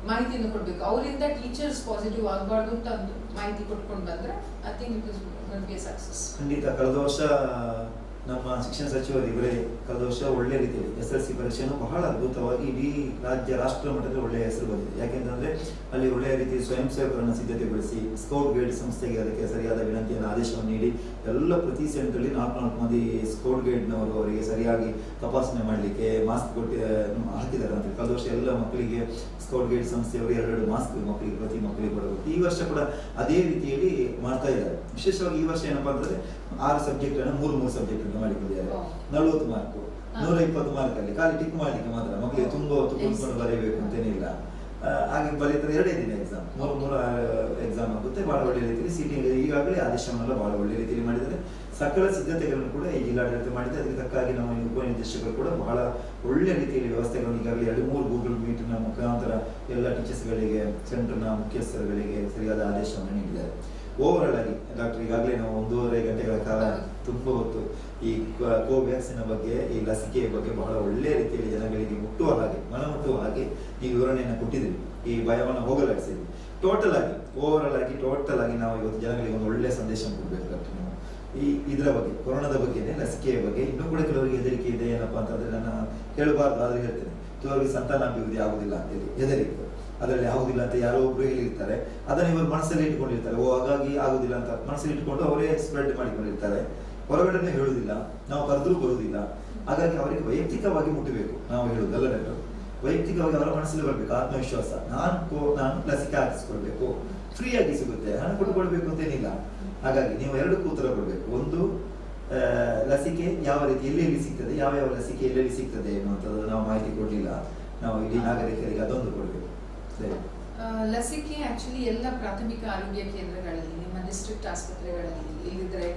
ಮಾಹಿತಿಯನ್ನು ಕೊಡಬೇಕು. ಅವರಿಂದ ಟೀಚರ್ಸ್ ಪಾಸಿಟಿವ್ ಆಗಬಾರ್ದು ಅಂತ ಒಂದು ಮಾಹಿತಿ ಕೊಟ್ಕೊಂಡು ಬಂದ್ರೆ I think it is going to be a success. ಖಂಡಿತ. ಕಳೆದ ವರ್ಷ ನಮ್ಮ ಶಿಕ್ಷಣ ಸಚಿವರು ಇವರೇ ಕಳೆದ ವರ್ಷ ಒಳ್ಳೆ ರೀತಿಯಲ್ಲಿ SSLC ಪರೀಕ್ಷೆಯನ್ನು ಬಹಳ ಅದ್ಭುತವಾಗಿ ಇಡೀ ರಾಷ್ಟ್ರ ಮಟ್ಟದಲ್ಲಿ ಒಳ್ಳೆಯ ಹೆಸರು ಬಂದಿದೆ. ಯಾಕೆಂತಂದ್ರೆ ಅಲ್ಲಿ ಒಳ್ಳೆಯ ರೀತಿ ಸ್ವಯಂ ಸೇವಕರನ್ನು ಸಿದ್ಧತೆಗೊಳಿಸಿ ಸ್ಕೌಟ್ ಗೈಡ್ ಸಂಸ್ಥೆಗೆ ಅದಕ್ಕೆ ಸರಿಯಾದ ವಿನಂತಿಯನ್ನು ಆದೇಶವನ್ನು ನೀಡಿ ಎಲ್ಲ ಪ್ರತಿ ಸೆಂಟ್ರಲ್ಲಿ 4 ಮಂದಿ ಸ್ಕೌಟ್ ಗೈಡ್ನವರು ಅವರಿಗೆ ಸರಿಯಾಗಿ ತಪಾಸಣೆ ಮಾಡಲಿಕ್ಕೆ ಮಾಸ್ಕ್ ಹಾಕಿದ್ದಾರೆ ಅಂತ. ಕಳೆದ ವರ್ಷ ಎಲ್ಲ ಮಕ್ಕಳಿಗೆ ಸ್ಕೌಟ್ ಗೈಡ್ ಸಂಸ್ಥೆಯವರು 2 ಮಾಸ್ಕ್ ಮಕ್ಕಳಿಗೆ ಪ್ರತಿ ಮಕ್ಕಳಿಗೆ ಕೊಡಬೇಕು. ಈ ವರ್ಷ ಕೂಡ ಅದೇ ರೀತಿಯಲ್ಲಿ ಮಾಡ್ತಾ ಇದ್ದಾರೆ. ವಿಶೇಷವಾಗಿ ಈ ವರ್ಷ ಏನಪ್ಪಾ ಅಂತಂದ್ರೆ 6 ಸಬ್ಜೆಕ್ಟ್ ಅನ್ನು 3 ಸಬ್ಜೆಕ್ಟ್ ಮಾಡಿಕೊಂಡಿದ್ದಾರೆ. 40 ಮಾರ್ಕ್, 120 ಮಾರ್ಕ್ ಅಲ್ಲಿ ಖಾಲಿ ಟಿಕ್ ಮಾಡ್ಲಿಕ್ಕೆ ಮಾತ್ರ, ಮಕ್ಕಳಿಗೆ ತುಂಬಾ ಕೂತ್ಕೊಂಡು ಬರೀಬೇಕು ಅಂತೇನಿಲ್ಲ. ಹಾಗೆ ಬರೀತಾರೆ 2 ದಿನ ಎಕ್ಸಾಮ್, 3 ಎಕ್ಸಾಮ್ ಆಗುತ್ತೆ. ಬಹಳ ಒಳ್ಳೆ ರೀತಿಯಲ್ಲಿ ಸೀಟಿಂಗ್ ಈಗಾಗಲೇ ಆದೇಶವನ್ನೆಲ್ಲ ಬಹಳ ಒಳ್ಳೆ ರೀತಿಯಲ್ಲಿ ಮಾಡಿದ್ದಾರೆ. ಸಕಲ ಸಿದ್ಧತೆಗಳನ್ನು ಕೂಡ ಈ ಜಿಲ್ಲಾಡಳಿತ ಮಾಡಿದೆ. ಅದಕ್ಕೆ ತಕ್ಕಾಗಿ ನಮ್ಮ ಉಪನಿರ್ದೇಶಕರು ಕೂಡ ಬಹಳ ಒಳ್ಳೆ ರೀತಿಯಲ್ಲಿ ವ್ಯವಸ್ಥೆಗಳನ್ನು ಈಗಾಗಲೇ 2-3 ಗೂಗಲ್ ಮೀಟ್ನ ಮುಖಾಂತರ ಎಲ್ಲ ಟೀಚರ್ಸ್ಗಳಿಗೆ, ಸೆಂಟರ್ನ ಮುಖ್ಯಸ್ಥರುಗಳಿಗೆ ಸರಿಯಾದ ಆದೇಶವನ್ನು ನೀಡಿದ್ದಾರೆ. ಓವರ್ ಆಗಿ ಡಾಕ್ಟರ್ ಈಗಾಗಲೇ ನಾವು 1.5 ಗಂಟೆಗಳ ಕಾಲ ತುಂಬಾ ಹೊತ್ತು ಈ ಕೋವ್ಯಾಕ್ಸಿನ್ ಬಗ್ಗೆ, ಈ ಲಸಿಕೆಯ ಬಗ್ಗೆ ಬಹಳ ಒಳ್ಳೆ ರೀತಿಯಲ್ಲಿ ಜನಗಳಿಗೆ ಮುಟ್ಟುವ ಹಾಗೆ, ಮನಮುಟ್ಟುವ ಹಾಗೆ ನೀವು ವಿವರಣೆಯನ್ನು ಕೊಟ್ಟಿದ್ರಿ, ಈ ಭಯವನ್ನು ಹೋಗಲಾಡಿಸಿದ್ರಿ. ಟೋಟಲ್ ಆಗಿ ನಾವು ಇವತ್ತು ಜನಗಳಿಗೆ ಒಂದು ಒಳ್ಳೆಯ ಸಂದೇಶ ಕೊಡಬೇಕು ಡಾಕ್ಟರ್. ನೀವು ಇದರ ಬಗ್ಗೆ, ಕೊರೋನಾದ ಬಗ್ಗೆನೇ, ಲಸಿಕೆಯ ಬಗ್ಗೆ ಇನ್ನೂ ಕೂಡ ಕೆಲವರಿಗೆ ಹೆದರಿಕೆ ಇದೆ. ಏನಪ್ಪಾ ಅಂತಂದ್ರೆ ನಾನು ಹೇಳಬಾರ್ದು ಆದ್ರೆ ಹೇಳ್ತೇನೆ, ಕೆಲವರಿಗೆ ಸಂತಾನಾಭಿವೃದ್ಧಿ ಆಗುದಿಲ್ಲ ಅಂತ ಹೇಳಿ ಹೆದರಿಕೆ, ಅದರಲ್ಲಿ ಆಗುದಿಲ್ಲ ಅಂತ ಯಾರೋ ಒಬ್ರು ಹೇಳಿರ್ತಾರೆ. ಅದನ್ನ ಇವರು ಮನಸ್ಸಲ್ಲಿ ಇಟ್ಕೊಂಡಿರ್ತಾರೆ. ಹಾಗಾಗಿ ಆಗುದಿಲ್ಲ ಅಂತ ಮನಸ್ಸಲ್ಲಿ ಇಟ್ಕೊಂಡು ಅವರೇ ಸ್ಪ್ರೆಡ್ ಮಾಡಿಕೊಂಡಿರ್ತಾರೆ. ಹೊರಗಡೆನೆ ಹೇಳುದಿಲ್ಲ, ನಾವು ಕರೆದ್ರೂ ಬರುವುದಿಲ್ಲ. ಹಾಗಾಗಿ ಅವರಿಗೆ ವೈಯಕ್ತಿಕವಾಗಿ ಮುಟ್ಟಬೇಕು. ನಾವು ಹೇಳುವುದಲ್ಲ ಡಾಕ್ಟರ್, ವೈಯಕ್ತಿಕವಾಗಿ ಅವರ ಮನಸ್ಸಲ್ಲಿ ಬರಬೇಕು ಆತ್ಮವಿಶ್ವಾಸ. ನಾನು ಲಸಿಕೆ ಹಾಕಿಸ್ಕೊಳ್ಬೇಕು, ಫ್ರೀ ಆಗಿ ಸಿಗುತ್ತೆ, ಹಣ ಕೊಟ್ಟುಕೊಳ್ಬೇಕು ಅಂತೇನಿಲ್ಲ. ಹಾಗಾಗಿ ನೀವು 2 ಉತ್ತರ ಕೊಡ್ಬೇಕು. ಒಂದು, ಲಸಿಕೆ ಯಾವ ರೀತಿ ಎಲ್ಲೆಲ್ಲಿ ಸಿಗ್ತದೆ, ಯಾವ ಲಸಿಕೆ ಎಲ್ಲೆಲ್ಲಿ ಸಿಗ್ತದೆ ಎನ್ನುವಂಥದ್ದು ನಾವು ಮಾಹಿತಿ ಕೊಡ್ಲಿಲ್ಲ. ನಾವು ಇಡೀ ನಾಗರಿಕರಿಗೆ ಅದೊಂದು ಕೊಡ್ಬೇಕು. ಲಸಿಕೆ ಆಕ್ಚುಲಿ ಎಲ್ಲ ಪ್ರಾಥಮಿಕ ಆರೋಗ್ಯ ಕೇಂದ್ರಗಳಲ್ಲಿ, ನಿಮ್ಮ ಡಿಸ್ಟ್ರಿಕ್ಟ್ ಆಸ್ಪತ್ರೆಗಳಲ್ಲಿ, ಇಲ್ಲಿದ್ರೆ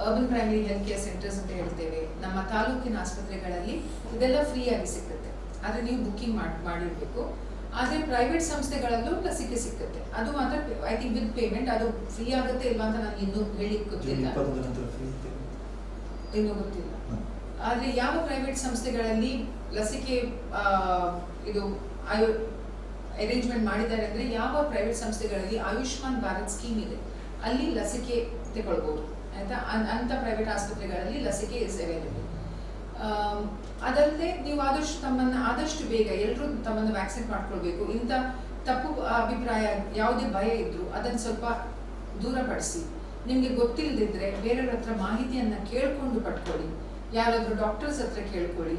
urban primary health care centres ಅಂತ ಹೇಳ್ತೇವೆ, ನಮ್ಮ ತಾಲೂಕಿನ ಆಸ್ಪತ್ರೆಗಳಲ್ಲಿ ಇದೆಲ್ಲ ಫ್ರೀ ಆಗಿ ಸಿಗುತ್ತೆ. ಆದ್ರೆ ನೀವು ಬುಕ್ಕಿಂಗ್ ಮಾಡಿರ್ಬೇಕು. ಆದ್ರೆ ಪ್ರೈವೇಟ್ ಸಂಸ್ಥೆಗಳಲ್ಲೂ ಲಸಿಕೆ ಸಿಗುತ್ತೆ. ಅದು ಮಾತ್ರ ಐ ಥಿಂಕ್ ವಿತ್ ಪೇಮೆಂಟ್. ಅದು ಫ್ರೀ ಆಗುತ್ತೆ ಇಲ್ವಾ ಅಂತ ನಾನು ಇನ್ನೂ ಹೇಳಿಕ್ ಗೊತ್ತಿಲ್ಲ, ಇನ್ನೂ ಗೊತ್ತಿಲ್ಲ. ಆದ್ರೆ ಯಾವ ಪ್ರೈವೇಟ್ ಸಂಸ್ಥೆಗಳಲ್ಲಿ ಲಸಿಕೆ ಇದು ಅರೇಂಜ್ಮೆಂಟ್ ಮಾಡಿದ್ದಾರೆ ಅಂದ್ರೆ, ಯಾವ ಪ್ರೈವೇಟ್ ಸಂಸ್ಥೆಗಳಲ್ಲಿ ಆಯುಷ್ಮಾನ್ ಭಾರತ್ ಸ್ಕೀಮ್ ಇದೆ ಅಲ್ಲಿ ಲಸಿಕೆ ತಗೊಳ್ಬಹುದು ಆಯ್ತಾ. ಅಂತ ಪ್ರೈವೇಟ್ ಆಸ್ಪತ್ರೆಗಳಲ್ಲಿ ಲಸಿಕೆ ಇಸ್ ಅವೈಲೇಬಲ್. ಅದಲ್ಲದೆ ನೀವು ಆದಷ್ಟು ಬೇಗ ಎಲ್ಲರೂ ತಮ್ಮನ್ನು ವ್ಯಾಕ್ಸಿನ್ ಮಾಡ್ಕೊಳ್ಬೇಕು. ಇಂಥ ತಪ್ಪು ಅಭಿಪ್ರಾಯ, ಯಾವುದೇ ಭಯ ಇದ್ರು ಅದನ್ನು ಸ್ವಲ್ಪ ದೂರಪಡಿಸಿ. ನಿಮ್ಗೆ ಗೊತ್ತಿಲ್ಲದಿದ್ರೆ ಬೇರೆಯವ್ರ ಹತ್ರ ಮಾಹಿತಿಯನ್ನ ಕೇಳ್ಕೊಂಡು ಪಡ್ಕೊಳ್ಳಿ. ಯಾರಾದ್ರೂ ಡಾಕ್ಟರ್ಸ್ ಹತ್ರ ಕೇಳ್ಕೊಳ್ಳಿ.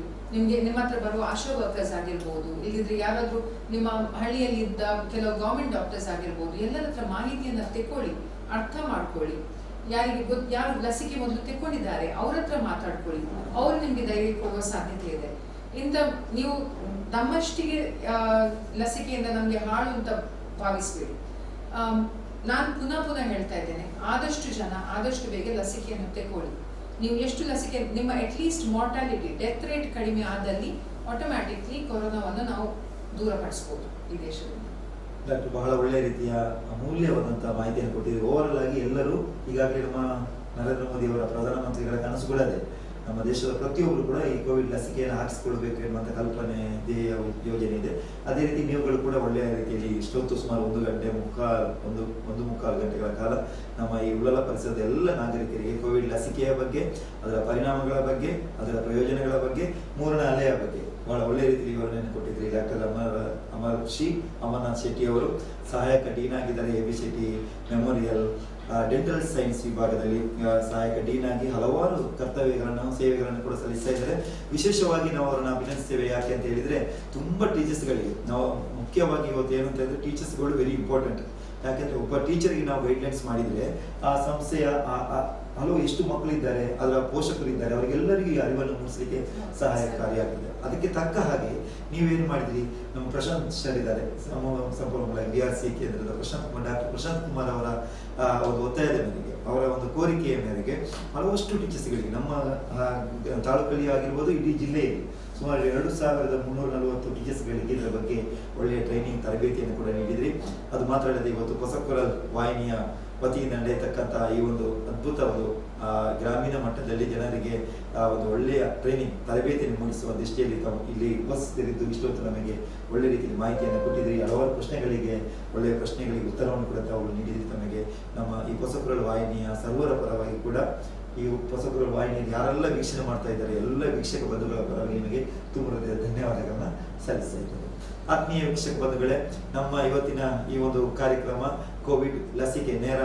ನಿಮ್ಮ ಹತ್ರ ಬರುವ ಆಶಾ ವರ್ಕರ್ಸ್ ಆಗಿರ್ಬೋದು, ಇಲ್ಲಿದ್ರೆ ಯಾರಾದ್ರೂ ನಿಮ್ಮ ಹಳ್ಳಿಯಲ್ಲಿ ಇದ್ದ ಕೆಲವು ಗವರ್ಮೆಂಟ್ ಡಾಕ್ಟರ್ಸ್ ಆಗಿರ್ಬೋದು, ಎಲ್ಲರ ಹತ್ರ ಮಾಹಿತಿಯನ್ನ ತೆಕ್ಕೊಳ್ಳಿ, ಅರ್ಥ ಮಾಡ್ಕೊಳ್ಳಿ. ಯಾರು ಲಸಿಕೆ ಮೊದಲು ತೆಕ್ಕೊಂಡಿದ್ದಾರೆ ಅವ್ರ ಹತ್ರ ಮಾತಾಡ್ಕೊಳ್ಳಿ. ಅವ್ರು ನಿಮ್ಗೆ ಧೈರ್ಯ ಹೋಗೋ ಸಾಧ್ಯತೆ ಇದೆ. ನೀವು ತಮ್ಮಷ್ಟಿಗೆ ಲಸಿಕೆಯಿಂದ ನಮ್ಗೆ ಹಾಳು ಅಂತ ಭಾವಿಸ್ಬೇಡಿ. ನಾನು ಪುನಃ ಹೇಳ್ತಾ ಇದ್ದೇನೆ, ಆದಷ್ಟು ಜನ ಆದಷ್ಟು ಬೇಗ ಲಸಿಕೆಯನ್ನು ತೆಕ್ಕೊಳ್ಳಿ. ನೀವು ಎಷ್ಟು ಲಸಿಕೆ, ನಿಮ್ಮ ಅಟ್ಲೀಸ್ಟ್ ಮಾರ್ಟಾಲಿಟಿ, ಡೆತ್ ರೇಟ್ ಕಡಿಮೆ ಆದಲ್ಲಿ ಆಟೋಮ್ಯಾಟಿಕ್ಲಿ ಕೊರೋನಾವನ್ನು ನಾವು ದೂರಪಡಿಸಬಹುದು ಈ ದೇಶದಲ್ಲಿ. ಡಾಕ್ಟರ್ ಬಹಳ ಒಳ್ಳೆಯ ರೀತಿಯ ಅಮೂಲ್ಯವಾದಂತಹ ಮಾಹಿತಿಯನ್ನು ಕೊಟ್ಟಿದ್ದೀವಿ. ಓವರಾಲ್ ಆಗಿ ಎಲ್ಲರೂ ಈಗಾಗಲೇ ನಮ್ಮ ನರೇಂದ್ರ ಮೋದಿ ಅವರ ಪ್ರಧಾನಮಂತ್ರಿಗಳ ಕನಸುಗಳದೇ ನಮ್ಮ ದೇಶದ ಪ್ರತಿಯೊಬ್ಬರು ಕೂಡ ಈ ಕೋವಿಡ್ ಲಸಿಕೆಯನ್ನು ಹಾಕಿಸಿಕೊಳ್ಬೇಕು ಎನ್ನುವಂಥ ಕಲ್ಪನೆ, ಧ್ಯೇಯ, ಯೋಜನೆ ಇದೆ. ಅದೇ ರೀತಿ ನೀವುಗಳು ಕೂಡ ಒಳ್ಳೆಯ ರೀತಿಯಲ್ಲಿ ಇಷ್ಟೊತ್ತು ಸುಮಾರು 1.5 ಗಂಟೆಗಳ ಕಾಲ ನಮ್ಮ ಈ ಉಳ್ಳಾಲ ಪರಿಸರದ ಎಲ್ಲ ನಾಗರಿಕರಿಗೆ ಕೋವಿಡ್ ಲಸಿಕೆಯ ಬಗ್ಗೆ, ಅದರ ಪರಿಣಾಮಗಳ ಬಗ್ಗೆ, ಅದರ ಪ್ರಯೋಜನಗಳ ಬಗ್ಗೆ, 3ನೇ ಅಲೆಯ ಬಗ್ಗೆ ಬಹಳ ಒಳ್ಳೆ ರೀತಿಯಲ್ಲಿ ವಿವರಣೆಯನ್ನು ಕೊಟ್ಟಿದ್ರಿ. ಡಾಕ್ಟರ್ ಅಮರನಾಥ್ ಶೆಟ್ಟಿ ಅವರು ಸಹಾಯಕ ಡೀನ್ ಆಗಿದ್ದಾರೆ. AB Shetty memorial dental science ವಿಭಾಗದಲ್ಲಿ ಸಹಾಯಕ ಡೀನ್ ಆಗಿ ಹಲವಾರು ಸೇವೆಗಳನ್ನು ಕೂಡ ಸಲ್ಲಿಸ್ತಾ ಇದ್ದಾರೆ. ವಿಶೇಷವಾಗಿ ನಾವು ಅವರನ್ನು ಅಭಿನಂದಿಸ್ತೇವೆ. ಯಾಕೆ ಅಂತ ಹೇಳಿದ್ರೆ, ತುಂಬಾ ಟೀಚರ್ಸ್ಗಳಿಗೆ ನಾವು ಮುಖ್ಯವಾಗಿ ಇವತ್ತು ಏನು ಅಂತ ಹೇಳಿದ್ರೆ, ಟೀಚರ್ಸ್ಗಳು ವೆರಿ ಇಂಪಾರ್ಟೆಂಟ್. ಯಾಕೆಂದ್ರೆ ಒಬ್ಬ ಟೀಚರ್ಗೆ ನಾವು ಗೈಡ್ಲೈನ್ಸ್ ಮಾಡಿದ್ರೆ ಆ ಸಂಸ್ಥೆಯ ಹಲವು ಎಷ್ಟು ಮಕ್ಕಳಿದ್ದಾರೆ, ಅದರ ಪೋಷಕರಿದ್ದಾರೆ, ಅವರಿಗೆಲ್ಲರಿಗೂ ಈ ಅರಿವನ್ನು ಮೂಡಿಸಲಿಕ್ಕೆ ಸಹಾಯಕಾರಿಯಾಗಿದೆ. ಅದಕ್ಕೆ ತಕ್ಕ ಹಾಗೆ ನೀವೇನು ಮಾಡಿದ್ರಿ, ನಮ್ಮ ಪ್ರಶಾಂತ್ ಸರ್ ಇದ್ದಾರೆ, ಸಂಪನ್ಮೂಲ BRC ಕೇಂದ್ರದ ಡಾಕ್ಟರ್ ಪ್ರಶಾಂತ್ ಕುಮಾರ್ ಅವರ ಒಂದು ಒತ್ತಾಯದ ಮೇರೆಗೆ ಅವರ ಒಂದು ಕೋರಿಕೆಯ ಮೇರೆಗೆ ಹಲವಷ್ಟು ಟೀಚರ್ಸ್ಗಳಿಗೆ ನಮ್ಮ ತಾಲೂಕಲ್ಲಿ ಆಗಿರ್ಬೋದು ಇಡೀ ಜಿಲ್ಲೆಯಲ್ಲಿ ಸುಮಾರು 2340 ಟೀಚರ್ಸ್ಗಳಿಗೆ ಇದರ ಬಗ್ಗೆ ಒಳ್ಳೆಯ ಟ್ರೈನಿಂಗ್ ತರಬೇತಿಯನ್ನು ಕೂಡ ನೀಡಿದ್ರಿ. ಅದು ಮಾತ್ರ ಅಲ್ಲದೆ ಇವತ್ತು ಹೊಸಕೊರಲ್ ವಾಹಿನಿಯ ವತಿಯಿಂದ ನಡೆಯತಕ್ಕಂಥ ಈ ಒಂದು ಅದ್ಭುತ ಒಂದು ಗ್ರಾಮೀಣ ಮಟ್ಟದಲ್ಲಿ ಜನರಿಗೆ ಒಂದು ಒಳ್ಳೆಯ ಟ್ರೈನಿಂಗ್ ತರಬೇತಿಯನ್ನು ಮೂಡಿಸುವ ದೃಷ್ಟಿಯಲ್ಲಿ ತಾವು ಇಲ್ಲಿ ಉಪಸ್ಥಿತರಿದ್ದು ಇಷ್ಟೊತ್ತು ನಮಗೆ ಒಳ್ಳೆ ರೀತಿಯಲ್ಲಿ ಮಾಹಿತಿಯನ್ನು ಕೊಟ್ಟಿದ್ರಿ. ಹಲವಾರು ಪ್ರಶ್ನೆಗಳಿಗೆ ಒಳ್ಳೆಯ ಪ್ರಶ್ನೆಗಳಿಗೆ ಉತ್ತರವನ್ನು ಕೂಡ ತಾವು ನೀಡಿದ್ರಿ. ತಮಗೆ ನಮ್ಮ ಈ ಹೊಸಕೊರಲ್ ವಾಹಿನಿಯ ಸರ್ವರ ಪರವಾಗಿ ಕೂಡ ಈ ಹೊಸಕೊರಲ್ ವಾಹಿನಿಯಲ್ಲಿ ಯಾರೆಲ್ಲ ವೀಕ್ಷಣೆ ಮಾಡ್ತಾ ಇದ್ದಾರೆ ಎಲ್ಲ ವೀಕ್ಷಕ ಬಂಧುಗಳ ಪರವಾಗಿ ನಿಮಗೆ ತುಂಬ ಧನ್ಯವಾದಗಳನ್ನ ಸಲ್ಲಿಸ್ತಾ ಇದ್ದೇನೆ. ಆತ್ಮೀಯ ವೀಕ್ಷಕ ಬಂಧುಗಳೇ, ನಮ್ಮ ಇವತ್ತಿನ ಈ ಒಂದು ಕಾರ್ಯಕ್ರಮ ಕೋವಿಡ್ ಲಸಿಕೆ ನೇರ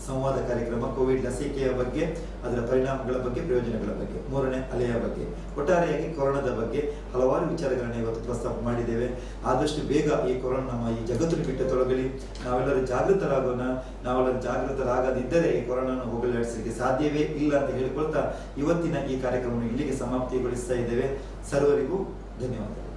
ಸಂವಾದ ಕಾರ್ಯಕ್ರಮ, ಕೋವಿಡ್ ಲಸಿಕೆಯ ಬಗ್ಗೆ, ಅದರ ಪರಿಣಾಮಗಳ ಬಗ್ಗೆ, ಪ್ರಯೋಜನಗಳ ಬಗ್ಗೆ, 3ನೇ ಅಲೆಯ ಬಗ್ಗೆ, ಒಟ್ಟಾರೆಯಾಗಿ ಕೊರೋನಾದ ಬಗ್ಗೆ ಹಲವಾರು ವಿಚಾರಗಳನ್ನ ಇವತ್ತು ಪ್ರಸ್ತಾಪ ಮಾಡಿದ್ದೇವೆ. ಆದಷ್ಟು ಬೇಗ ಈ ಕೊರೋನಾ ನಮ್ಮ ಈ ಜಗತ್ತು ಬಿಟ್ಟು ತೊಲಗಲಿ, ನಾವೆಲ್ಲರೂ ಜಾಗೃತರಾಗೋಣ. ನಾವೆಲ್ಲರೂ ಜಾಗೃತರಾಗದಿದ್ದರೆ ಈ ಕೊರೋನಾವನ್ನು ಹೋಗಲಾಡಿಸಲಿಕ್ಕೆ ಸಾಧ್ಯವೇ ಇಲ್ಲ ಅಂತ ಹೇಳಿಕೊಳ್ತಾ ಇವತ್ತಿನ ಈ ಕಾರ್ಯಕ್ರಮವನ್ನು ಇಲ್ಲಿಗೆ ಸಮಾಪ್ತಿಗೊಳಿಸ್ತಾ ಇದ್ದೇವೆ. ಸರ್ವರಿಗೂ ಧನ್ಯವಾದಗಳು.